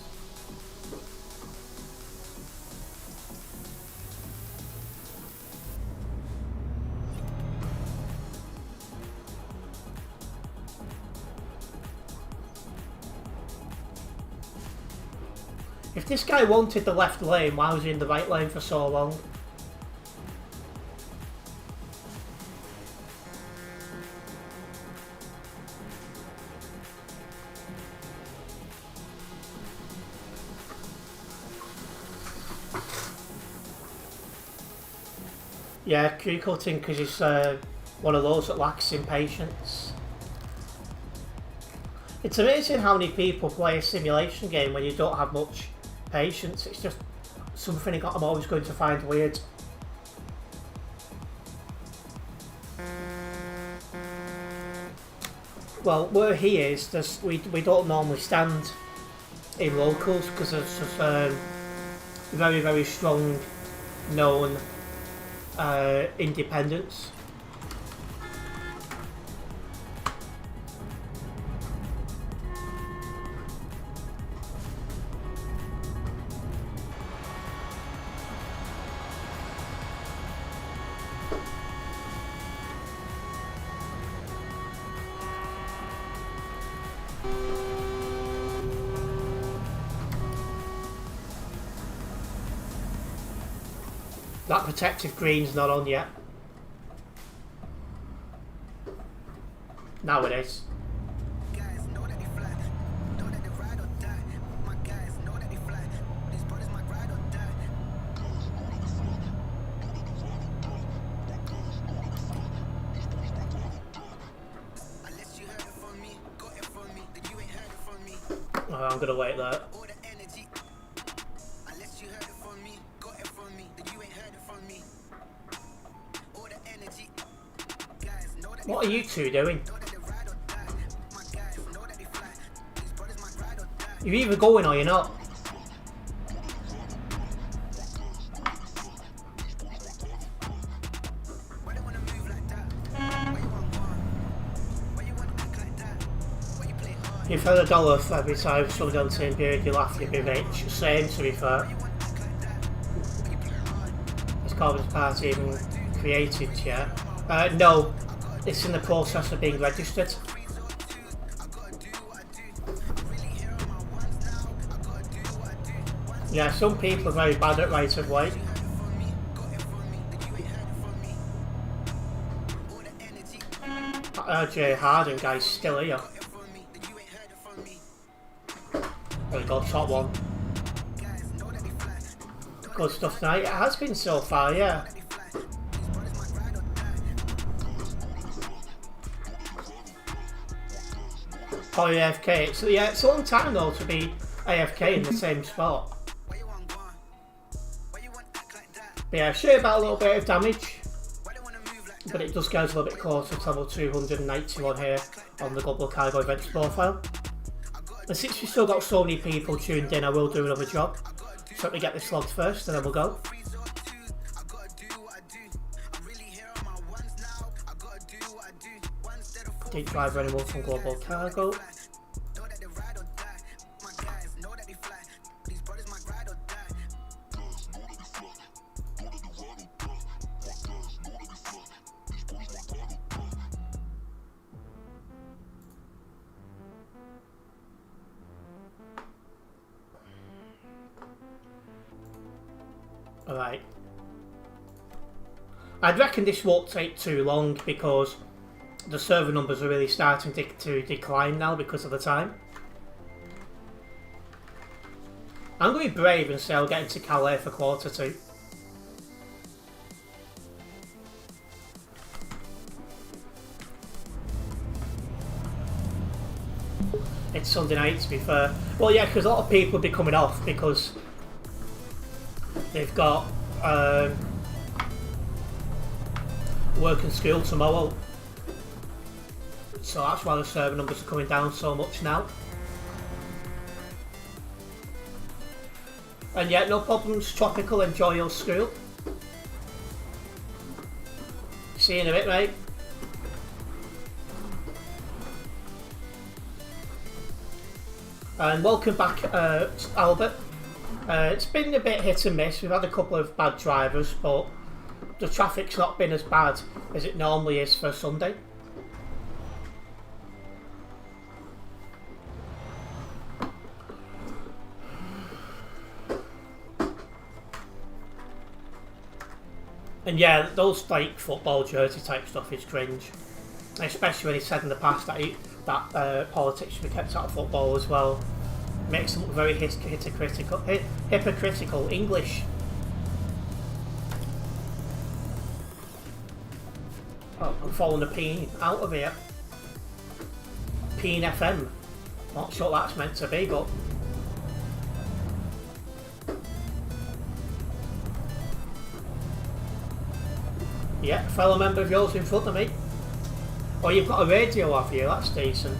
If this guy wanted the left lane, why was he in the right lane for so long? Yeah, tree cutting because he's one of those that lacks in patience. It's amazing how many people play a simulation game when you don't have much patience. It's just something I'm always going to find weird. Well, where he is, we don't normally stand in locals because there's just very, very strong known independence. That protective green's not on yet. Now it is. Oh, I'm gonna wait there. What are you two doing? You're either going or you're not. You've heard $1 for every time somebody on the same period you laugh, you'd be rich. Same, to be fair. Has Corbyn's party even created yet? No. It's in the process of being registered. Yeah, some people are very bad at right of way. RJ Harden guy's still here. There we go, top one. Good stuff tonight. It has been so far, yeah. Oh, AFK. So yeah, it's a long time though to be AFK in the same spot. But yeah, sure about a little bit of damage. But it does get us a little bit closer to level 291 here on the Global Cargo Events profile. And since we've still got so many people tuned in, I will do another job. So let me get this logged first and then we'll go. Didn't drive anyone from Global Cargo. Alright. I'd reckon this won't take too long because the server numbers are really starting to decline now because of the time. I'm going to be brave and say I'll get into Calais for quarter 2. It's Sunday night, to be fair. Well, yeah, because a lot of people will be coming off because they've got work and school tomorrow. So that's why the server numbers are coming down so much now. And yeah, no problems, Tropical, enjoy your school. See you in a bit, mate. And welcome back, Albert. It's been a bit hit and miss. We've had a couple of bad drivers, but the traffic's not been as bad as it normally is for Sunday. And yeah, those like football jersey type stuff is cringe, especially when he said in the past that politics should be kept out of football as well. Makes them look very hypocritical English. Oh, I'm following the Peen out of here. Peen FM. Not sure what that's meant to be, but yeah, fellow member of yours in front of me. Oh, you've got a radio off you, that's decent.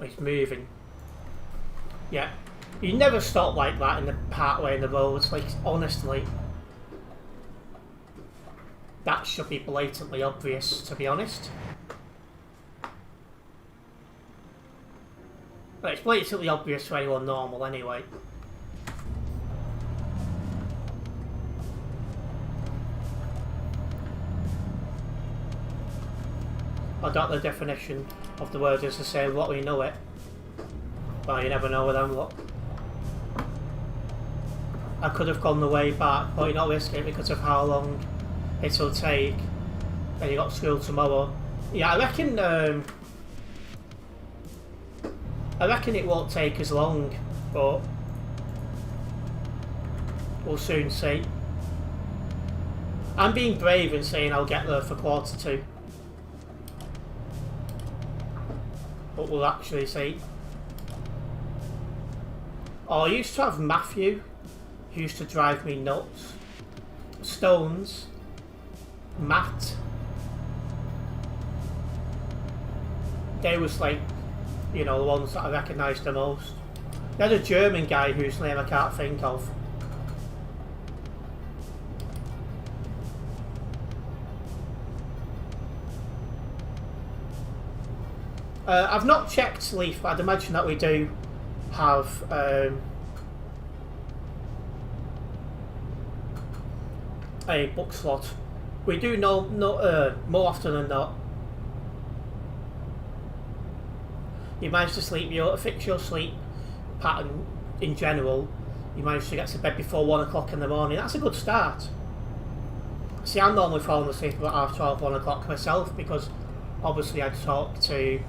He's moving. Yeah. You never stop like that in the part way in the roads, like honestly. That should be blatantly obvious, to be honest. But it's blatantly obvious to anyone normal anyway. I doubt the definition of the word is the same, what we know it. Well, you never know with them, look. I could have gone the way back, but you're not risking it because of how long it'll take. And you got school tomorrow. Yeah, I reckon it won't take as long, but we'll soon see. I'm being brave and saying I'll get there for quarter 2. But we'll actually see. Oh, I used to have Matthew, who used to drive me nuts. Stones. Matt. They was like, you know, the ones that I recognised the most. They had a German guy whose name I can't think of. I've not checked Leaf, but I'd imagine that we do have a book slot. We do know more often than not. You manage to fix your sleep pattern in general. You manage to get to bed before 1 o'clock in the morning. That's a good start. See, I'm normally falling asleep about 12, 1 o'clock myself because obviously I talk to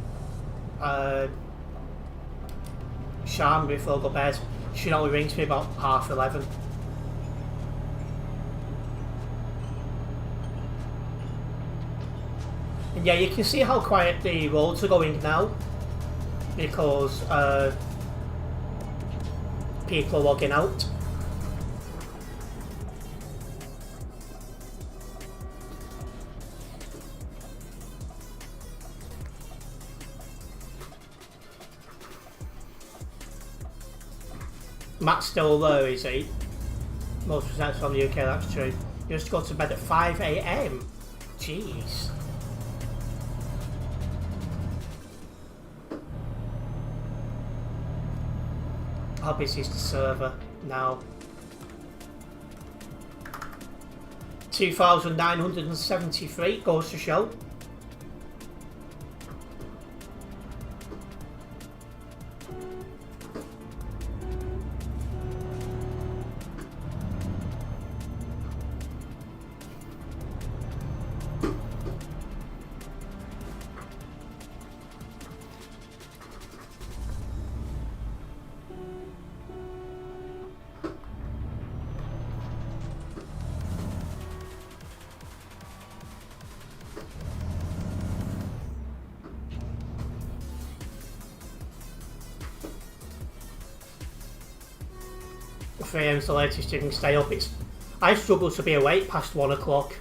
Shan before I go to bed. She only rings me about 11:30. And yeah, you can see how quiet the roads are going now because people are logging out. Matt's still there, is he? Most percent from the UK, that's true. You just go to bed at 5 AM. Jeez. How busy is the server now? 2,973 goes to show. 3 a.m. is the latest you can stay up. I struggle to be awake past 1 o'clock.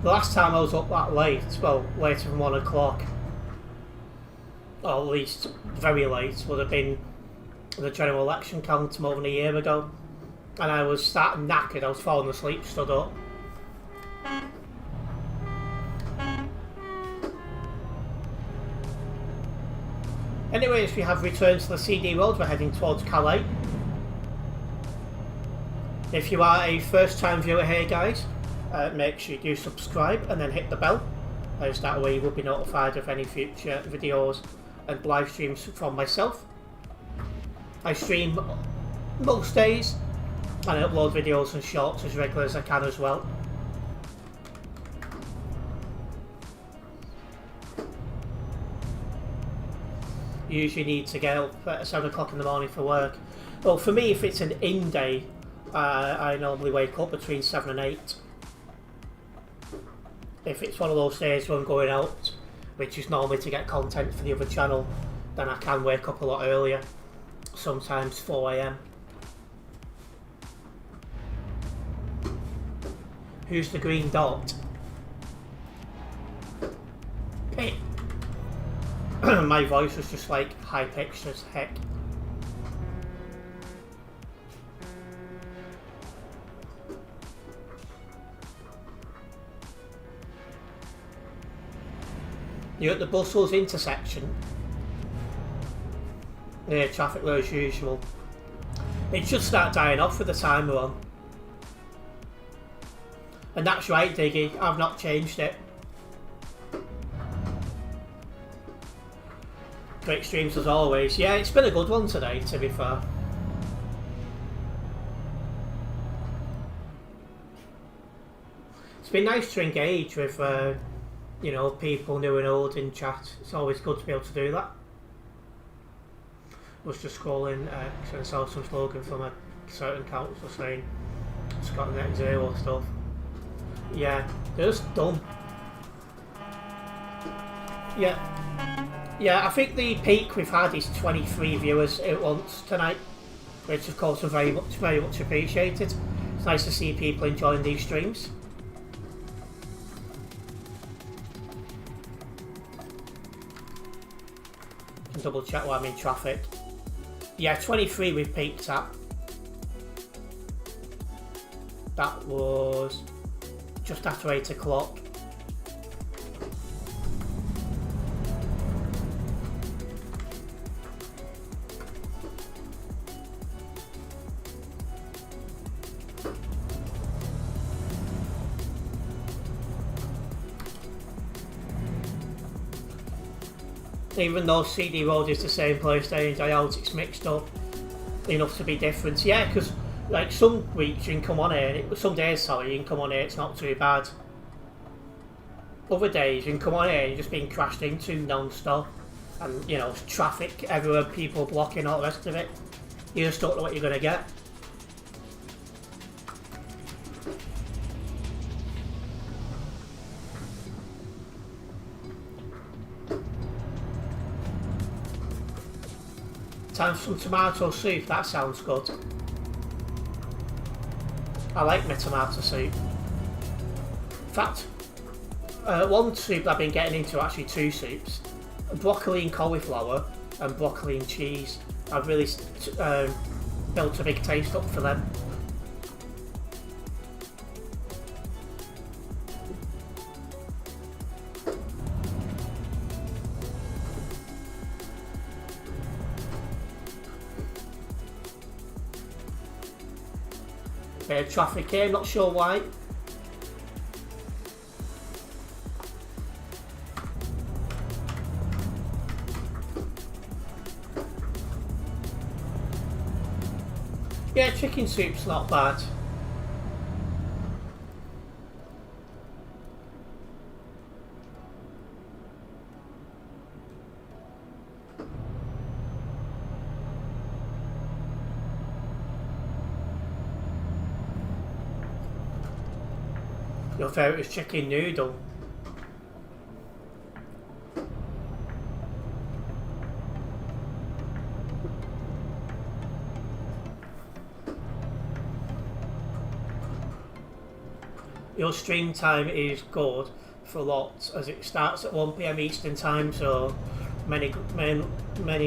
The last time I was up that late, well, later than 1 o'clock, or at least very late, would have been the general election count more than a year ago. And I was starting knackered, I was falling asleep, stood up. Anyways, we have returned to the CD road, we're heading towards Calais. If you are a first time viewer here, guys, make sure you do subscribe and then hit the bell, as that way you will be notified of any future videos and live streams from myself. I stream most days and I upload videos and shorts as regular as I can as well. You usually need to get up at 7 o'clock in the morning for work. Well, for me, if it's an in day, I normally wake up between 7 and 8. If it's one of those days where I'm going out, which is normally to get content for the other channel, then I can wake up a lot earlier, sometimes 4 a.m. Who's the green dot? Hey. My voice was just like high pitched as heck. You're at the Brussels intersection. Yeah, traffic low as usual. It should start dying off with the timer on. And that's right, Diggy, I've not changed it. Great streams as always. Yeah, it's been a good one today, to be fair. It's been nice to engage with you know, people new and old in chat. It's always good to be able to do that. I was just scrolling because I saw some slogan from a certain council saying it's got net zero stuff. Yeah, they're just dumb. Yeah, I think the peak we've had is 23 viewers at once tonight, which of course is very much appreciated. It's nice to see people enjoying these streams. Double check while I'm in traffic. Yeah, 23 we've peaked at. That was just after 8 o'clock. Even though CD Road is the same place day in day out, it's mixed up enough to be different. Yeah, because like some weeks you can come on here, some days sorry, you can come on here, it's not too bad. Other days you can come on here and you're just being crashed into non-stop, and you know, traffic everywhere, people blocking, all the rest of it. You just don't know what you're going to get. Time for some tomato soup, that sounds good. I like my tomato soup. In fact, one soup I've been getting into, actually two soups. Broccoli and cauliflower and broccoli and cheese. I've really built a big taste up for them. Bit of traffic here, not sure why. Yeah, chicken soup's not bad. Your favourite is chicken noodle. Your stream time is good for lots, as it starts at 1 PM Eastern time, so many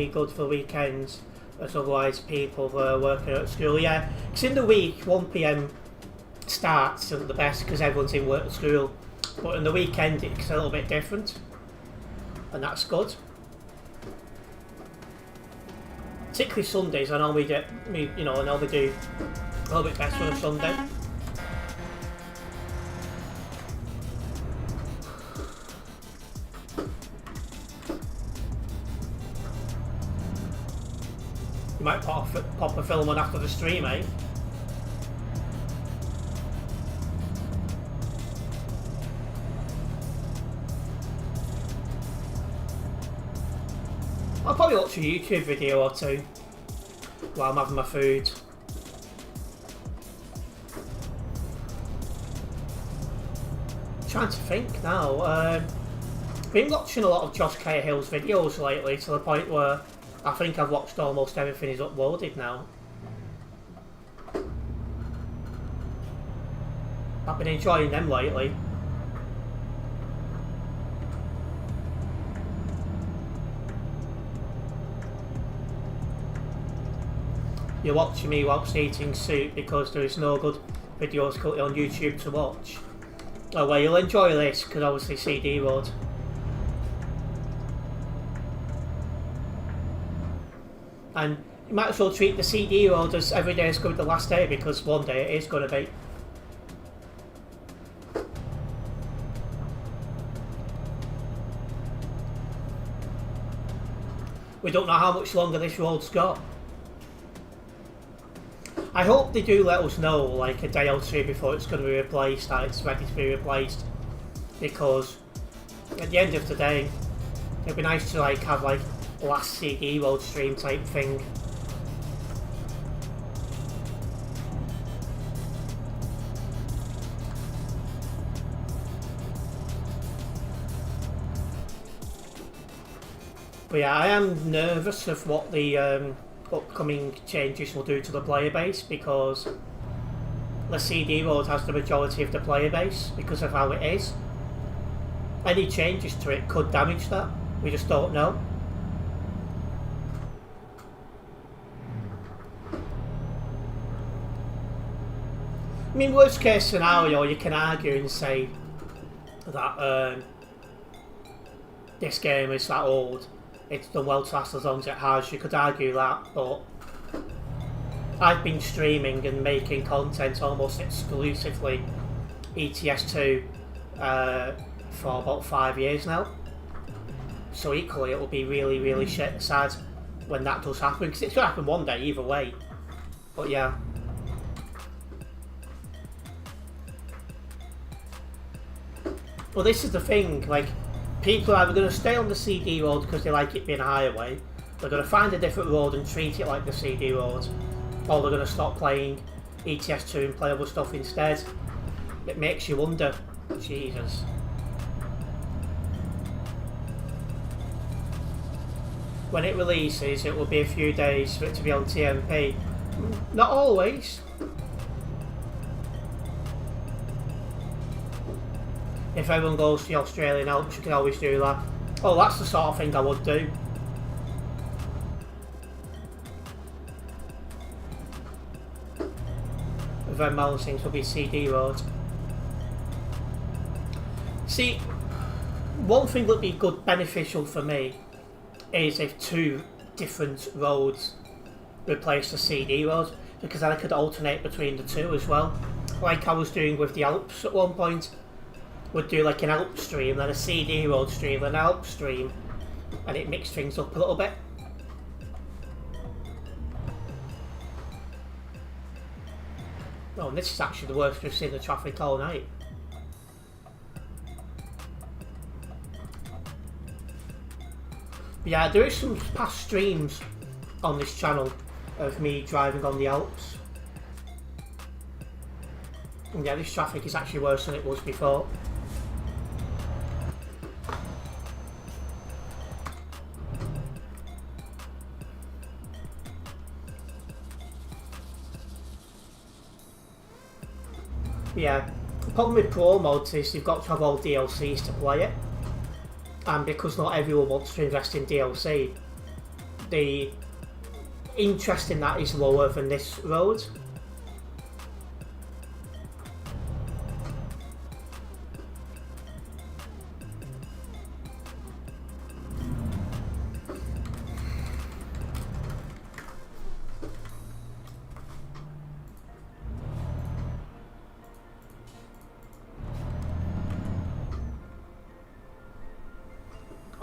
good for weekends, as otherwise people are working at school. Yeah, because in the week 1 PM starts isn't the best because everyone's in work at school, but in the weekend it's a little bit different, and that's good. Particularly Sundays, I normally do a little bit better on a Sunday. You might pop a film on after the stream, eh? I'll probably watch a YouTube video or two while I'm having my food. Trying to think now. I've been watching a lot of Josh Cahill's videos lately to the point where I think I've watched almost everything he's uploaded now. I've been enjoying them lately. You're watching me whilst eating soup because there is no good videos currently on YouTube to watch. Oh well, you'll enjoy this because obviously CD Road. And you might as well treat the CD Road as every day is going to be the last day, because one day it is going to be. We don't know how much longer this road's got. I hope they do let us know like a day or two before it's going to be replaced, that it's ready to be replaced, because at the end of the day it'd be nice to like have like last CD Road stream type thing. But yeah, I am nervous of what the upcoming changes will do to the player base, because the CD Road has the majority of the player base because of how it is. Any changes to it could damage that, we just don't know. I mean, worst case scenario, you can argue and say that this game is that old, it's done well to last as long as it has. You could argue that, but I've been streaming and making content almost exclusively ETS2 for about 5 years now. So equally, it will be really, really sad when that does happen, because it's going to happen one day either way. But yeah. Well, this is the thing, like, people are either going to stay on the CD Road because they like it being a highway, they're going to find a different road and treat it like the CD Road, or they're going to stop playing ETS2 and play other stuff instead. It makes you wonder. Jesus. When it releases, it will be a few days for it to be on TMP. Not always. If everyone goes to the Australian Alps, you can always do that. Oh, that's the sort of thing I would do. Then most things will be CD Road. See, one thing that would be good, beneficial for me, is if 2 different roads replace the CD Road, because then I could alternate between the 2 as well. Like I was doing with the Alps at one point. Would do like an Alp stream, then a CD Road stream, then an Alp stream, and it mixed things up a little bit. Oh, and this is actually the worst we've seen the traffic all night. But yeah, there is some past streams on this channel of me driving on the Alps. And yeah, this traffic is actually worse than it was before. Yeah, the problem with Pro mods is you've got to have all DLCs to play it, and because not everyone wants to invest in DLC, the interest in that is lower than this road.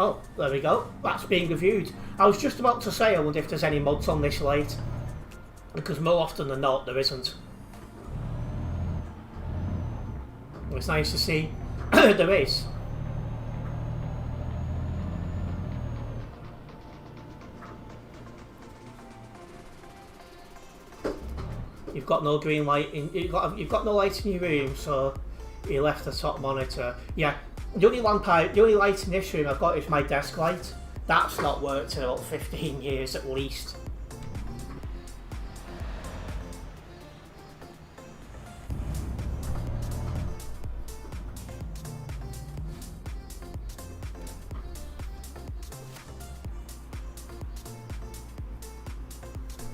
Oh, there we go. That's being reviewed. I was just about to say I wonder if there's any mods on this late, because more often than not there isn't. It's nice to see there is. You've got no green light in. You've got no light in your room, so you left the top monitor. Yeah. The only light in this room I've got is my desk light. That's not worked in about 15 years at least.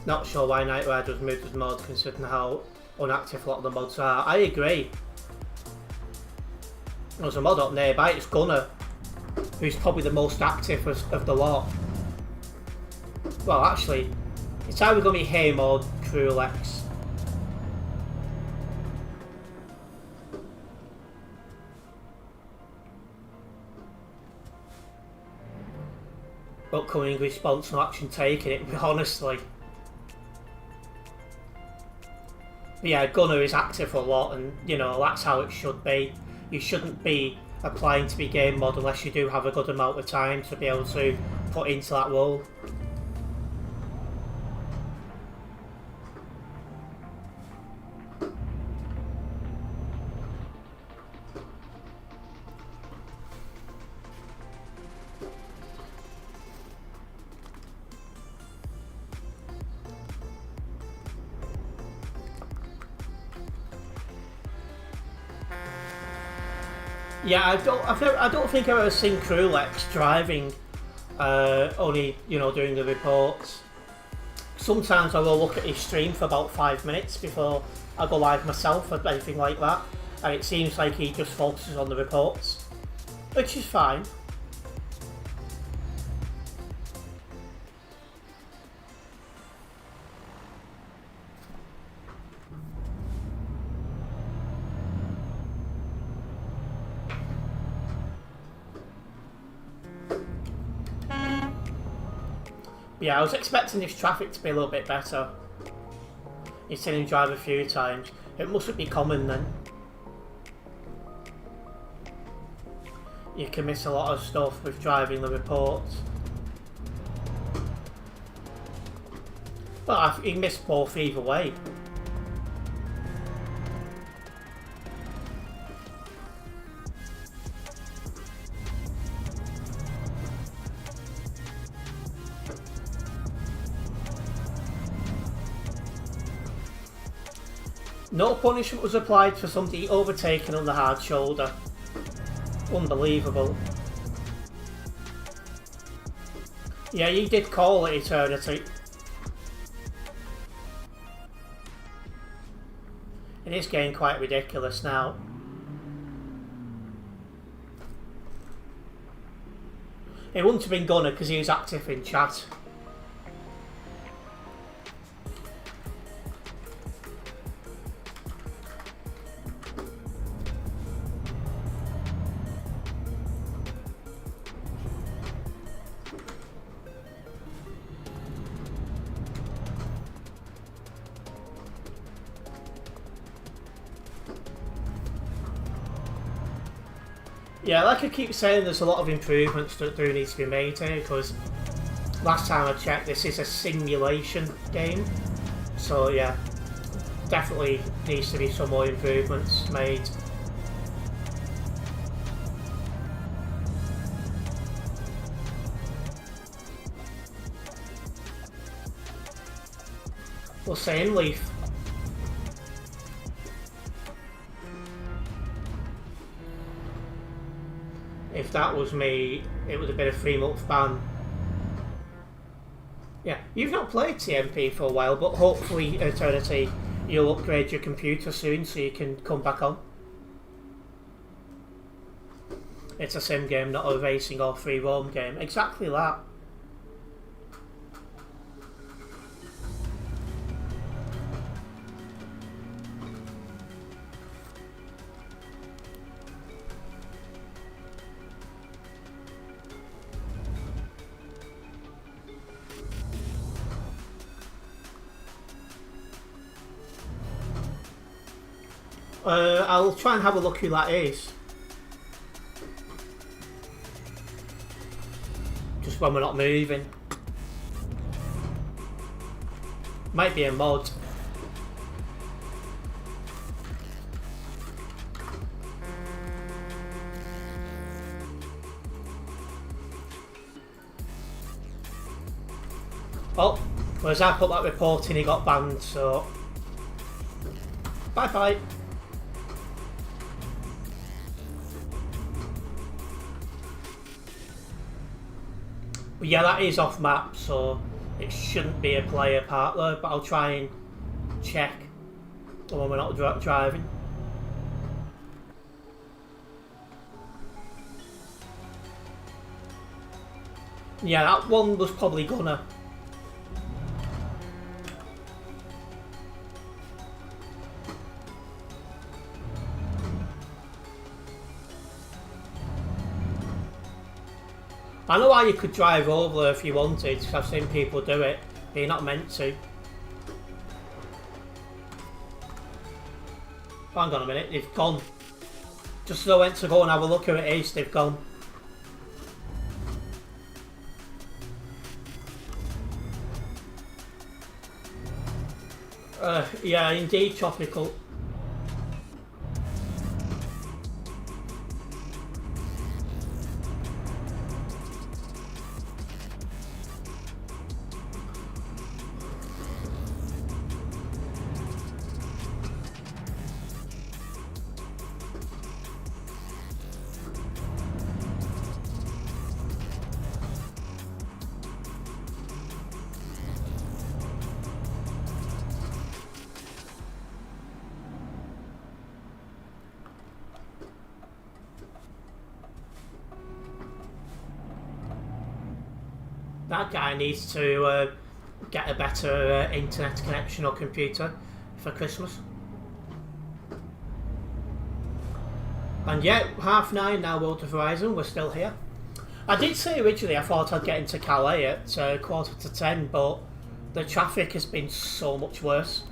Not sure why Night Rider's moved as mod considering how unactive a lot of the mods are. I agree. There's a mod up nearby, it's Gunner, who's probably the most active of the lot. Well, actually, it's either going to be him or Crulex. Upcoming response, no action taken, it honestly. But yeah, Gunner is active a lot, and you know, that's how it should be. You shouldn't be applying to be game mod unless you do have a good amount of time to be able to put into that role. Yeah, I don't think I've ever seen Crulex driving, only, you know, doing the reports. Sometimes I will look at his stream for about 5 minutes before I go live myself or anything like that, and it seems like he just focuses on the reports, which is fine. Yeah, I was expecting this traffic to be a little bit better. You've seen him drive a few times. It mustn't be common then. You can miss a lot of stuff with driving the reports. Well, he missed both either way. No punishment was applied for somebody overtaken on the hard shoulder. Unbelievable. Yeah, you did call it eternity. It is getting quite ridiculous now. It wouldn't have been Gunner because he was active in chat. Yeah, like I keep saying, there's a lot of improvements that do need to be made here, because last time I checked, this is a simulation game. So yeah, definitely needs to be some more improvements made. We'll say in Leaf. If that was me, it would have been a 3-month ban. Yeah, you've not played TMP for a while, but hopefully, Eternity, you'll upgrade your computer soon so you can come back on. It's a sim game, not a racing or free roam game. Exactly that. I'll try and have a look who that is. Just when we're not moving. Might be a mod. Oh, whereas I put that report in, he got banned, so... Bye-bye. But yeah, that is off map, so it shouldn't be a player part there, but I'll try and check when we're not driving. Yeah, that one was probably gonna. I know why you could drive over there if you wanted, because I've seen people do it, but you're not meant to. Hang on a minute, they've gone. Just as I went to go and have a look who it is, they've gone. Yeah, indeed, tropical. That guy needs to get a better internet connection or computer for Christmas. And yeah, 9:30 now, World of Horizon, we're still here. I did say originally I thought I'd get into Calais at 9:45, but the traffic has been so much worse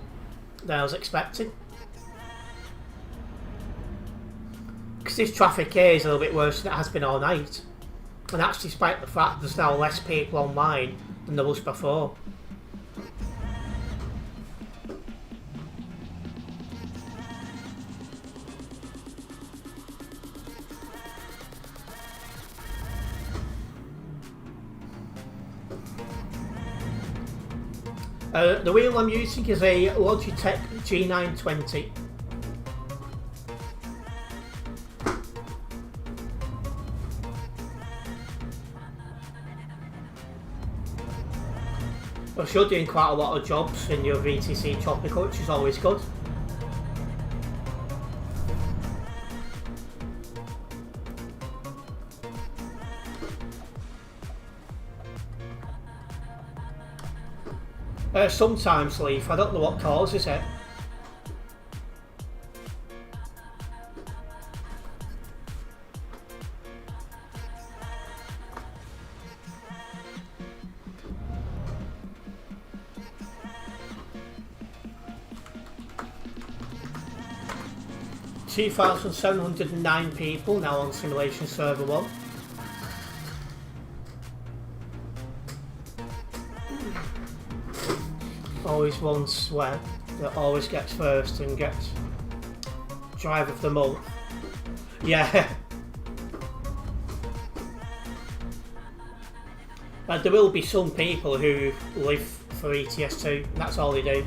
than I was expecting. Because this traffic here is a little bit worse than it has been all night. And that's despite the fact there's now less people online than there was before. The wheel I'm using is a Logitech G920. Well, you're doing quite a lot of jobs in your VTC Tropical, which is always good. Sometimes, Leaf. I don't know what causes it. $2,709 people now on Simulation Server 1. Always one sweat. that always gets first and gets drive of the month. Yeah. But there will be some people who live for ETS2, and that's all they do.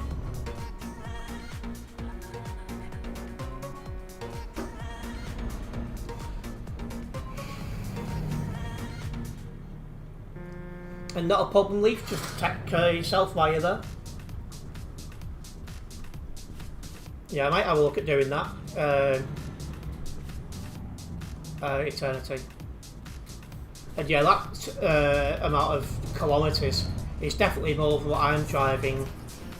And not a problem, Leaf, just take care of yourself while you're there. Yeah, I might have a look at doing that. Eternity. And yeah, that amount of kilometres is definitely more than what I'm driving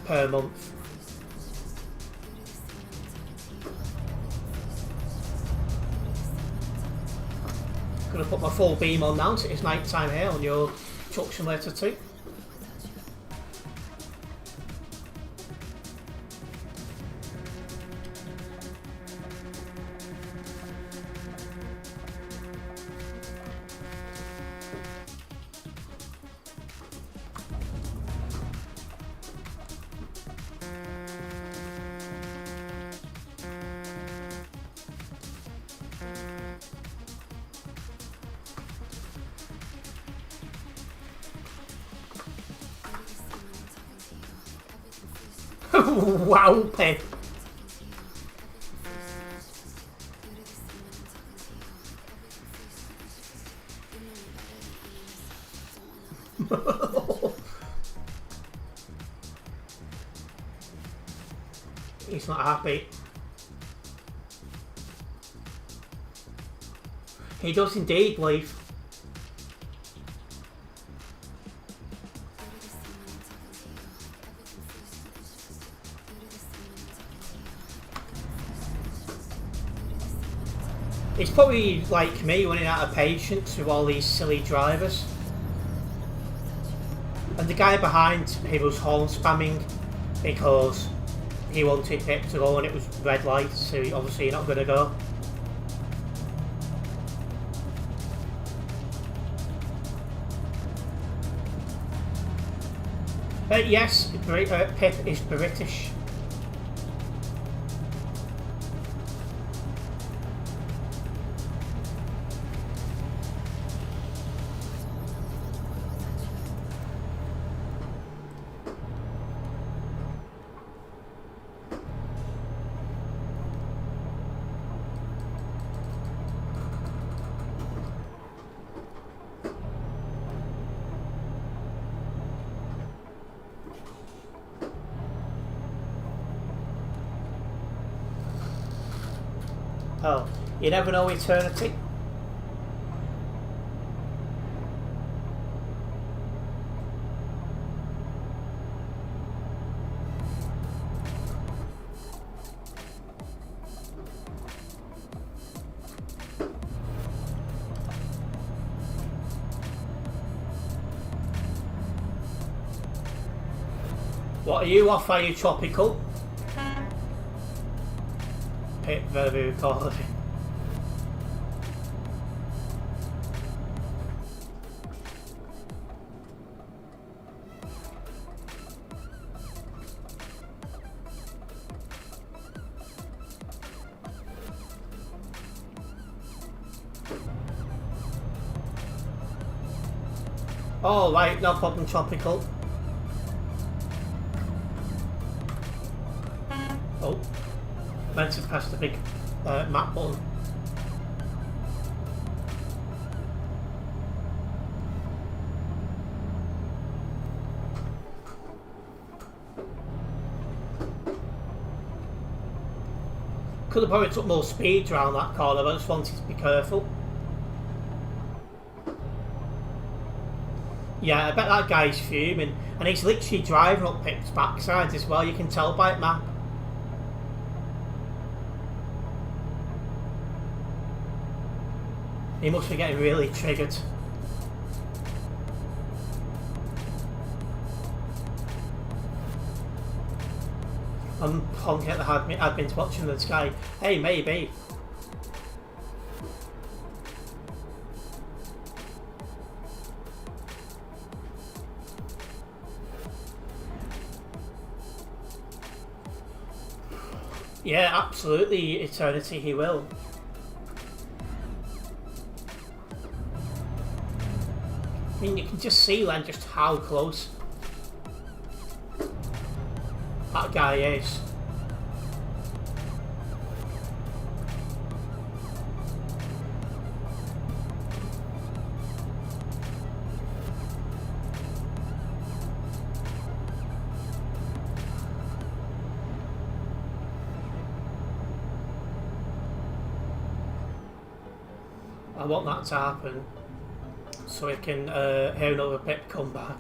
per month. Gonna put my full beam on now, so it's night time here on your Truck Simulator 2. Wow, Pip. He's not happy. He does indeed, Leaf. He's probably like me, running out of patience with all these silly drivers. And the guy behind him was horn spamming because he wanted Pip to go and it was red light, so obviously you're not going to go. Yes, Pip is British. Oh, you never know eternity. What are you off? Are you tropical? Pip very recording. Oh right, no problem, tropical. Oh, meant to press the big map button. Could have probably took more speed around that corner, but I just wanted to be careful. Yeah, I bet that guy's fuming, and he's literally driving up Pip's backside as well. You can tell by the map. He must be getting really triggered. I'm honking at the admin's watching the sky. Hey, maybe. Yeah, absolutely, Eternity, he will. I mean, you can just see then just how close that guy is. I want that to happen so we can hear another Pip come back.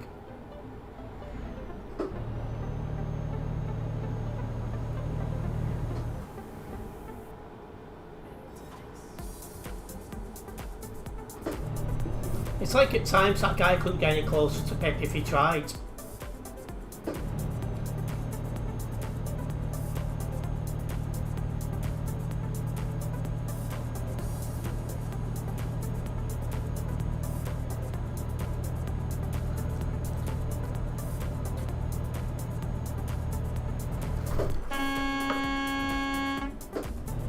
It's like at times that guy couldn't get any closer to Pip if he tried.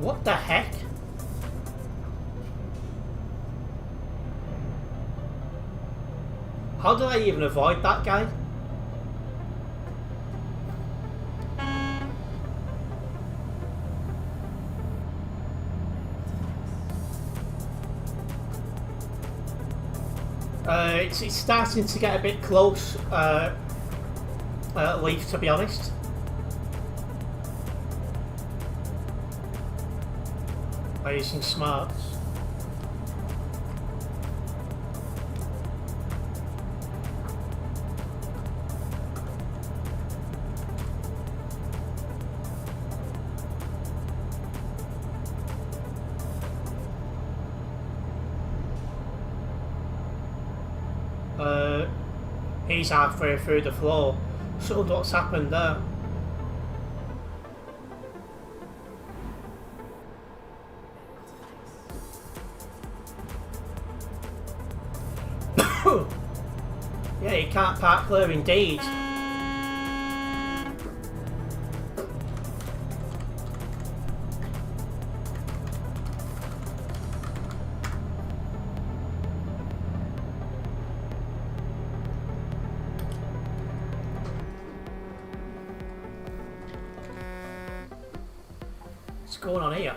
What the heck? How did I even avoid that guy? It's starting to get a bit close, Leaf, to be honest. By using smarts. He's halfway through the floor. So what's happened there? Yeah, you can't park there indeed. What's going on here?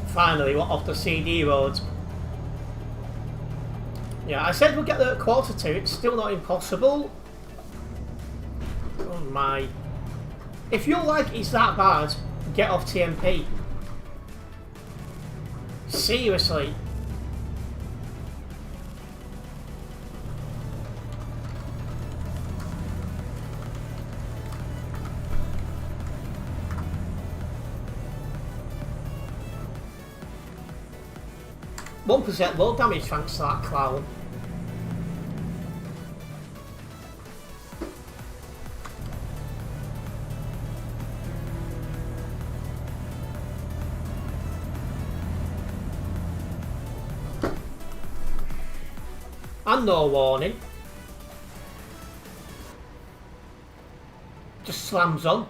Finally, we're off the CD road. Yeah, I said we'll get there at 1:45. It's still not impossible. Oh my. If your lag is that bad, get off TMP. Seriously. %1 low damage thanks to that clown. And no warning. Just slams on.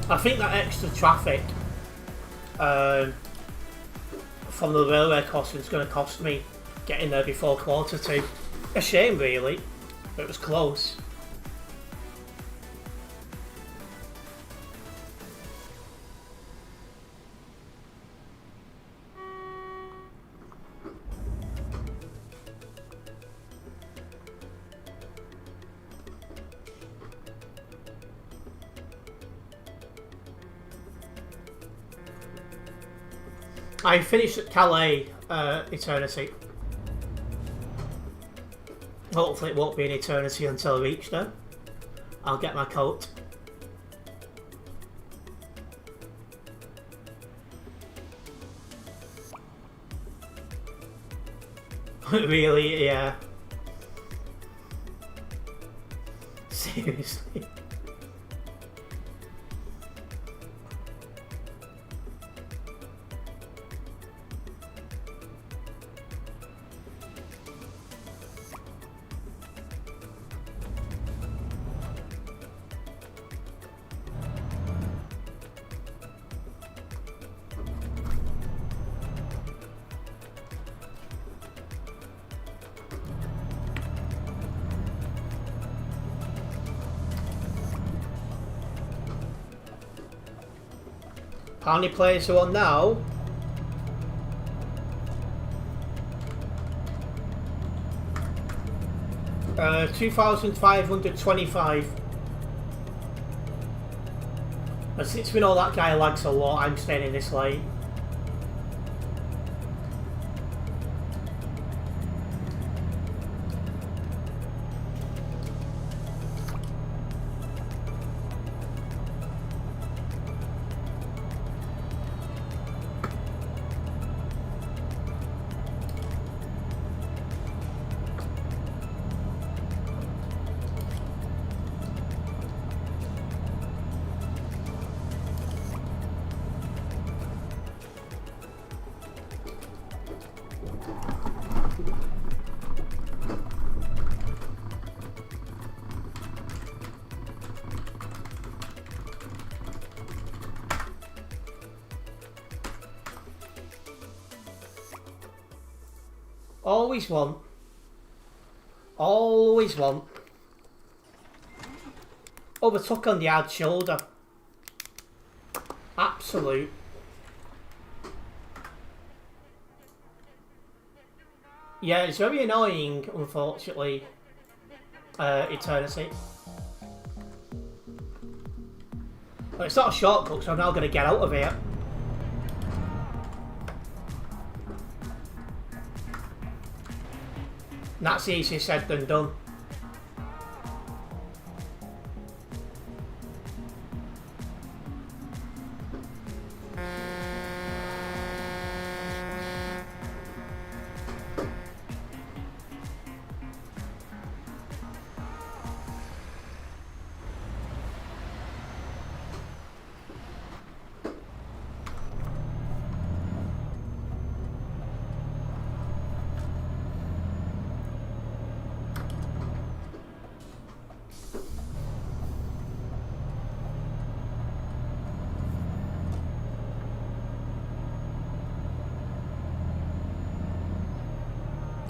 I think that extra traffic from the railway crossing is going to cost me getting there before quarter two. A shame, really, but it was close. I finished at Calais Eternity. Hopefully it won't be an eternity until I reach there. I'll get my coat. Really, yeah. Seriously. How many players are on now? Uh, 2,525. And since we know that guy lags a lot, I'm staying in this lane. Always want. Always want. Overtook on the hard shoulder. Absolute. Yeah, it's very annoying, unfortunately. Eternity. But it's not a shortcut, so I'm now going to get out of here. And that's easier said than done.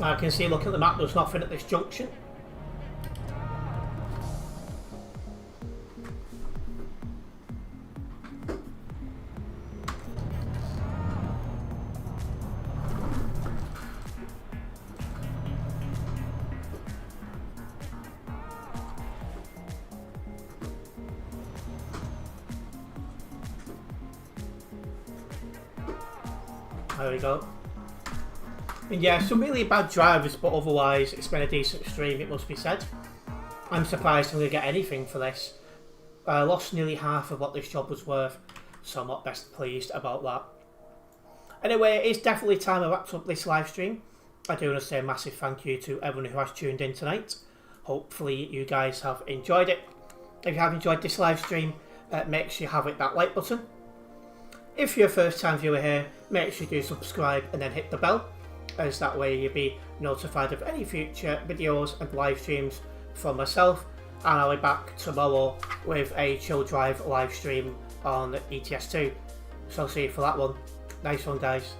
I can see, look at the map, there's nothing at this junction. There we go. And yeah, some really bad drivers, but otherwise it's been a decent stream, it must be said. I'm surprised I'm going to get anything for this. I lost nearly half of what this job was worth, so I'm not best pleased about that. Anyway, it's definitely time I wrapped up this live stream. I do want to say a massive thank you to everyone who has tuned in tonight. Hopefully you guys have enjoyed it. If you have enjoyed this live stream, make sure you have hit that like button. If you're a first time viewer here, make sure you do subscribe and then hit the bell, as that way you'll be notified of any future videos and live streams from myself, and I'll be back tomorrow with a Chill Drive live stream on ETS2. So I'll see you for that one. Nice one, guys.